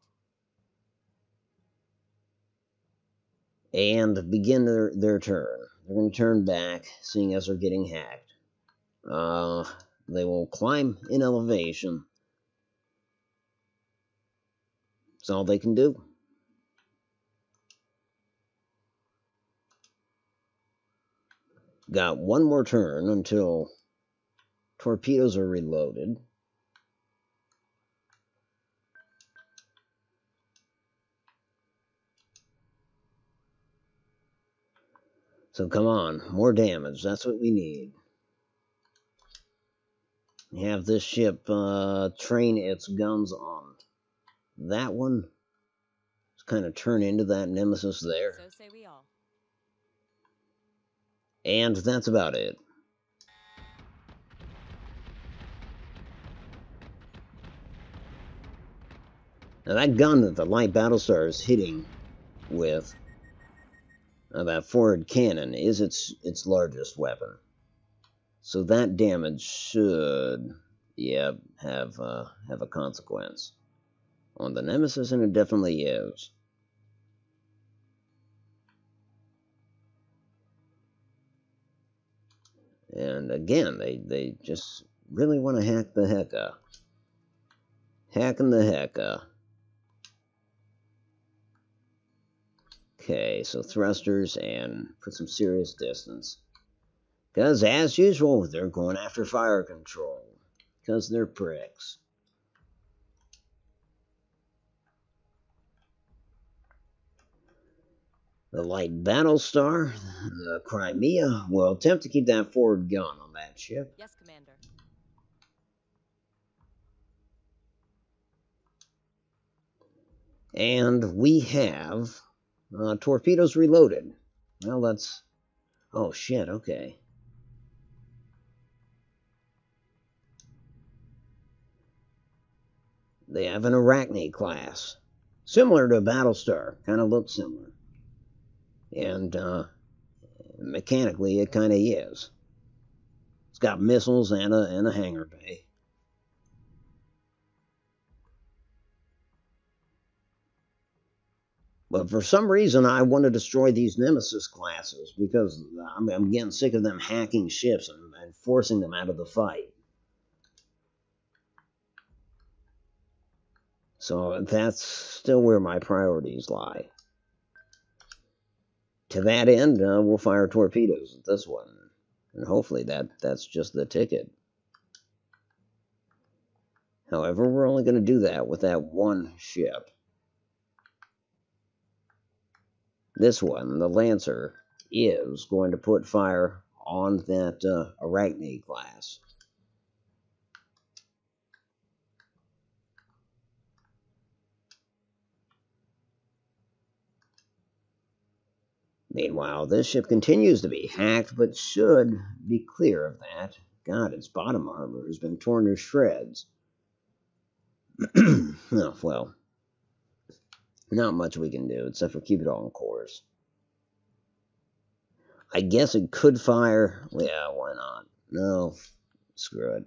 And begin their turn. They're going to turn back, seeing as they're getting hacked. They will climb in elevation. That's all they can do. Got one more turn until torpedoes are reloaded. So come on, more damage. That's what we need. Have this ship train its guns on that one. Just kind of turn into that nemesis there. So say we all. And that's about it. Now that gun that the light Battlestar is hitting with, that forward cannon, is its largest weapon. So that damage should, yeah, have a consequence on the nemesis, and it definitely is. And again, they just really want to hack the Heka. Hacking the Heka. Okay, so thrusters and put some serious distance. Because, as usual, they're going after fire control. Because they're pricks. The light Battlestar, the Crimea, will attempt to keep that forward gun on that ship. Yes, Commander. And we have torpedoes reloaded. Well, that's... Oh, shit, okay. They have an Arachne class. Similar to Battlestar. Kind of looks similar. And mechanically, it kind of is. It's got missiles and a hangar bay. But for some reason, I want to destroy these Nemesis classes because I'm getting sick of them hacking ships and forcing them out of the fight. So that's still where my priorities lie. To that end, we'll fire torpedoes at this one. And hopefully that's just the ticket. However, we're only going to do that with that one ship. This one, the Lancer, is going to put fire on that Arachne class. Meanwhile, this ship continues to be hacked, but should be clear of that. God, its bottom armor has been torn to shreds. Oh, well, not much we can do, except for keep it on course. I guess it could fire. Yeah, why not? No, screw it.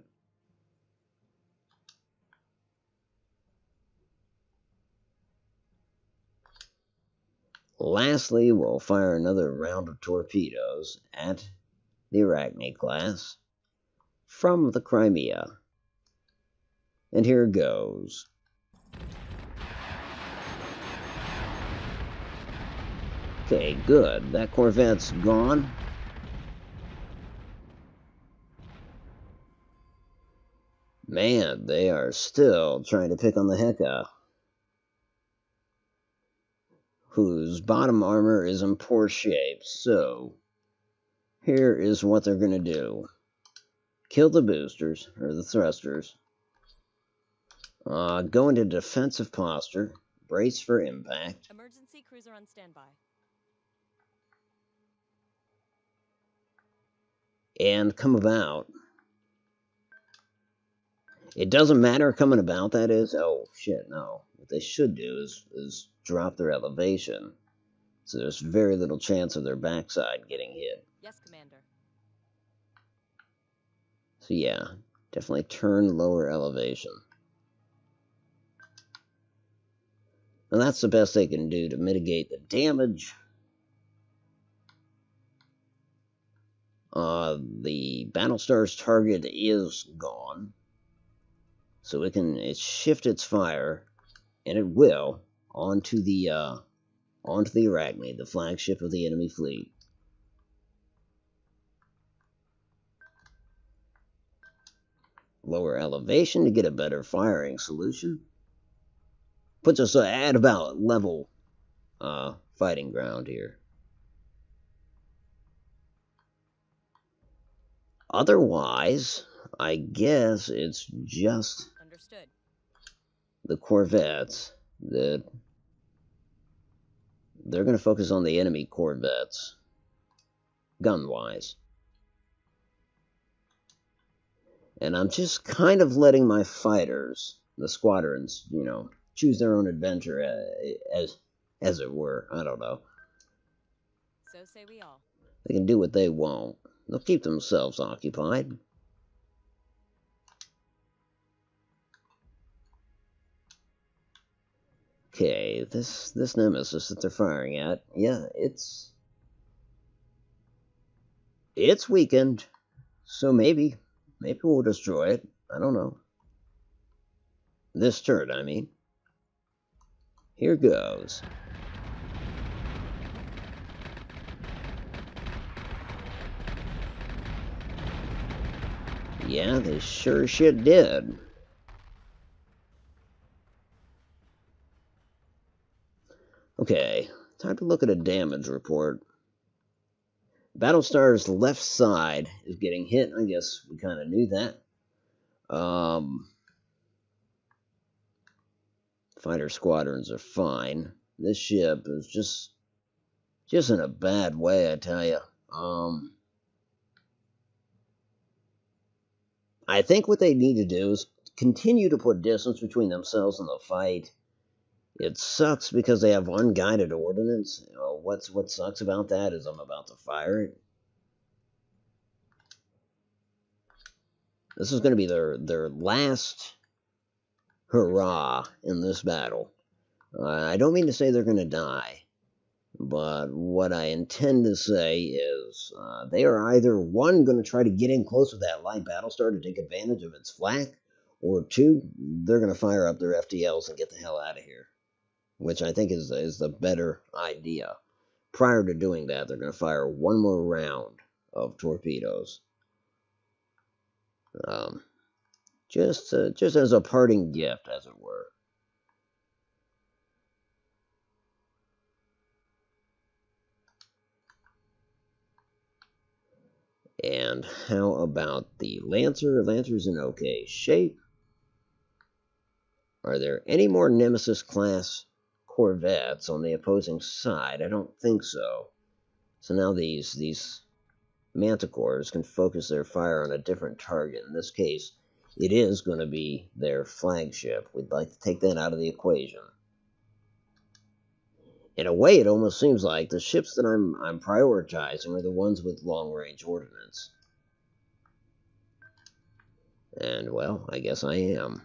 Lastly, we'll fire another round of torpedoes at the Arachne class from the Crimea. And here goes. Okay, good. That Corvette's gone. Man, they are still trying to pick on the Heka, whose bottom armor is in poor shape. So, here is what they're going to do. Kill the boosters, or the thrusters. Go into defensive posture. Brace for impact. Emergency cruiser on standby. And come about. It doesn't matter coming about, that is. Oh, shit, no. What they should do is drop their elevation. So there's very little chance of their backside getting hit. Yes, Commander. So yeah, definitely turn lower elevation. And that's the best they can do to mitigate the damage. The Battlestar's target is gone. So it shift its fire, and it will, onto the Arachne, the flagship of the enemy fleet. Lower elevation to get a better firing solution. Puts us at about level fighting ground here. Otherwise, I guess it's just Understood. the corvettes that they're going to focus on the enemy corvettes, gun-wise. And I'm just kind of letting my fighters, the squadrons, you know, choose their own adventure, as it were. I don't know. So say we all. They can do what they want. They'll keep themselves occupied. Okay, this nemesis that they're firing at, yeah, it's weakened. So maybe we'll destroy it. I don't know. This turret, I mean. Here goes. Yeah, they sure shit did. Okay, time to look at a damage report. Battlestar's left side is getting hit. I guess we kind of knew that. Fighter squadrons are fine. This ship is just in a bad way, I tell you. I think what they need to do is continue to put distance between themselves and the fight. It sucks because they have unguided ordnance. You know, what sucks about that is I'm about to fire it. This is going to be their last hurrah in this battle. I don't mean to say they're going to die, but what I intend to say is they are either, one, going to try to get in close with that light Battlestar to take advantage of its flak, or two, they're going to fire up their FTLs and get the hell out of here, which I think is the better idea. Prior to doing that, they're going to fire one more round of torpedoes. Just as a parting gift, as it were. And how about the Lancer? Lancer's in okay shape. Are there any more Nemesis-class corvettes on the opposing side? I don't think so. So now these Manticores can focus their fire on a different target. In this case, it is going to be their flagship. We'd like to take that out of the equation. In a way, it almost seems like the ships that I'm prioritizing are the ones with long-range ordnance. And, well, I guess I am.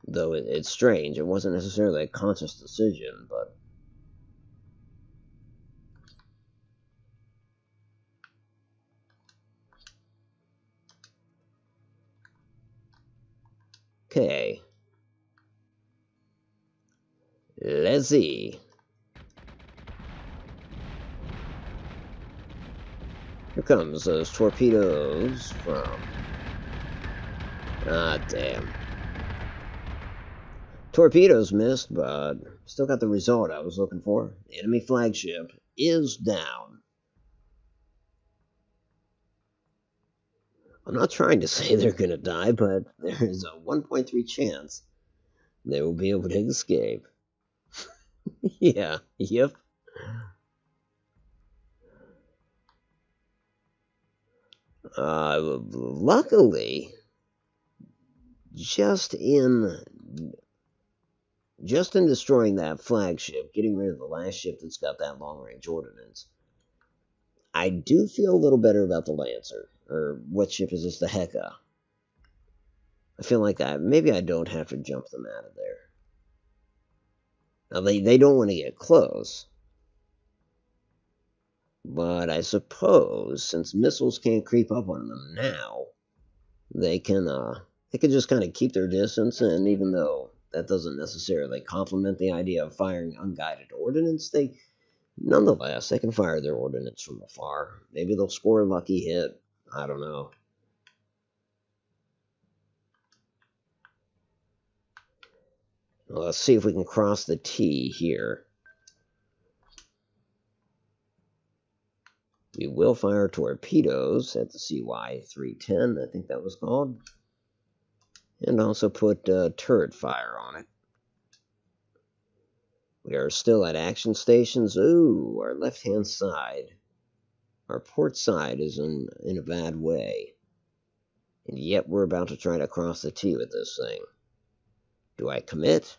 Though it's strange. It wasn't necessarily a conscious decision, but... Okay. Let's see. Here comes those torpedoes from... Ah, damn. Torpedoes missed, but still got the result I was looking for. The enemy flagship is down. I'm not trying to say they're going to die, but there is a 1.3 chance they will be able to escape. Yeah, yep. Luckily, just in destroying that flagship, getting rid of the last ship that's got that long-range ordnance, I do feel a little better about the Lancer. Or what ship is this? The Heka. I feel like maybe I don't have to jump them out of there. Now, they don't want to get close. But I suppose, since missiles can't creep up on them now, they can just kind of keep their distance, and even though that doesn't necessarily complement the idea of firing unguided ordnance, nonetheless, they can fire their ordnance from afar. Maybe they'll score a lucky hit. I don't know. Well, let's see if we can cross the T here. We will fire torpedoes at the CY-310, I think that was called. And also put turret fire on it. We are still at action stations. Ooh, our left-hand side. Our port side is in a bad way. And yet we're about to try to cross the T with this thing. Do I commit?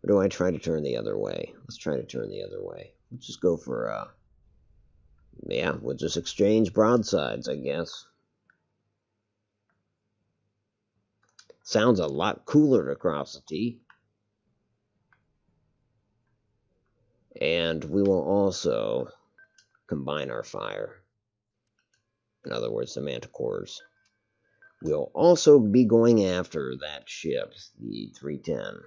Or do I try to turn the other way? Let's try to turn the other way. Let's just go for, yeah, we'll just exchange broadsides, I guess. Sounds a lot cooler to cross the T. And we will also combine our fire. In other words, the Manticores. We'll also be going after that ship, the 310.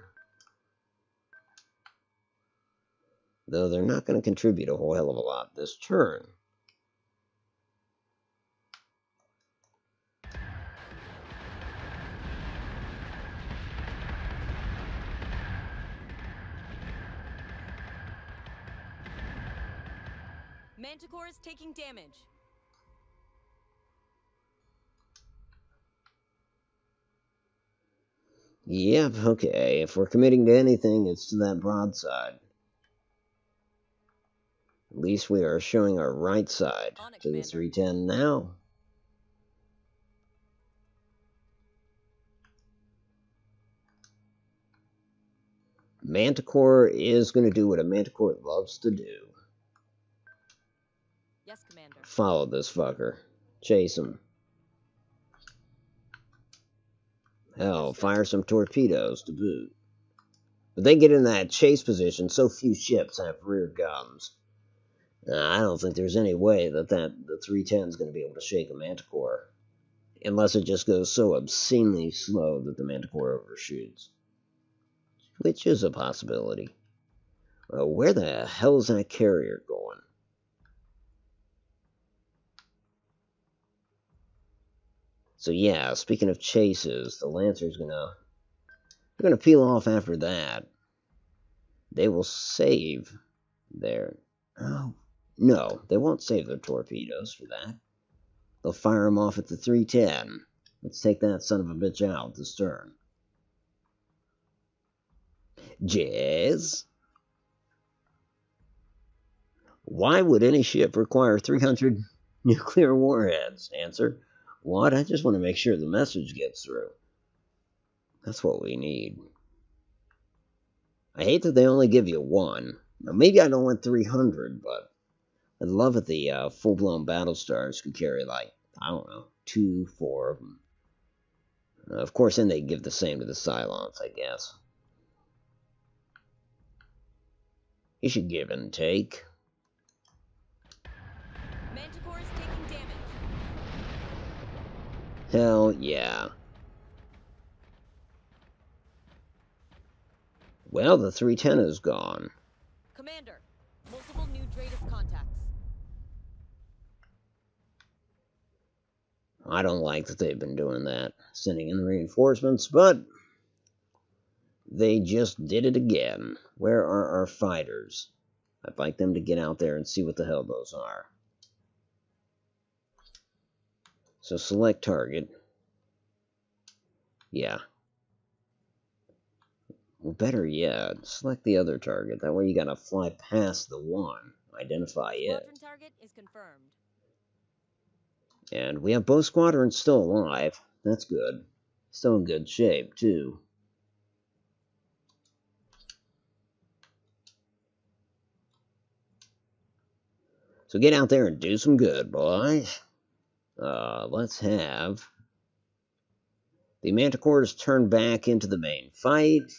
Though they're not going to contribute a whole hell of a lot this turn. Manticore is taking damage. Yep, okay. If we're committing to anything, it's to that broadside. At least we are showing our right side to the 310 now. Manticore is going to do what a Manticore loves to do. Yes, Commander. Follow this fucker. Chase him. Hell, fire some torpedoes to boot. But they get in that chase position, so few ships have rear guns. I don't think there's any way that the 310 is going to be able to shake a Manticore. Unless it just goes so obscenely slow that the Manticore overshoots. Which is a possibility. Where the hell is that carrier going? So yeah, speaking of chases, the Lancer's they're gonna peel off after that. They will save their... Oh, no, they won't save their torpedoes for that. They'll fire them off at the 310. Let's take that son of a bitch out this turn. Jazz? Why would any ship require 300 nuclear warheads? Answer: what? I just want to make sure the message gets through. That's what we need. I hate that they only give you one. Now, maybe I don't want 300, but I'd love if the full-blown Battlestars could carry, like, I don't know, 2, 4 of them. Of course, then they give the same to the Cylons, I guess. You should give and take. Manticore is taking damage. Hell yeah. Well, the 310 is gone. Commander, multiple new Dratus contacts. I don't like that they've been doing that, sending in reinforcements, but they just did it again. Where are our fighters? I'd like them to get out there and see what the hell those are. So select target. Yeah. Well, better yet, select the other target. That way you gotta fly past the one. Identify it. Squadron target is confirmed. And we have both squadrons still alive. That's good. Still in good shape, too. So So get out there and do some good, boys. Let's have the Manticores turn back into the main fight.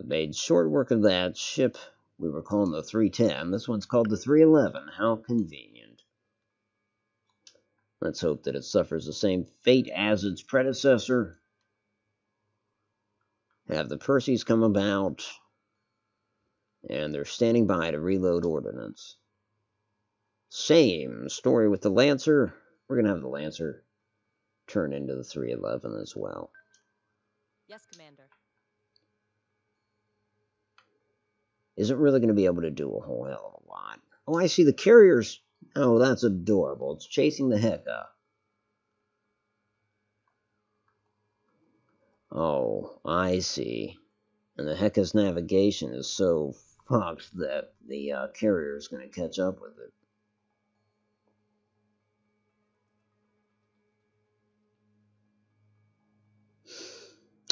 We made short work of that ship we were calling the 310. This one's called the 311. How convenient. Let's hope that it suffers the same fate as its predecessor. Have the Perseus come about, and they're standing by to reload ordnance. Same story with the Lancer. We're going to have the Lancer turn into the 311 as well. Yes, Commander. Isn't really going to be able to do a whole hell of a lot. Oh, I see the carriers. Oh, that's adorable. It's chasing the Heka. Oh, I see. And the Heka's navigation is so fucked that the carrier is going to catch up with it.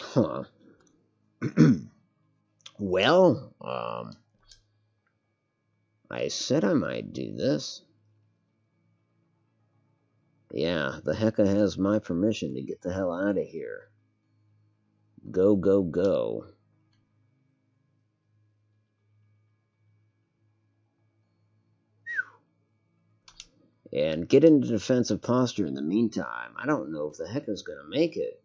Huh. Well, I said I might do this. Yeah, the Heka has my permission to get the hell out of here. Go, go, go. And get into defensive posture in the meantime. I don't know if the Heka's going to make it.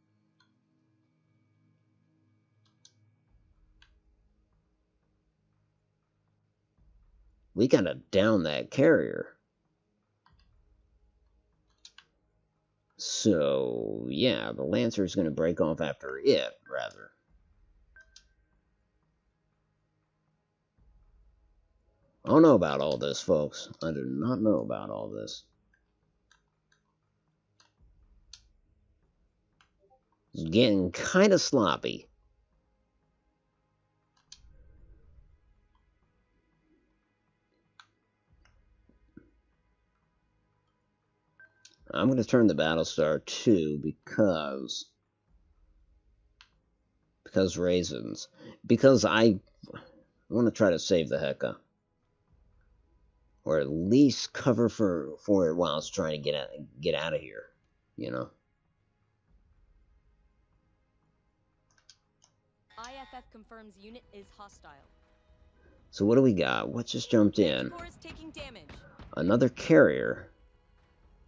We gotta down that carrier. So, yeah, the Lancer's gonna break off after it, rather. I don't know about all this, folks. I do not know about all this. It's getting kind of sloppy. I'm going to turn the Battlestar 2 because reasons. Because I want to try to save the Heka. Or at least cover for it while it's trying to get out of here. You know? IFF confirms unit is hostile. So what do we got? What just jumped in? Manticore is taking damage. Another carrier.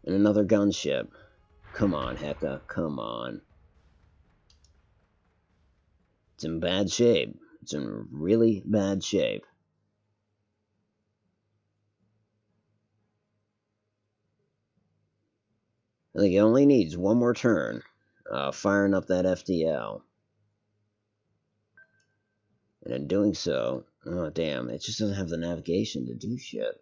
And another gunship. Come on, Heka. Come on. It's in bad shape. It's in really bad shape. I think it only needs one more turn. Firing up that FDL. And in doing so... Oh, damn. It just doesn't have the navigation to do shit.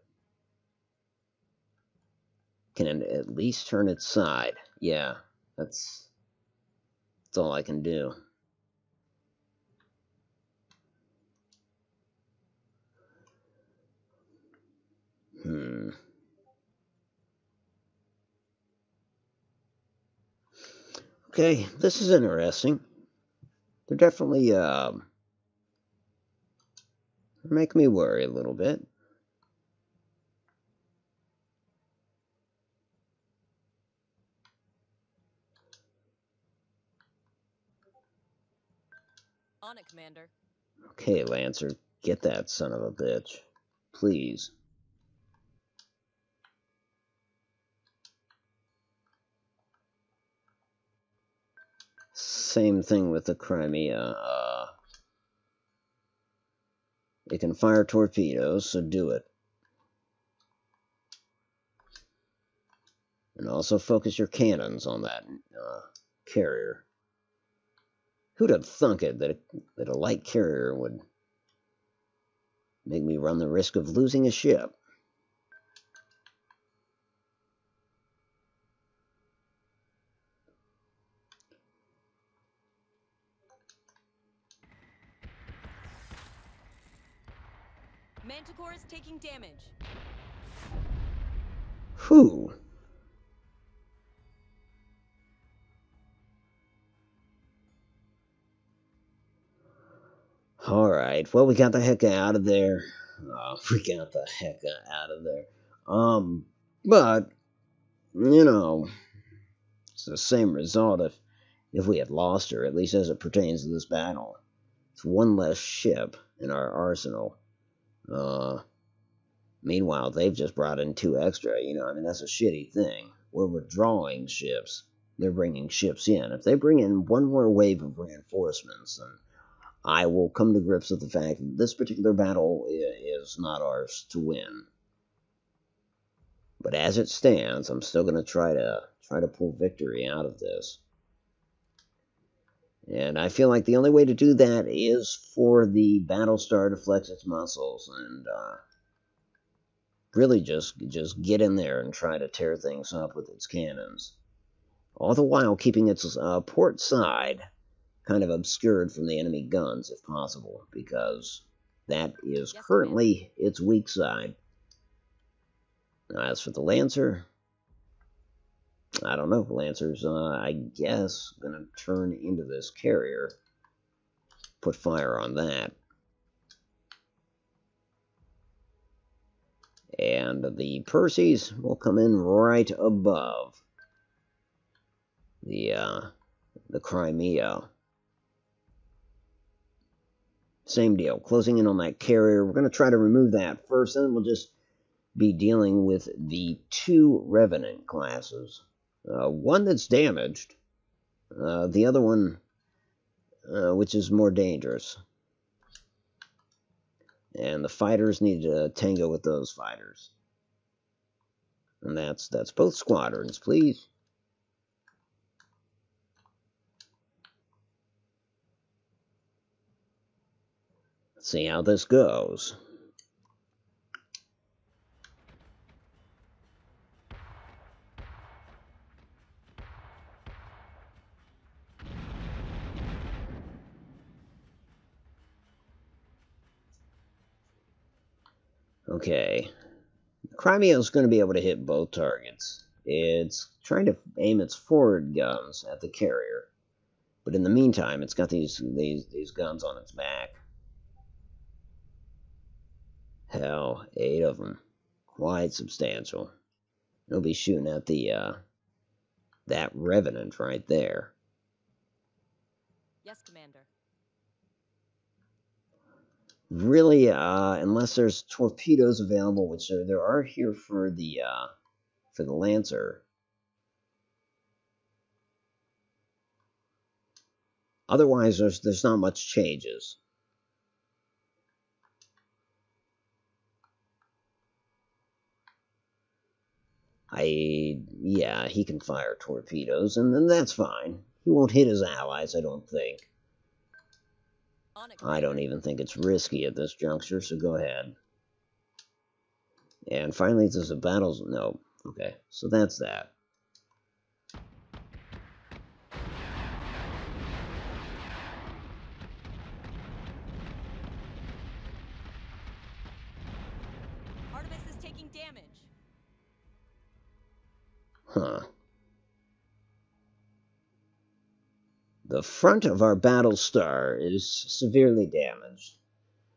Can it at least turn its side? Yeah. That's all I can do. Okay, this is interesting. They're definitely, make me worry a little bit. On it, Commander. Okay, Lancer, get that son of a bitch. Please. Same thing with the Crimea. It can fire torpedoes, so do it. And also focus your cannons on that carrier. Who'd have thunk it that a light carrier would make me run the risk of losing a ship? Manticore is taking damage. Whew. Alright, well, we got the heck out of there. We got the heck out of there. But, you know, it's the same result if we had lost her, at least as it pertains to this battle. It's one less ship in our arsenal. Meanwhile, they've just brought in 2 extra, you know, I mean, that's a shitty thing. We're withdrawing ships. They're bringing ships in. If they bring in one more wave of reinforcements, then I will come to grips with the fact that this particular battle is not ours to win. But as it stands, I'm still going to try to pull victory out of this. And I feel like the only way to do that is for the Battlestar to flex its muscles and really just get in there and try to tear things up with its cannons. All the while keeping its port side kind of obscured from the enemy guns if possible, because that is currently its weak side. As for the Lancer, I don't know. The Lancer's, I guess, going to turn into this carrier. Put fire on that. And the Perseus will come in right above the Crimea. Same deal. Closing in on that carrier. We're going to try to remove that first, and then we'll just be dealing with the 2 Revenant classes. One that's damaged. The other one, which is more dangerous. And the fighters need to tango with those fighters. And that's both squadrons, please. Let's see how this goes. Okay, Crimea is going to be able to hit both targets. It's trying to aim its forward guns at the carrier, but in the meantime, it's got these guns on its back. Hell, 8 of them, quite substantial. It'll be shooting at the that Revenant right there. Yes, Commander. Really, unless there's torpedoes available, which there are here for the Lancer. Otherwise, there's not much changes. Yeah, he can fire torpedoes, and then that's fine. He won't hit his allies, I don't think. I don't even think it's risky at this juncture, so go ahead. And finally, there's a battle. No. Okay, so that's that. Artemis is taking damage. Huh. The front of our Battlestar is severely damaged.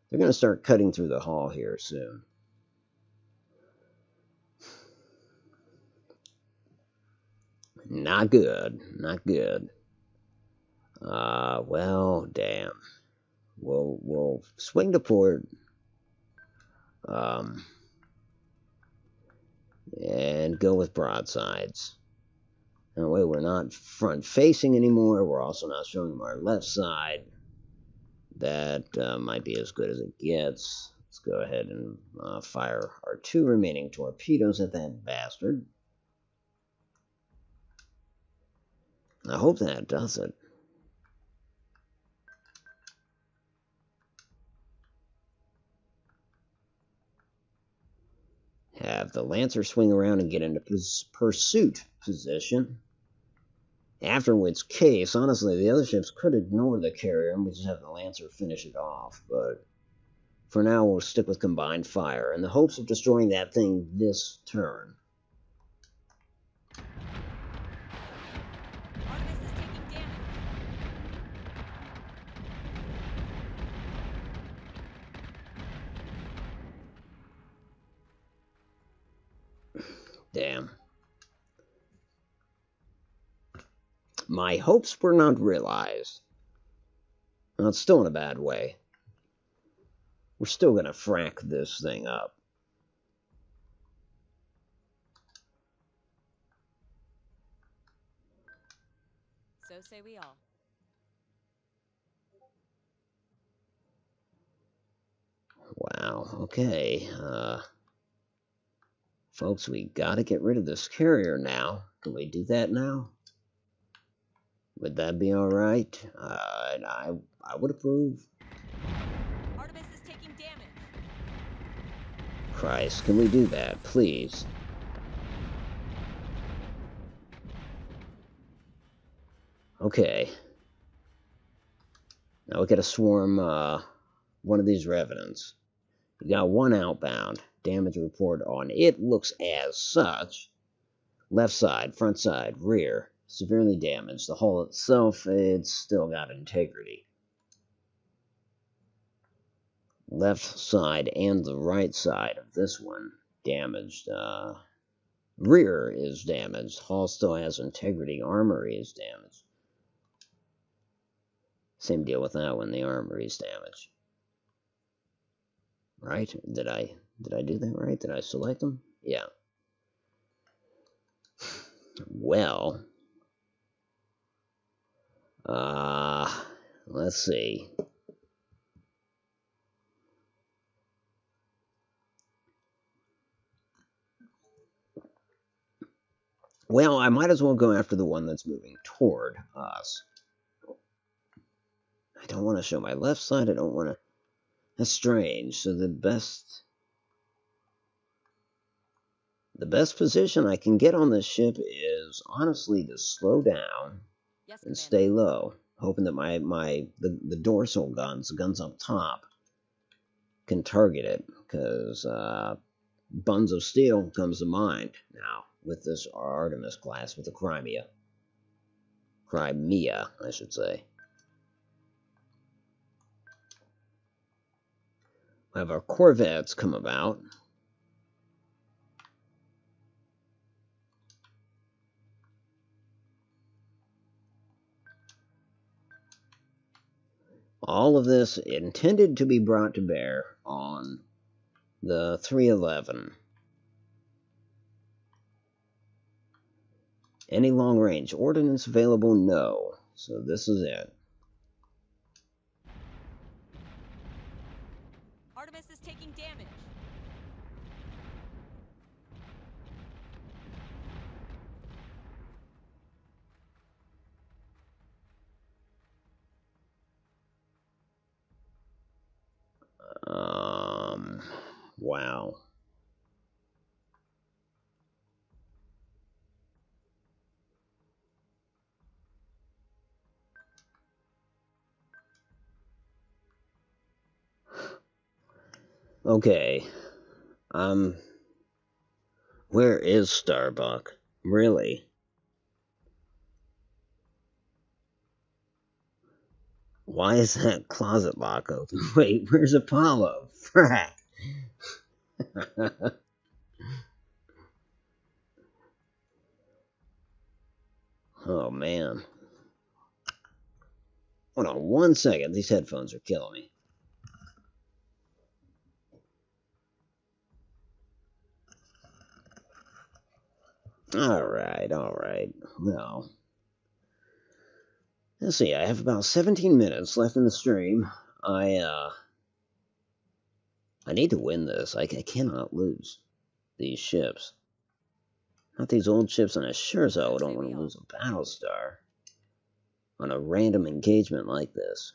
They're going to start cutting through the hull here soon. Not good. Not good. Well, damn. We'll swing to port. And go with broadsides. That way we're not front-facing anymore. We're also not showing them our left side. That might be as good as it gets. Let's go ahead and fire our 2 remaining torpedoes at that bastard. I hope that does it. Have the Lancer swing around and get into pursuit position. After which case, honestly, the other ships could ignore the carrier and we just have the Lancer finish it off. But for now, we'll stick with combined fire in the hopes of destroying that thing this turn. Artemis is taking damage. Damn. My hopes were not realized. Well, it's still in a bad way. We're still gonna frack this thing up. So say we all. Wow, okay. Folks, we gotta get rid of this carrier now. Can we do that now? Would that be alright? And I would approve. Artemis is taking damage. Christ, can we do that, please? Okay. Now we gotta swarm, one of these revenants. We got one outbound. Damage report on it looks as such. Left side, front side, rear. Severely damaged. The hull itself, it's still got integrity. Left side and the right side of this one damaged. Rear is damaged. Hull still has integrity. Armory is damaged. Same deal with that one. The armory is damaged. Right? Did I do that right? Did I select them? Yeah. Well, let's see. Well, I might as well go after the one that's moving toward us. I don't want to show my left side. I don't want to... That's strange. So the best position I can get on this ship is honestly to slow down and stay low, hoping that the dorsal guns, the guns up top, can target it, because Buns of Steel comes to mind now with this Artemis class with the Crimea, I should say. We have our corvettes come about. All of this intended to be brought to bear on the 311. Any long-range ordnance available? No. So this is it. Artemis is taking damage. Wow. Okay. Where is Starbuck? Really? Why is that closet lock open? Wait, where's Apollo? Frack. Oh, man. Hold on 1 second. These headphones are killing me. Alright. Well, let's see. I have about 17 minutes left in the stream. I need to win this. I cannot lose these ships. Not these old ships, and I sure as hell don't want to lose a Battlestar on a random engagement like this.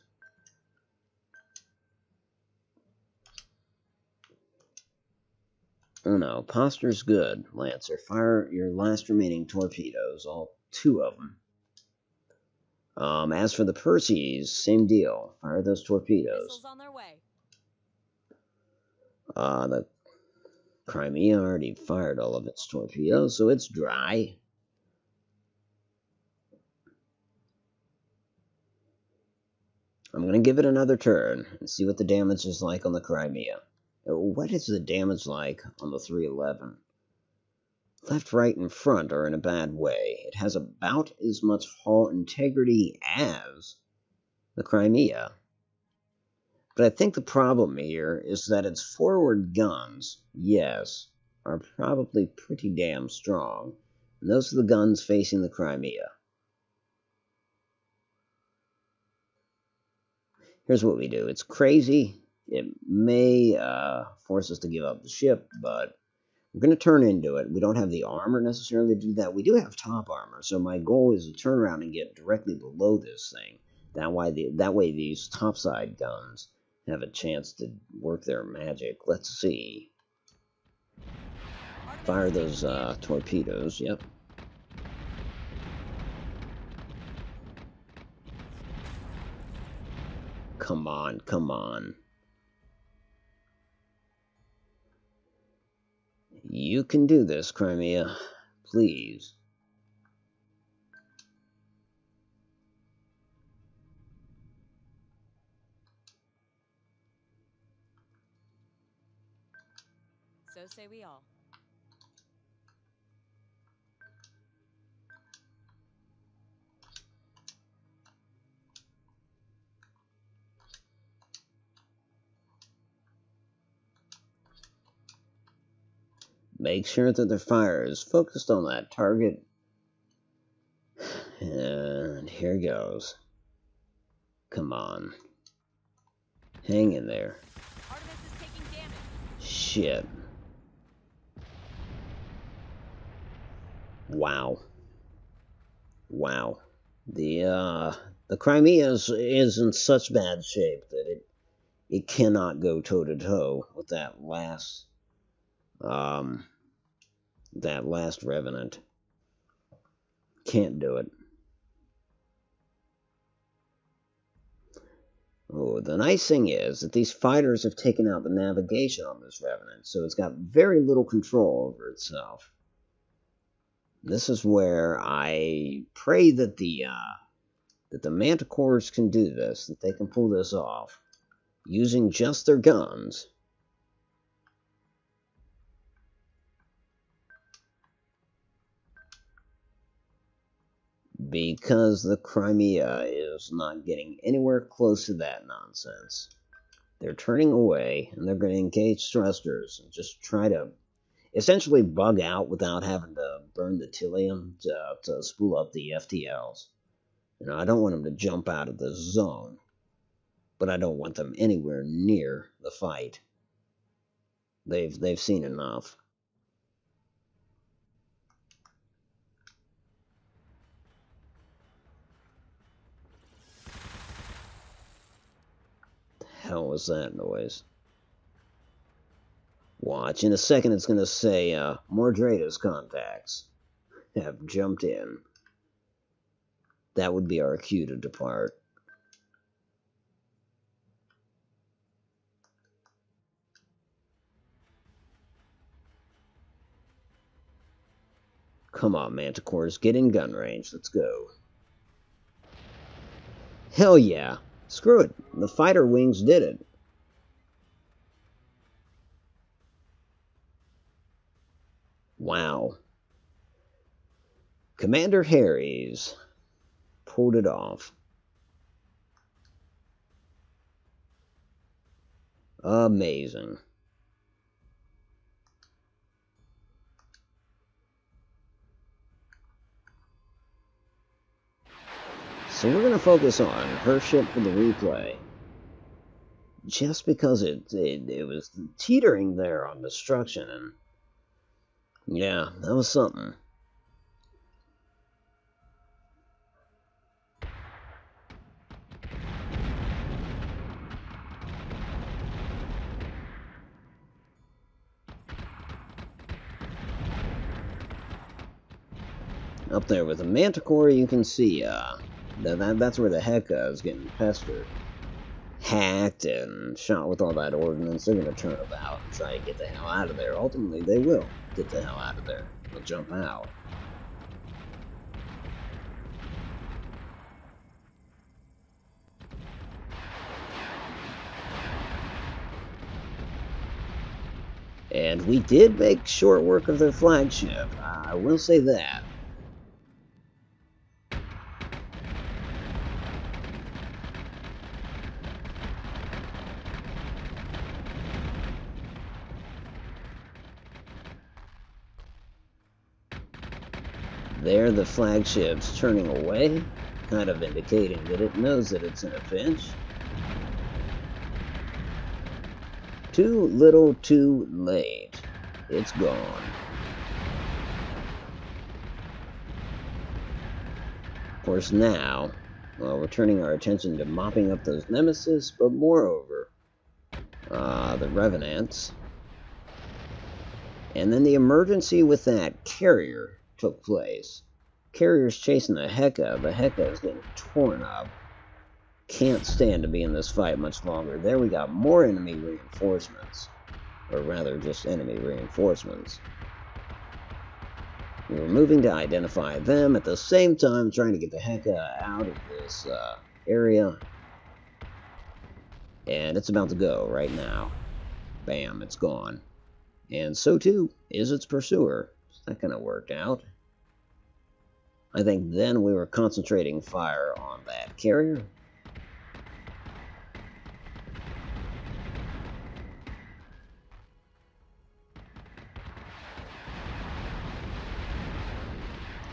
Oh no, posture's good, Lancer. Fire your last remaining torpedoes, all 2 of them. As for the Perseus, same deal. Fire those torpedoes. Missiles on their way. The Crimea already fired all of its torpedoes, so it's dry. I'm going to give it another turn and see what the damage is like on the Crimea. What is the damage like on the 311? Left, right, and front are in a bad way. It has about as much hull integrity as the Crimea. But I think the problem here is that its forward guns, yes, are probably pretty damn strong. And those are the guns facing the Crimea. Here's what we do. It's crazy. It may force us to give up the ship, but we're going to turn into it. We don't have the armor necessarily to do that. We do have top armor, so my goal is to turn around and get directly below this thing. That way these topside guns have a chance to work their magic. Let's see. Fire those torpedoes. Yep. Come on, come on. You can do this, Crimea. Please. So say we all. Make sure that their fire is focused on that target. And here goes. Come on. Hang in there. Artemis is taking damage. Shit. Wow. Wow. The Crimea is in such bad shape that it cannot go toe to toe with that last Revenant. Can't do it. Oh, the nice thing is that these fighters have taken out the navigation on this Revenant, so it's got very little control over itself. This is where I pray that the Manticores can do this, that they can pull this off, using just their guns. Because the Crimea is not getting anywhere close to that nonsense. They're turning away, and they're going to engage thrusters and just try to essentially bug out without having to burn the Tillium to spool up the FTLs. You know, I don't want them to jump out of the zone, but I don't want them anywhere near the fight. They've seen enough. The hell was that noise? Watch, in a second it's going to say, Mordrada's contacts have jumped in. That would be our cue to depart. Come on, Manticores, get in gun range. Let's go. Hell yeah. Screw it. The fighter wings did it. Wow. Commander Harries pulled it off. Amazing. So we're going to focus on her ship for the replay. Just because it was teetering there on destruction, and yeah, that was something. Up there with the Manticore, you can see that's where the Heka is getting pestered. Hacked and shot with all that ordnance. They're going to turn about and try to get the hell out of there. Ultimately, they will get the hell out of there. They'll jump out. And we did make short work of their flagship, I will say that. There, the flagship's turning away, kind of indicating that it knows that it's in a pinch. Too little, too late. It's gone. Of course, now, well, we're turning our attention to mopping up those nemesis, but moreover, the revenants. And then the emergency with that carrier took place. Carrier's chasing the Heka. The Heka is getting torn up. Can't stand to be in this fight much longer. There we got more enemy reinforcements. Or rather, just enemy reinforcements. We were moving to identify them, at the same time trying to get the Heka out of this area. And it's about to go right now. Bam, it's gone. And so too is its pursuer. That kind of worked out. I think then we were concentrating fire on that carrier.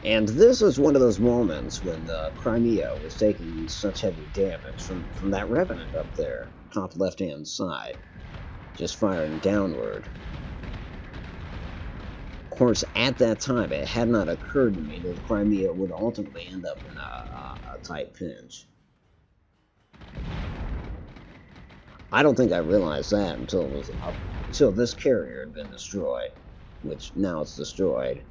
And this is one of those moments when the Crimea was taking such heavy damage from that Revenant up there, top left-hand side, just firing downward. Of course, at that time, it had not occurred to me that the Crimea would ultimately end up in a tight pinch. I don't think I realized that until this carrier had been destroyed, which now it's destroyed.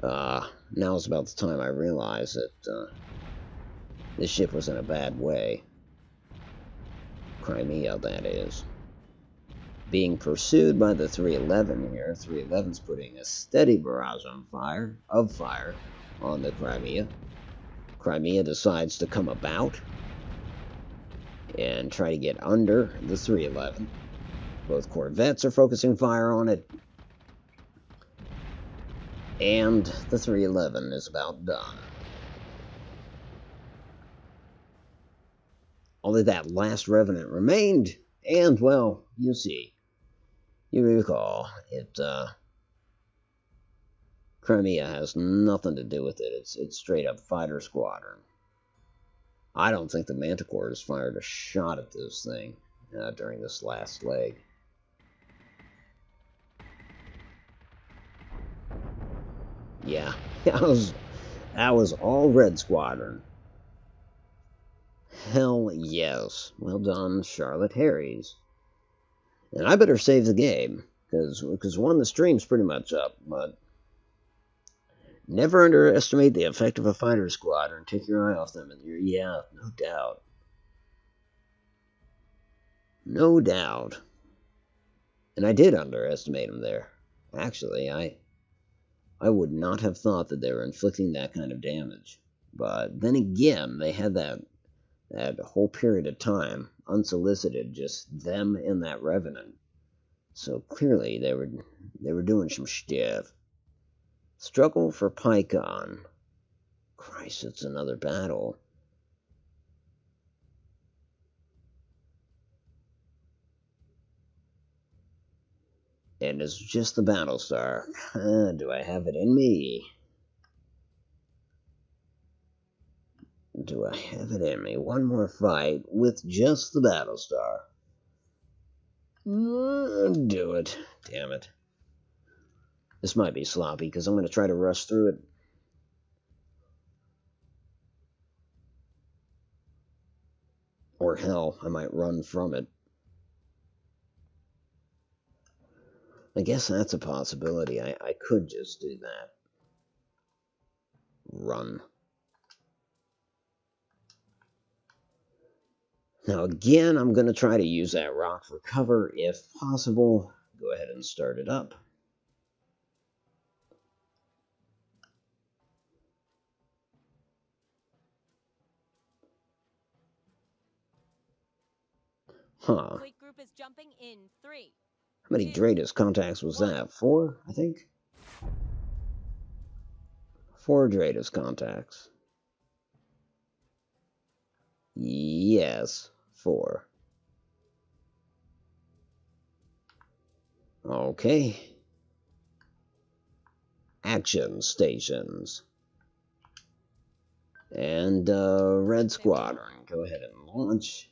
Now is about the time I realized that this ship was in a bad way. Crimea, that is. Being pursued by the 311 here. 311's putting a steady barrage of fire on the Crimea. Crimea decides to come about and try to get under the 311. Both corvettes are focusing fire on it. And the 311 is about done. Only that last Revenant remained, and, well, you see. You recall, Crimea has nothing to do with it. It's straight up fighter squadron. I don't think the Manticores fired a shot at this thing during this last leg. Yeah, that was all Red Squadron. Hell yes. Well done, Charlotte Harries. And I better save the game, because one, the stream's pretty much up, but never underestimate the effect of a fighter squadron. Take your eye off them, and yeah, no doubt. No doubt. And I did underestimate them there. Actually, I would not have thought that they were inflicting that kind of damage. But then again, they had that whole period of time, unsolicited, just them and that Revenant. So clearly they were doing some stuff. Struggle for Pycon. Christ, it's another battle. And it's just the Battlestar. Do I have it in me? Do I have it in me? One more fight with just the Battlestar. Do it. Damn it. This might be sloppy, because I'm going to try to rush through it. Or hell, I might run from it. I guess that's a possibility. I could just do that. Run. Now again, I'm going to try to use that rock for cover if possible. Go ahead and start it up. Huh. Fleet group is jumping in 3, How many Dratus contacts was that? 4, I think? 4 Dratus contacts. Yes, 4. Okay. Action stations. And, Red Squadron. Go ahead and launch.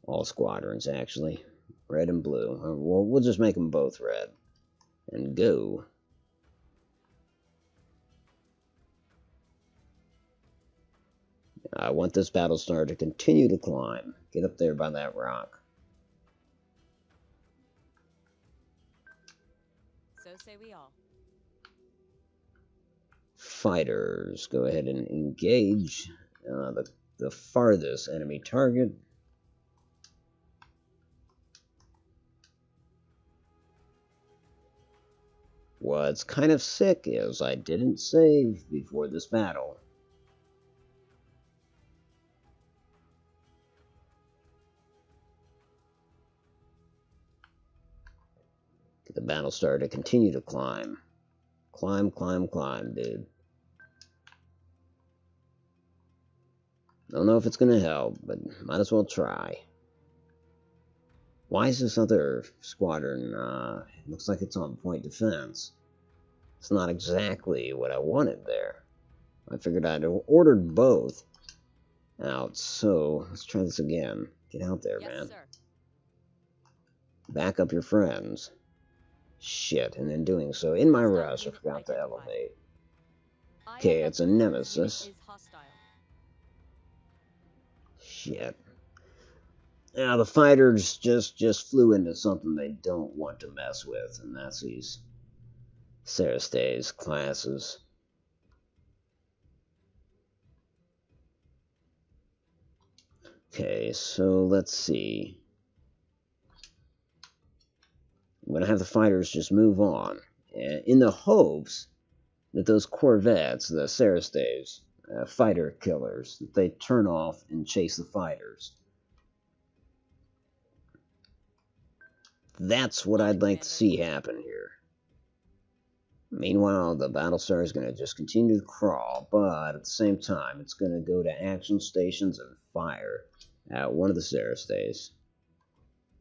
All squadrons, actually. Red and blue. Well, we'll just make them both red. And go. I want this Battlestar to continue to climb. Get up there by that rock. So say we all. Fighters, go ahead and engage the farthest enemy target. What's kind of sick is I didn't save before this battle. Get the Battlestar to continue to climb. Climb, climb, climb, dude. Don't know if it's gonna help, but might as well try. Why is this other squadron, looks like it's on point defense? It's not exactly what I wanted there. I figured I'd ordered both out, so let's try this again. Get out there, man. Sir. Back up your friends. Shit, and in doing so, in my rush, I forgot to elevate. Okay, it's a nemesis. Shit. Now the fighters just flew into something they don't want to mess with, and that's these Sarastay's classes. Okay, so let's see. I'm gonna have the fighters just move on, in the hopes that those corvettes, the Sarastay's fighter killers, that they turn off and chase the fighters. That's what I'd like to see happen here. Meanwhile, the Battlestar is going to just continue to crawl, but at the same time, it's going to go to action stations and fire at one of the Sarastay's.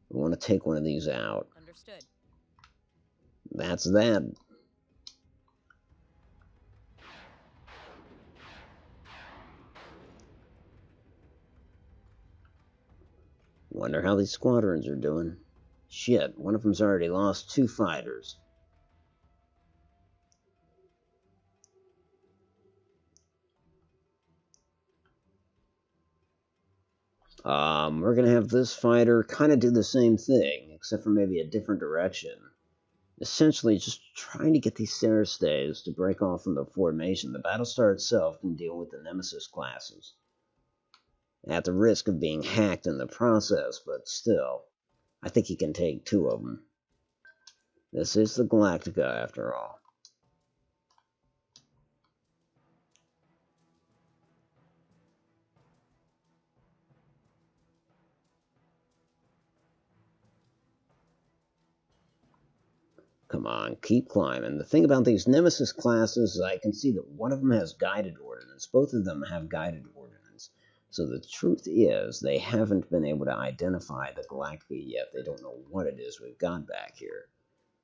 We want to take one of these out. Understood. That's that. Wonder how these squadrons are doing. Shit, one of them's already lost 2 fighters. We're gonna have this fighter kind of do the same thing, except for maybe a different direction. Essentially, just trying to get these Sarastay's to break off from the formation. The Battlestar itself can deal with the Nemesis classes, at the risk of being hacked in the process, but still, I think he can take 2 of them. This is the Galactica, after all. Come on, keep climbing. The thing about these Nemesis classes is I can see that one of them has guided ordnance. Both of them have guided ordnance. So the truth is, they haven't been able to identify the Galactica yet. They don't know what it is we've got back here.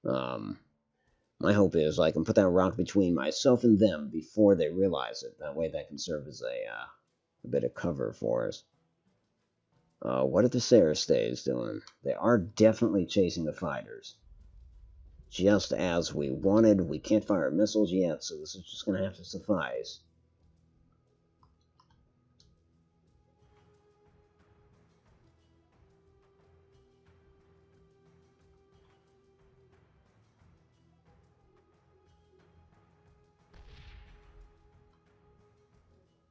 My hope is I can put that rock between myself and them before they realize it. That way that can serve as a bit of cover for us. What are the Sarastay's doing? They are definitely chasing the fighters. Just as we wanted. We can't fire missiles yet, so this is just going to have to suffice.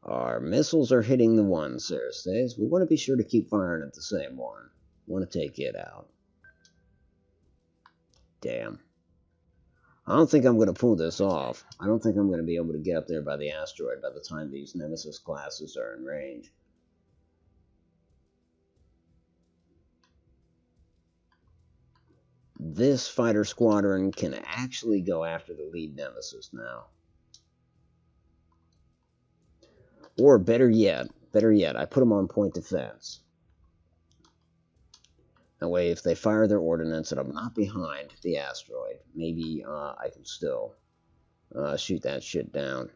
Our missiles are hitting the one Sarastay's. We want to be sure to keep firing at the same one. We want to take it out. Damn. I don't think I'm going to pull this off. I don't think I'm going to be able to get up there by the asteroid by the time these Nemesis classes are in range. this fighter squadron can actually go after the lead nemesis now. Or better yet, I put them on point defense. That way, if they fire their ordnance and I'm not behind the asteroid, maybe I can still shoot that shit down.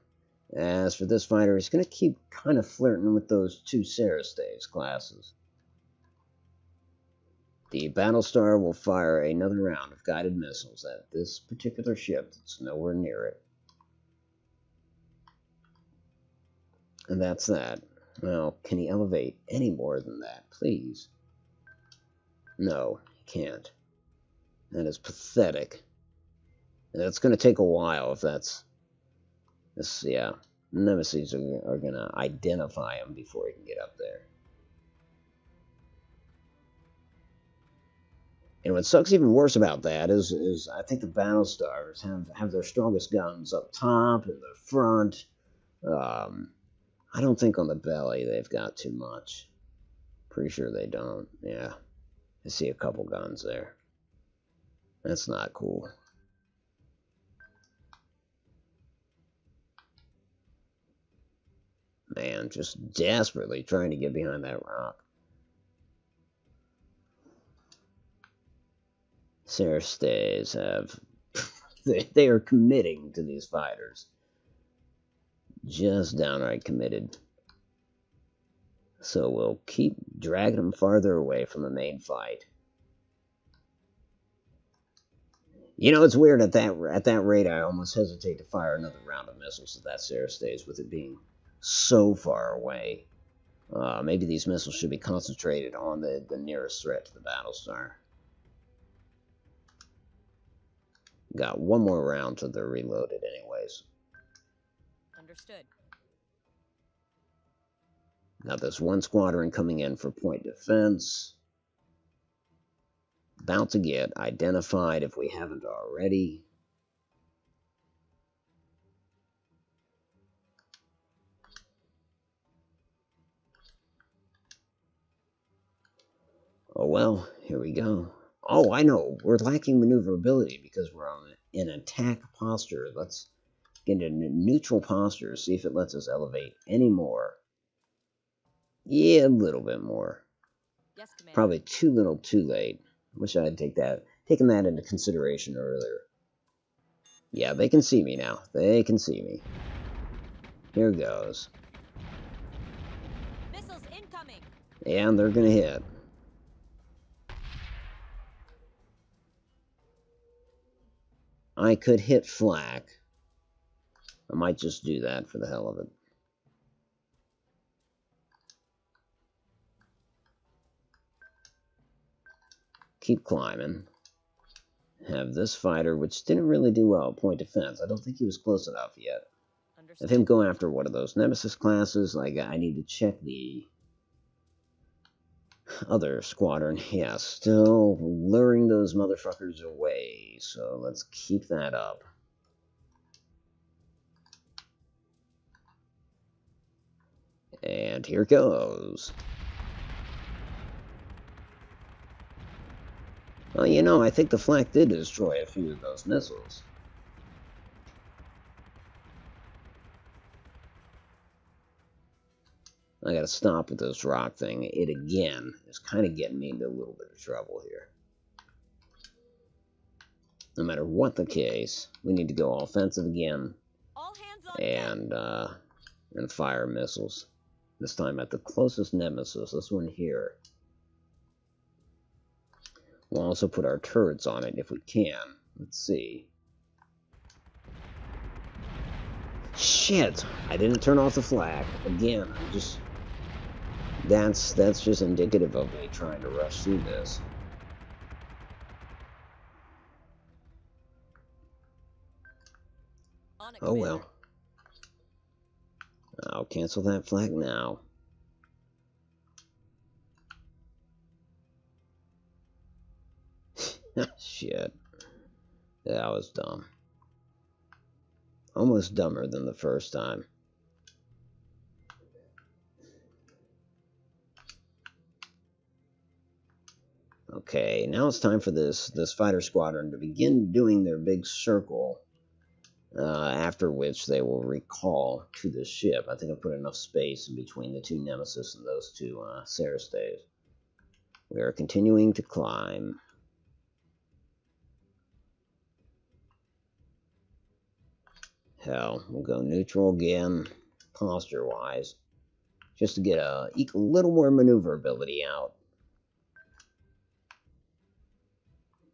As for this fighter, he's going to keep kind of flirting with those two Sarah-Staves classes. The Battlestar will fire another round of guided missiles at this particular ship that's nowhere near it. And that's that. Well, can he elevate any more than that, please? No, he can't. That is pathetic. And it's going to take a while if that's... This, yeah. Nemesis are going to identify him before he can get up there. And what sucks even worse about that is I think the Battlestars have their strongest guns up top in the front. I don't think on the belly they've got too much. Pretty sure they don't. Yeah. I see a couple guns there. That's not cool. Man, just desperately trying to get behind that rock. Sarah-Staves have... they are committing to these fighters. Just downright committed. So we'll keep dragging them farther away from the main fight. You know, it's weird at that rate I almost hesitate to fire another round of missiles at that Sarah-Staves with it being so far away. Maybe these missiles should be concentrated on the nearest threat to the Battlestar. Got one more round till they're reloaded anyways. Understood. Got this one squadron coming in for point defense. About to get identified if we haven't already. Oh well, here we go. Oh, I know. We're lacking maneuverability because we're on an attack posture. Let's get into neutral posture, see if it lets us elevate any more. Yeah, a little bit more. Yes, Commander. Probably too little, too late. Wish I had taken that into consideration earlier. Yeah, they can see me now. They can see me. Here goes. Missiles incoming. And they're gonna hit. I could hit flak. I might just do that for the hell of it. Keep climbing. Have this fighter, which didn't really do well at point defense. I don't think he was close enough yet. Understood. Have him go after one of those Nemesis classes. Like, I need to check the other squadron. Yeah, still luring those motherfuckers away. So let's keep that up. And here goes. Well, you know, I think the flak did destroy a few of those missiles. I gotta stop with this rock thing. It, again, is kind of getting me into a little bit of trouble here. No matter what the case, we need to go offensive again. All hands on deck. And fire missiles. This time at the closest nemesis, this one here. We'll also put our turrets on it if we can. Let's see. Shit! I didn't turn off the flak. Again, I'm just... That's just indicative of me trying to rush through this. On it, Oh Commander. well. I'll cancel that flag now. Shit. That was dumb. Almost dumber than the first time. Okay, now it's time for this fighter squadron to begin doing their big circle, after which they will recall to the ship. I think I put enough space in between the two Nemesis and those two Sarastes. We are continuing to climb. Hell, we'll go neutral again, posture-wise, just to get a little more maneuverability out.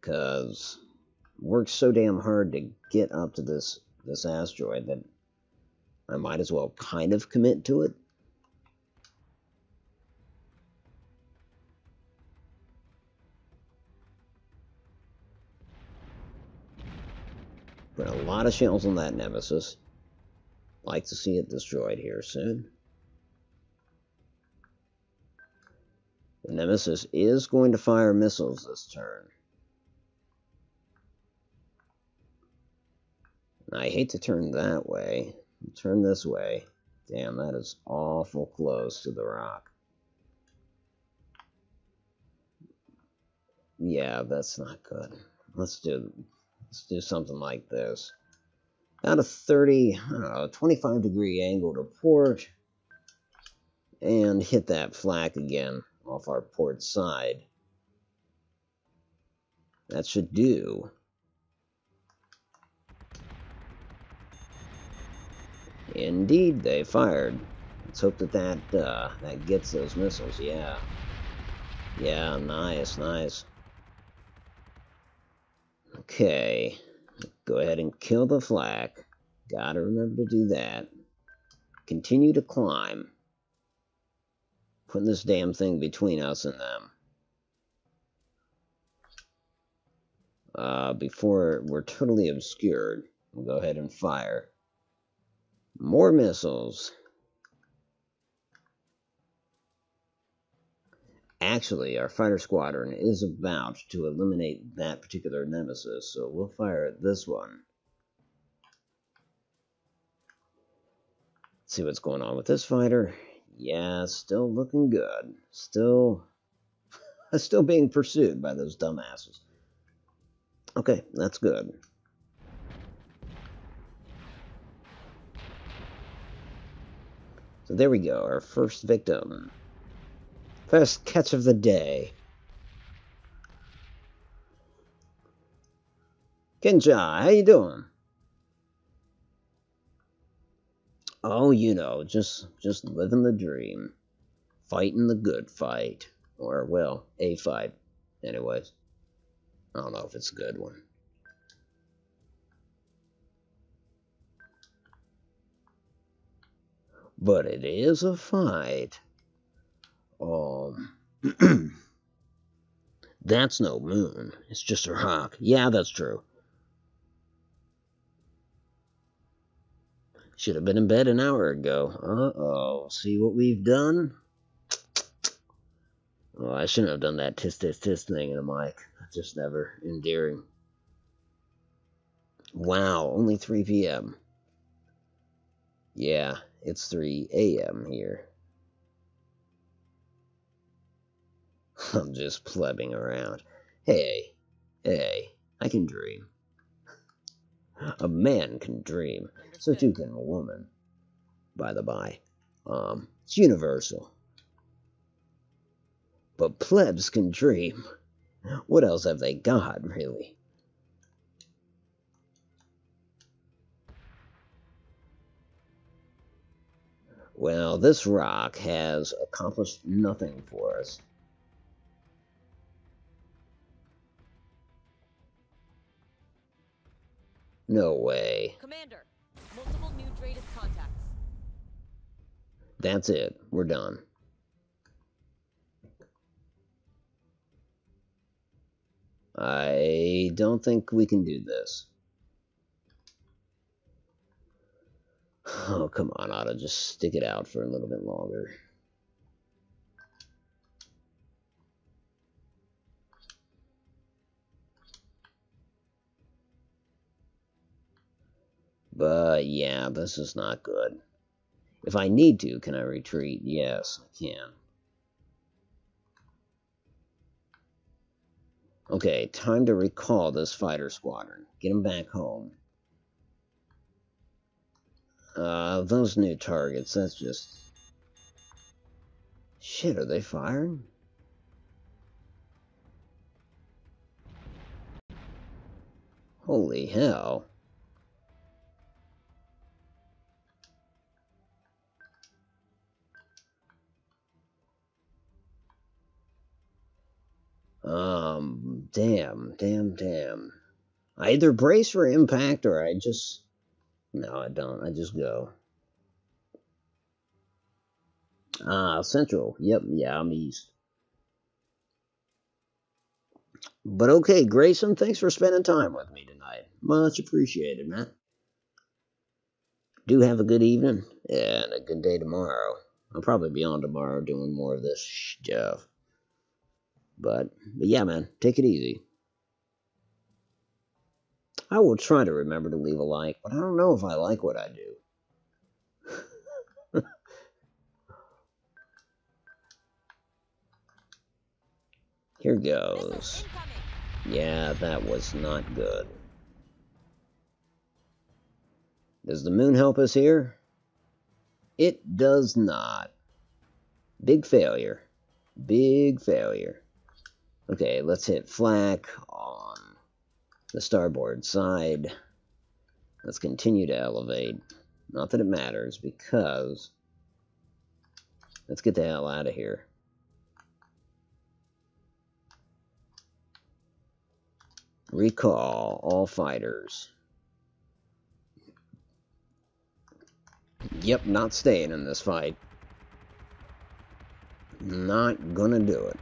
Because it works so damn hard to get up to this asteroid that I might as well kind of commit to it. Put a lot of shells on that Nemesis. Like to see it destroyed here soon. The Nemesis is going to fire missiles this turn. I hate to turn that way. Turn this way. Damn, that is awful close to the rock. Yeah, that's not good. Let's do something like this. About a 30, I don't know, 25-degree angle to port. And hit that flak again off our port side. That should do. Indeed, they fired. Let's hope that gets those missiles. Yeah. Yeah, nice, nice. Okay. Go ahead and kill the flak. Gotta remember to do that. Continue to climb. Putting this damn thing between us and them. Before we're totally obscured, we'll go ahead and fire. More missiles. Actually, our fighter squadron is about to eliminate that particular Nemesis, so we'll fire at this one. See what's going on with this fighter. Yeah, still looking good. Still being pursued by those dumbasses. Okay, that's good. So there we go, our first victim. First catch of the day. Kinja, how you doing? Oh, you know, just living the dream. Fighting the good fight. Or, well, a fight. Anyways. I don't know if it's a good one. But it is a fight. That's no moon. It's just a rock. Yeah, that's true. Should have been in bed an hour ago. Uh-oh. See what we've done? Oh, I shouldn't have done that tisk thing in a mic. Just never endearing. Wow, only 3 p.m. Yeah, it's 3 a.m. here. I'm just plebbing around. Hey, I can dream. A man can dream. So too can a woman. By the by. It's universal. But plebs can dream. What else have they got, really? Well, this rock has accomplished nothing for us. No way. Commander, multiple new Dratus contacts. That's it. We're done. I don't think we can do this. Oh, come on, Otto. Just stick it out for a little bit longer. But, yeah, this is not good. If I need to, can I retreat? Yes, I can. Okay, time to recall this fighter squadron. Get them back home. Those new targets, that's just... Shit, are they firing? Holy hell. Damn. I either brace for impact or I just... No, I don't. I just go. Central. Yep, yeah, I'm east. But okay, Grayson, thanks for spending time with me tonight. Much appreciated, man. Do have a good evening and a good day tomorrow. I'll probably be on tomorrow doing more of this stuff. But yeah, man, take it easy. I will try to remember to leave a like, but I don't know if I like what I do. Here goes. Yeah, that was not good. Does the moon help us here? It does not. Big failure. Big failure. Okay, let's hit flak on the starboard side. Let's continue to elevate. Not that it matters, because... Let's get the hell out of here. Recall all fighters. Yep, not staying in this fight. Not gonna do it.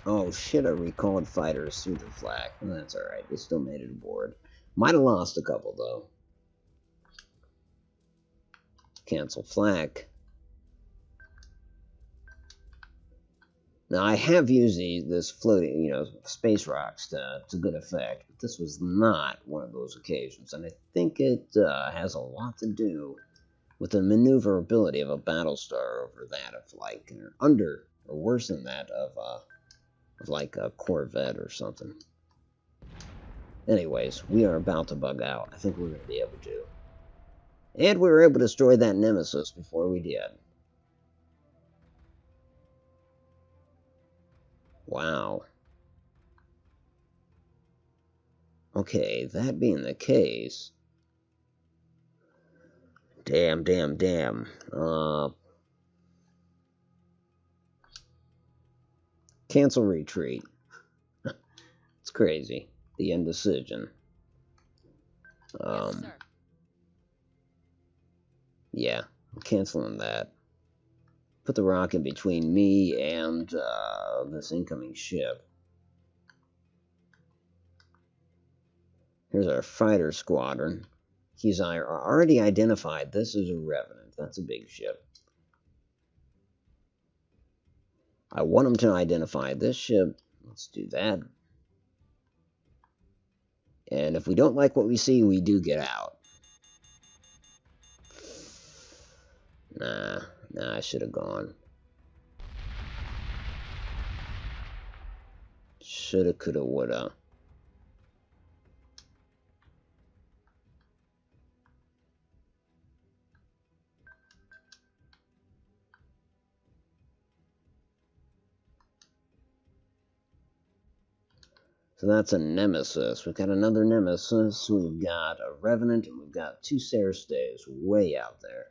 Oh shit, I recalled fighters through the flak. That's alright, they still made it aboard. Might have lost a couple though. Cancel flak. Now I have used this floating, space rocks to good effect, but this was not one of those occasions, and I think it has a lot to do with the maneuverability of a Battlestar over that of like, or worse than that of like a Corvette or something. Anyways, we are about to bug out. I think we're going to be able to. And we were able to destroy that Nemesis before we did. Wow. Okay, that being the case... Damn. Cancel retreat. It's crazy. The indecision. Yes, sir. Yeah, I'm canceling that. Put the rocket between me and this incoming ship. Here's our fighter squadron. He's already identified this as a Revenant. That's a big ship. I want him to identify this ship. Let's do that. And if we don't like what we see, we do get out. Nah, I should have gone. Shoulda, coulda, woulda. So that's a Nemesis. We've got another Nemesis. We've got a Revenant, and we've got two Stays way out there.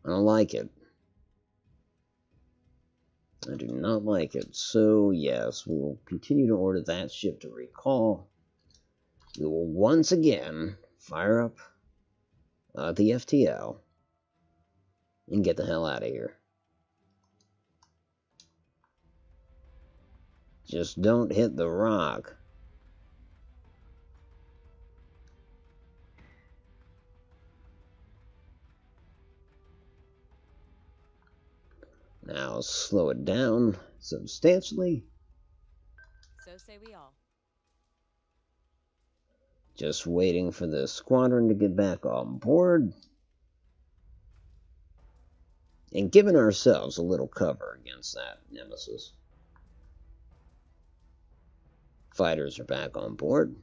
I don't like it. I do not like it. So, yes, we will continue to order that ship to recall. We will once again fire up the FTL and get the hell out of here. Just don't hit the rock. Now slow it down substantially. So say we all. Just waiting for the squadron to get back on board. and giving ourselves a little cover against that nemesis. Fighters are back on board.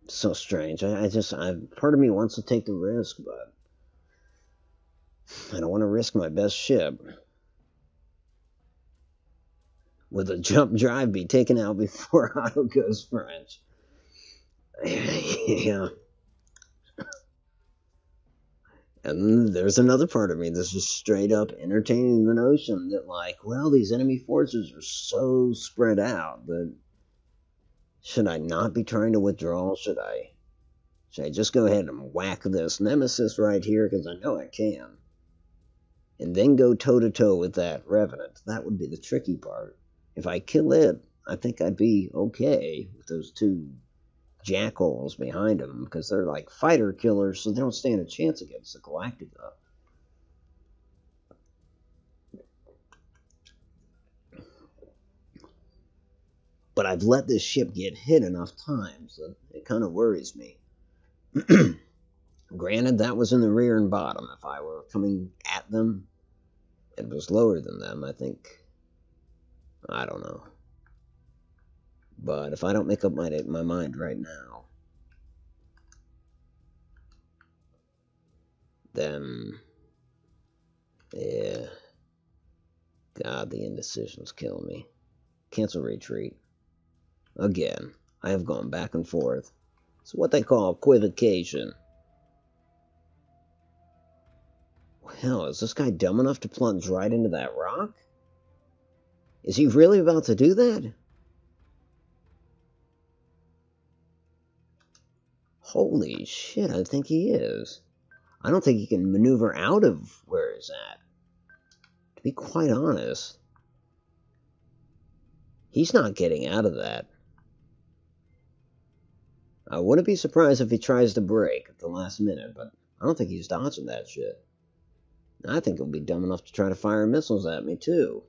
So strange. Part of me wants to take the risk, but I don't want to risk my best ship. With a jump drive be taken out before Otto goes French. Yeah. And there's another part of me that's just straight up entertaining the notion that, like, well, these enemy forces are so spread out that should I not be trying to withdraw? Should I just go ahead and whack this nemesis right here? Because I know I can. And then go toe-to-toe with that Revenant. That would be the tricky part. If I kill it, I think I'd be okay with those two jackals behind them, because they're like fighter killers, so they don't stand a chance against the Galactica. But I've let this ship get hit enough times that it kind of worries me. Granted, that was in the rear and bottom. If I were coming at them, it was lower than them, I think. I don't know. But if I don't make up my mind right now, then, yeah. God, the indecisions kill me. Cancel retreat. Again, I have gone back and forth. It's what they call equivocation. Hell, is this guy dumb enough to plunge right into that rock? Is he really about to do that? Holy shit, I think he is. I don't think he can maneuver out of where he's at. To be quite honest, he's not getting out of that. I wouldn't be surprised if he tries to brake at the last minute, but I don't think he's dodging that shit. I think he'll be dumb enough to try to fire missiles at me, too.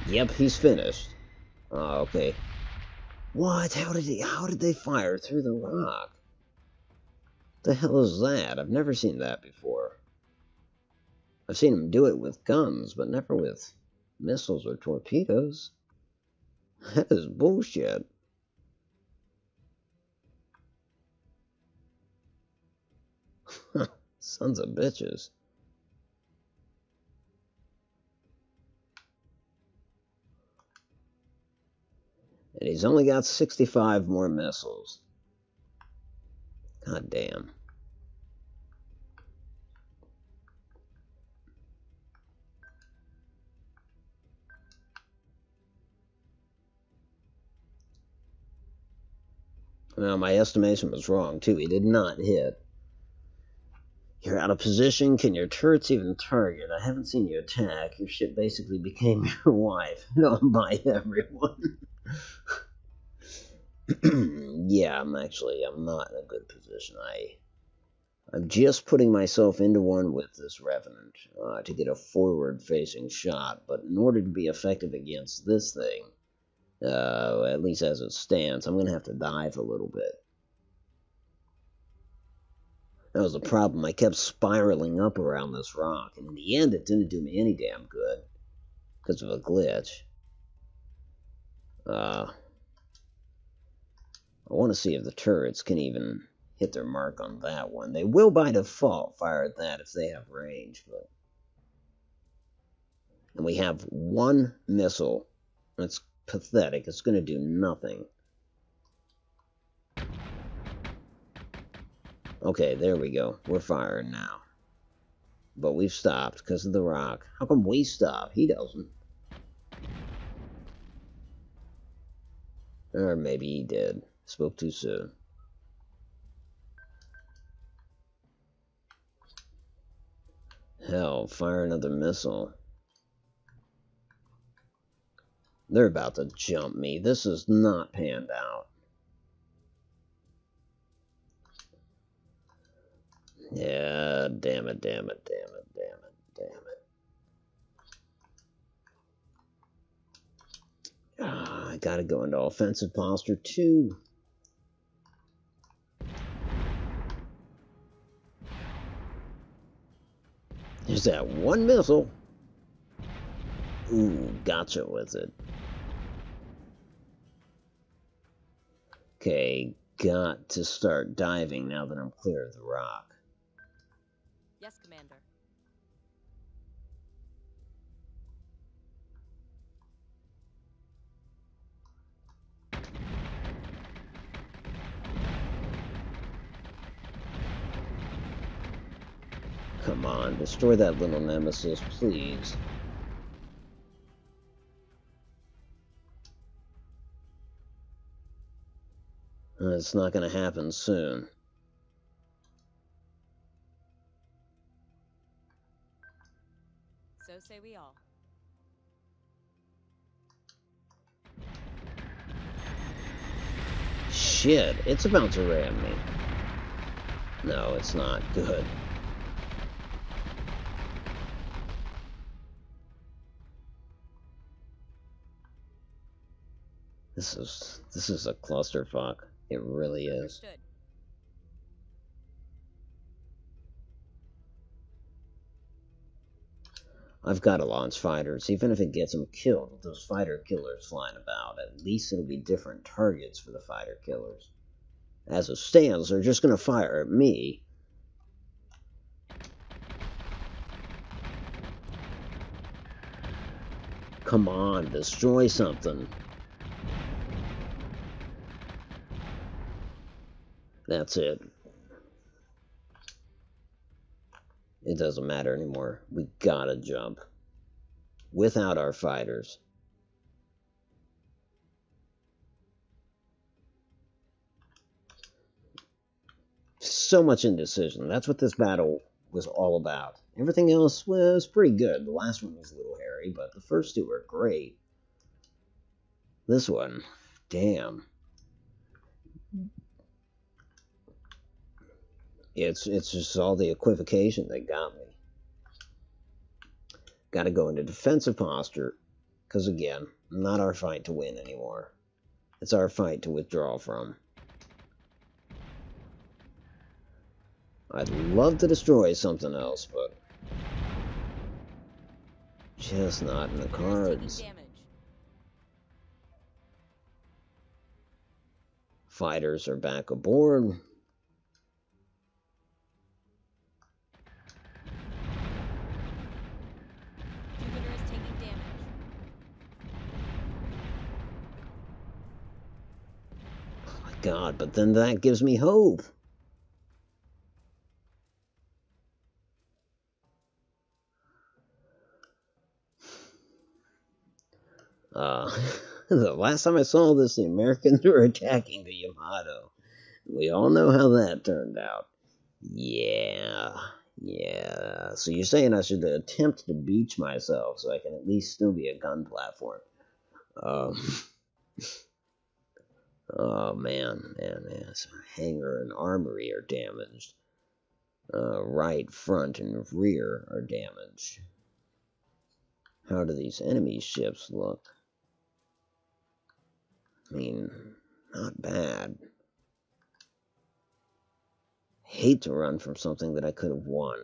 Yep, he's finished. Oh, okay. What? How did they fire through the rock? The hell is that? I've never seen that before. I've seen them do it with guns, but never with missiles or torpedoes. That is bullshit. Sons of bitches. And he's only got 65 more missiles. God damn. Well, my estimation was wrong, too. He did not hit. You're out of position. Can your turrets even target? I haven't seen you attack. Your ship basically became your wife. Known by everyone. Yeah, I'm not in a good position. I'm just putting myself into one with this Revenant to get a forward-facing shot. But in order to be effective against this thing, at least as it stands, I'm going to have to dive a little bit. That was the problem. I kept spiraling up around this rock, and in the end, it didn't do me any damn good because of a glitch. I want to see if the turrets can even hit their mark on that one. They will, by default, fire at that if they have range. But... And we have one missile. That's pathetic. It's going to do nothing. Okay, there we go. We're firing now. But we've stopped because of the rock. How come we stop? He doesn't. Or maybe he did. Spoke too soon. Hell, fire another missile. They're about to jump me. This is not panned out. Yeah, damn it, damn it, damn it, damn it, damn it. I gotta go into offensive posture too. There's that one missile. Ooh, gotcha with it. Okay, got to start diving now that I'm clear of the rock. Yes, Commander. Come on, destroy that little nemesis, please. It's not going to happen soon. So say we all. Shit, it's about to ram me. No, it's not. Good. This is a clusterfuck. It really is. Understood. I've got to launch fighters, even if it gets them killed with those fighter killers flying about. At least it'll be different targets for the fighter killers. As it stands, they're just going to fire at me. Come on, destroy something. That's it. It doesn't matter anymore. We gotta jump. Without our fighters. So much indecision. That's what this battle was all about. Everything else was pretty good. The last one was a little hairy, but the first two were great. This one, damn. It's just all the equivocation that got me. Gotta go into defensive posture, because again, not our fight to win anymore. It's our fight to withdraw from. I'd love to destroy something else, but just not in the cards. Fighters are back aboard. Jupiter is taking damage. Oh my god, but then that gives me hope. The last time I saw this, the Americans were attacking the Yamato. We all know how that turned out. Yeah. So you're saying I should attempt to beach myself so I can at least still be a gun platform. Oh, man. So hangar and armory are damaged. Right, front, and rear are damaged. How do these enemy ships look? I mean, not bad. Hate to run from something that I could have won.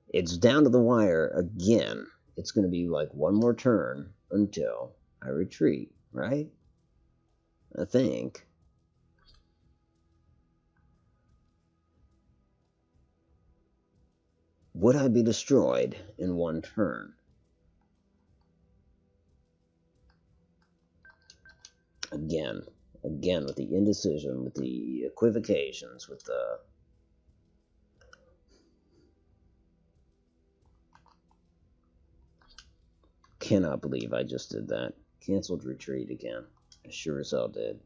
It's down to the wire again. It's going to be like one more turn until I retreat, right? I think. Would I be destroyed in one turn? Again with the indecision, with the equivocations, with the... Cannot believe I just did that. Canceled retreat again. I sure as hell did.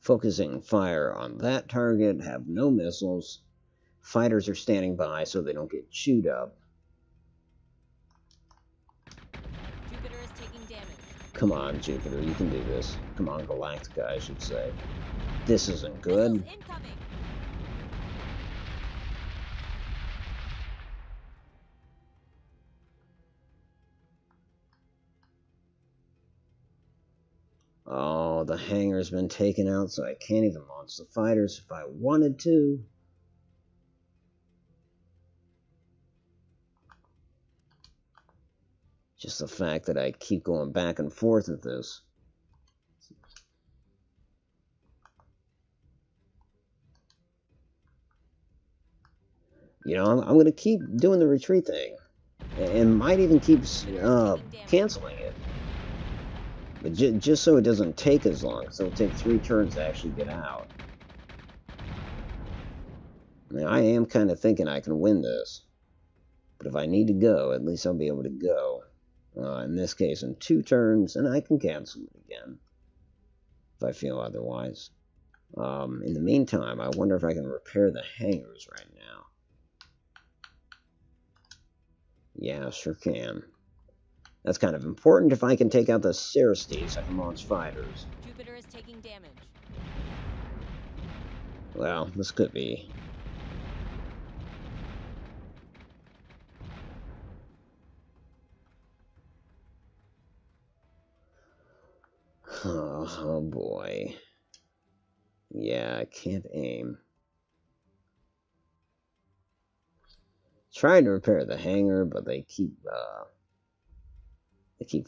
Focusing fire on that target, have no missiles. Fighters are standing by so they don't get chewed up. Jupiter is taking damage. Come on, Jupiter, you can do this. Come on, Galactica, I should say. This isn't good. Missiles incoming. Oh, the hangar's been taken out, so I can't even launch the fighters if I wanted to. Just the fact that I keep going back and forth with this. You know, I'm going to keep doing the retreat thing. And might even keep canceling it. But just so it doesn't take as long, because it'll take 3 turns to actually get out. Now, I am kind of thinking I can win this. But if I need to go, at least I'll be able to go. In this case, in 2 turns, and I can cancel it again. If I feel otherwise. In the meantime, I wonder if I can repair the hangars right now. Yeah, sure can. That's kind of important. If I can take out the Cerestes, I can launch fighters. Jupiter is taking damage. Well, this could be. Oh boy. Yeah, I can't aim. Trying to repair the hangar, but they keep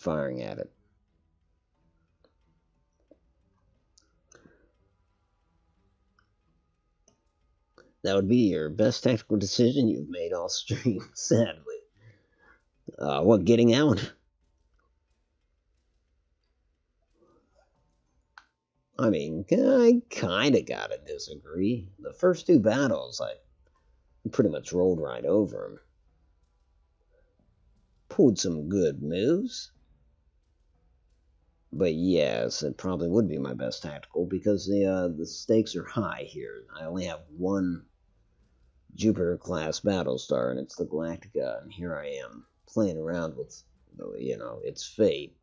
firing at it. That would be your best tactical decision you've made all stream, sadly. What, getting out? I mean, I kind of gotta disagree. The first 2 battles, I pretty much rolled right over them. Pulled some good moves. But yes, it probably would be my best tactical because the stakes are high here. I only have 1 Jupiter-class Battlestar, and it's the Galactica, and here I am playing around with, you know, its fate.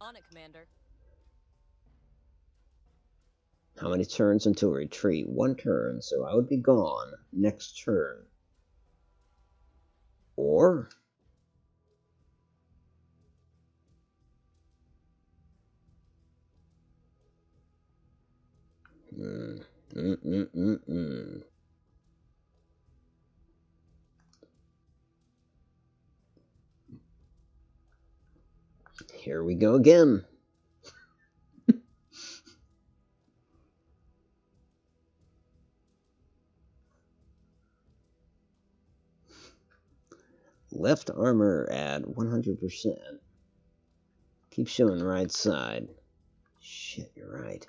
On it, Commander. How many turns until retreat? 1 turn, so I would be gone next turn. Or Here we go again. Left armor at 100%. Keep showing right side. Shit, you're right.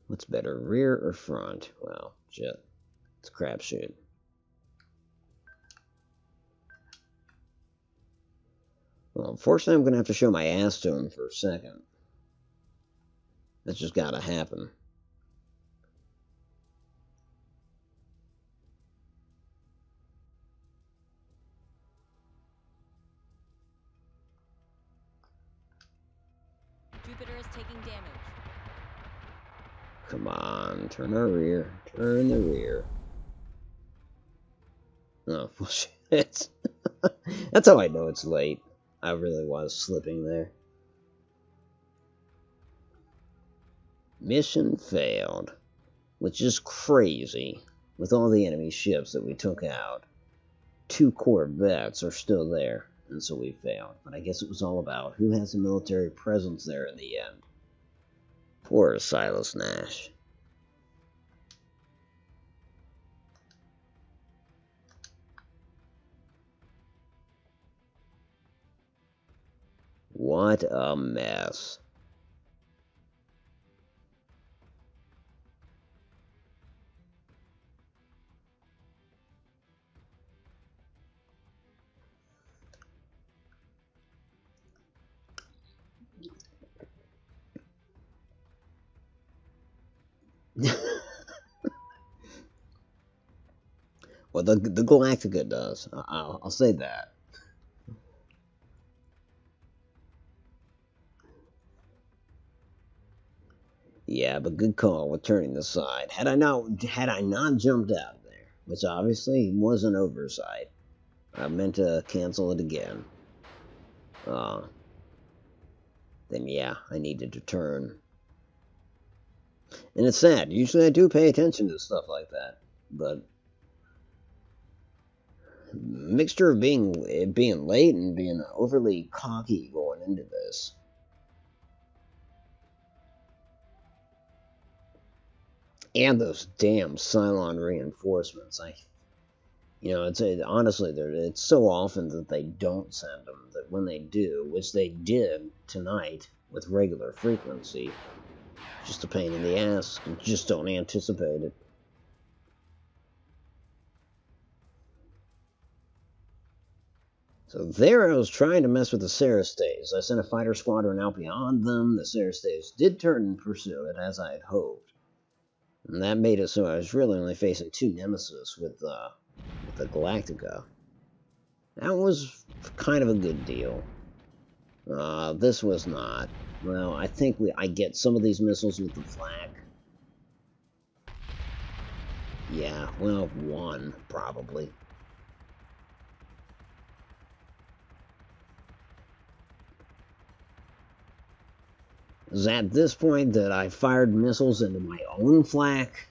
What's better, rear or front? Well, shit. It's a crapshoot. Well, unfortunately, I'm going to have to show my ass to him for a second. That's just got to happen. Jupiter is taking damage. Come on, turn our rear. Turn the rear. Oh, well, shit. That's how I know it's late. I really was slipping there. Mission failed. Which is crazy. With all the enemy ships that we took out. 2 Corvettes are still there. And so we failed. But I guess it was all about who has a military presence there in the end. Poor Silas Nash. What a mess. Well, the Galactica does. I'll say that. Yeah, but good call with turning the side. Had I not jumped out there, which obviously was an oversight, I meant to cancel it again. Then yeah, I needed to turn. And it's sad. Usually I do pay attention to stuff like that, but mixture of being late and being overly cocky going into this. And those damn Cylon reinforcements. Honestly, it's so often that they don't send them, that when they do, which they did tonight with regular frequency, just a pain in the ass. You just don't anticipate it. So there I was trying to mess with the Cerastays. I sent a fighter squadron out beyond them. The Cerastays did turn and pursue it, as I had hoped. And that made it so I was really only facing 2 Nemesis with the Galactica. That was kind of a good deal. This was not. Well, I think I get some of these missiles with the flak. Yeah, well, 1, probably. It was at this point that I fired missiles into my own flak.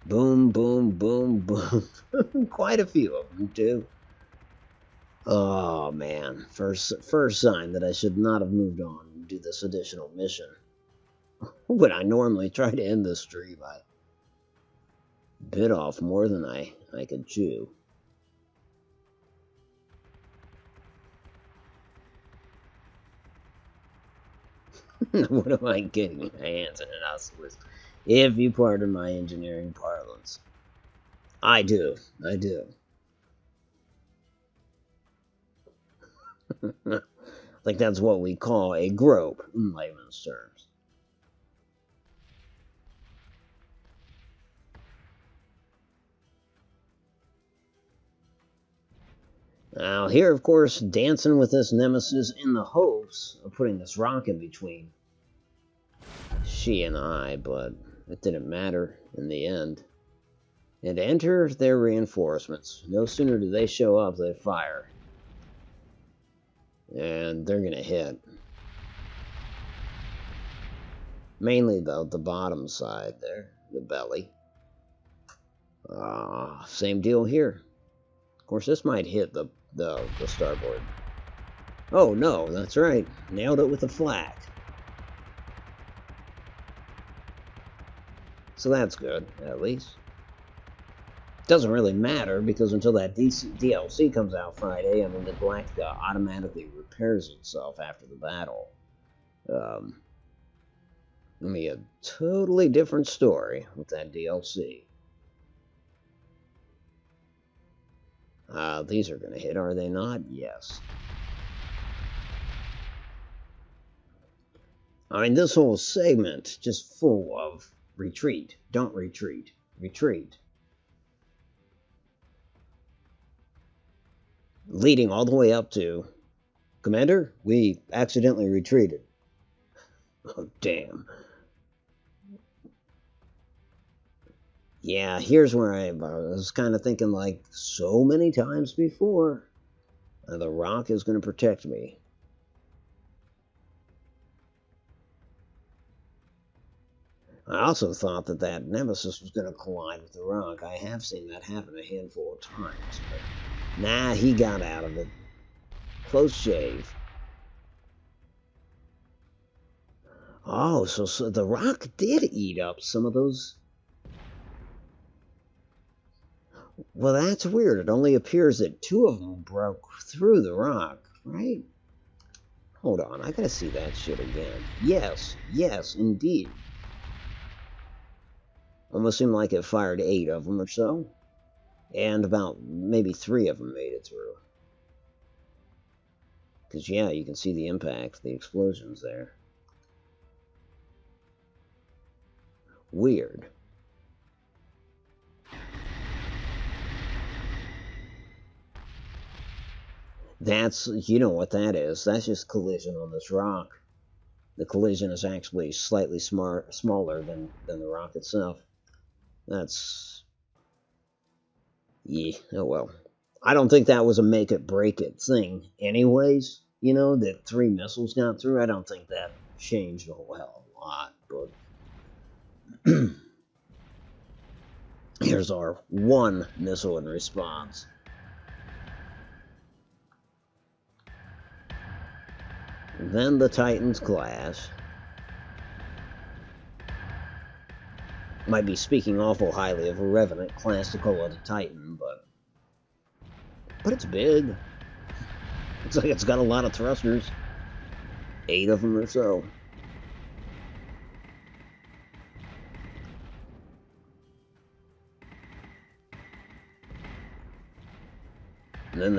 Boom, boom, boom, boom. Quite a few of them, too. Oh, man. First sign that I should not have moved on and do this additional mission. When I normally try to end this stream, I bit off more than I could chew. What am I getting my hands in an oscillus? If you pardon my engineering parlance. I do. I think that's what we call a grope in layman's terms. Now here, of course, dancing with this Nemesis in the hopes of putting this rock in between she and I, but it didn't matter in the end. And enter their reinforcements. No sooner do they show up, they fire. And they're gonna hit. Mainly, though, the bottom side there, the belly. Same deal here. Of course, this might hit the starboard. Oh, no, that's right. Nailed it with a flak. So that's good, at least. Doesn't really matter, because until that DLC comes out Friday, I mean, the Galactica automatically repairs itself after the battle. It'll be a totally different story with that DLC. These are going to hit, are they not? Yes. I mean, this whole segment just full of retreat. Don't retreat. Retreat. Leading all the way up to, Commander, we accidentally retreated. Oh, damn. Yeah, here's where I was kind of thinking, like so many times before, the rock is going to protect me. I also thought that Nemesis was going to collide with the rock. I have seen that happen a handful of times, but nah, he got out of it. Close shave. Oh, so the rock did eat up some of those. Well, that's weird. It only appears that 2 of them broke through the rock, right? Hold on, I gotta see that shit again. Yes, indeed. Almost seemed like it fired 8 of them or so. And about maybe 3 of them made it through. Because, yeah, you can see the impact, the explosions there. Weird. That's, you know what that is. That's just collision on this rock. The collision is actually slightly smaller than the rock itself. That's... yeah, oh well. I don't think that was a make-it-break-it thing. Anyways, you know, that 3 missiles got through, I don't think that changed a whole hell of a lot, but... here's our 1 missile in response. Then the Titans clash. Might be speaking awful highly of a Revenant class to call it a Titan, but it's big. Looks like it's got a lot of thrusters. 8 of them or so. And then,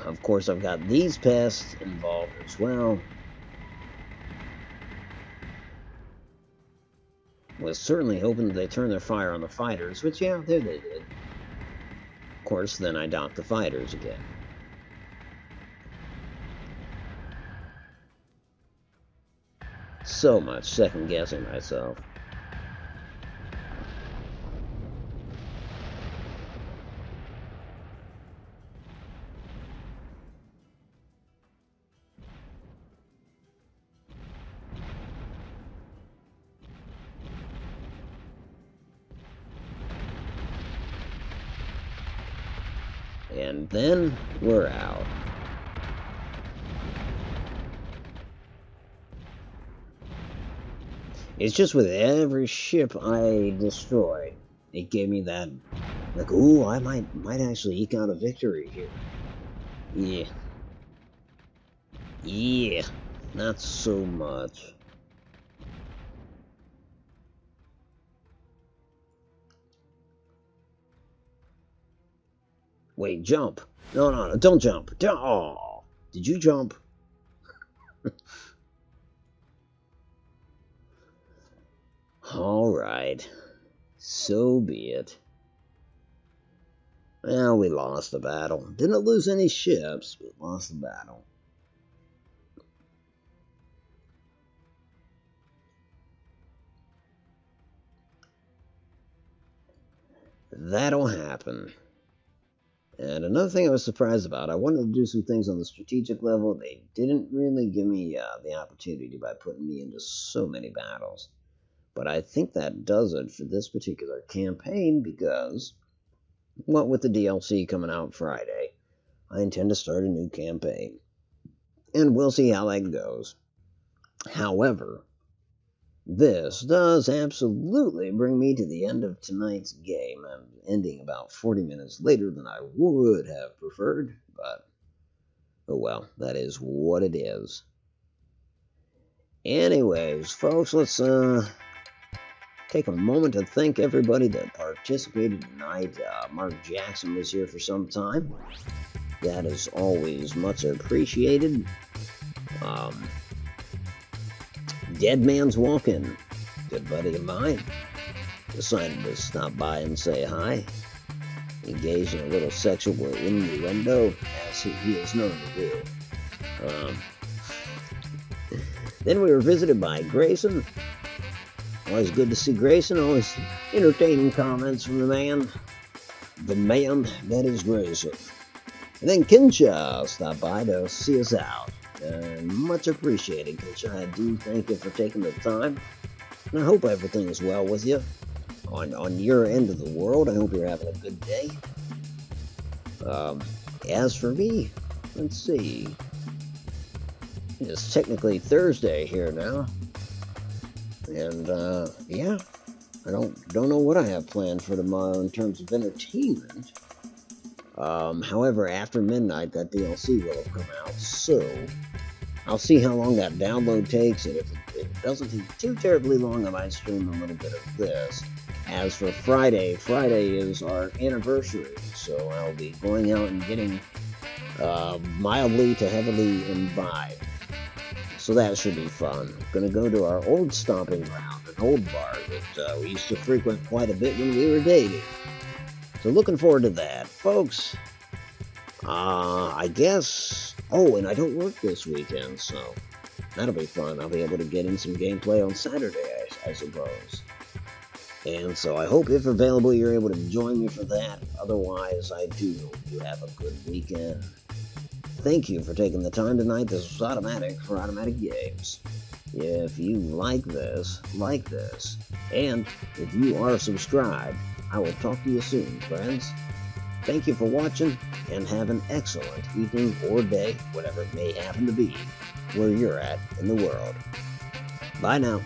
of course, I've got these pests involved as well. Was certainly hoping that they turn their fire on the fighters, which, yeah, there they did. Of course, then I docked the fighters again. So much second-guessing myself. And then we're out. It's just with every ship I destroy, it gave me that, like, ooh, I might actually eke out a victory here. Yeah. Yeah, not so much. Wait, jump. No, don't jump. Oh, did you jump? Alright. So be it. Well, we lost the battle. Didn't lose any ships, but lost the battle. That'll happen. And another thing I was surprised about, I wanted to do some things on the strategic level. They didn't really give me the opportunity by putting me into so many battles. But I think that does it for this particular campaign because, what with the DLC coming out Friday, I intend to start a new campaign. And we'll see how that goes. However, this does absolutely bring me to the end of tonight's game. I'm ending about 40 minutes later than I would have preferred, but oh well, that is what it is. Anyways, folks, let's take a moment to thank everybody that participated tonight. Mark Jackson was here for some time. That is always much appreciated. Dead Man's Walking, good buddy of mine, decided to stop by and say hi, engage in a little sexual innuendo, as he is known to do. Then we were visited by Grayson. Always good to see Grayson, always entertaining comments from the man that is Grayson. And then Kinshaw stopped by to see us out. Much appreciated, Kinshaw. I do thank you for taking the time. And I hope everything is well with you on your end of the world. I hope you're having a good day. As for me, let's see. It's technically Thursday here now. And, yeah. I don't know what I have planned for tomorrow in terms of entertainment. However, after midnight, that DLC will have come out, so I'll see how long that download takes, and if it doesn't take too terribly long, I might stream a little bit of this. As for Friday is our anniversary, so I'll be going out and getting mildly to heavily imbibed. So that should be fun. Gonna go to our old stomping ground, an old bar that we used to frequent quite a bit when we were dating. So looking forward to that. Folks, I guess Oh, and I don't work this weekend, so that'll be fun. I'll be able to get in some gameplay on Saturday, I suppose. And so I hope, if available, you're able to join me for that. Otherwise, I do hope you have a good weekend. Thank you for taking the time tonight. This was Automatic for Automatic Games. If you like this, and if you are subscribed, I will talk to you soon, friends. Thank you for watching, and have an excellent evening or day, whatever it may happen to be, where you're at in the world. Bye now.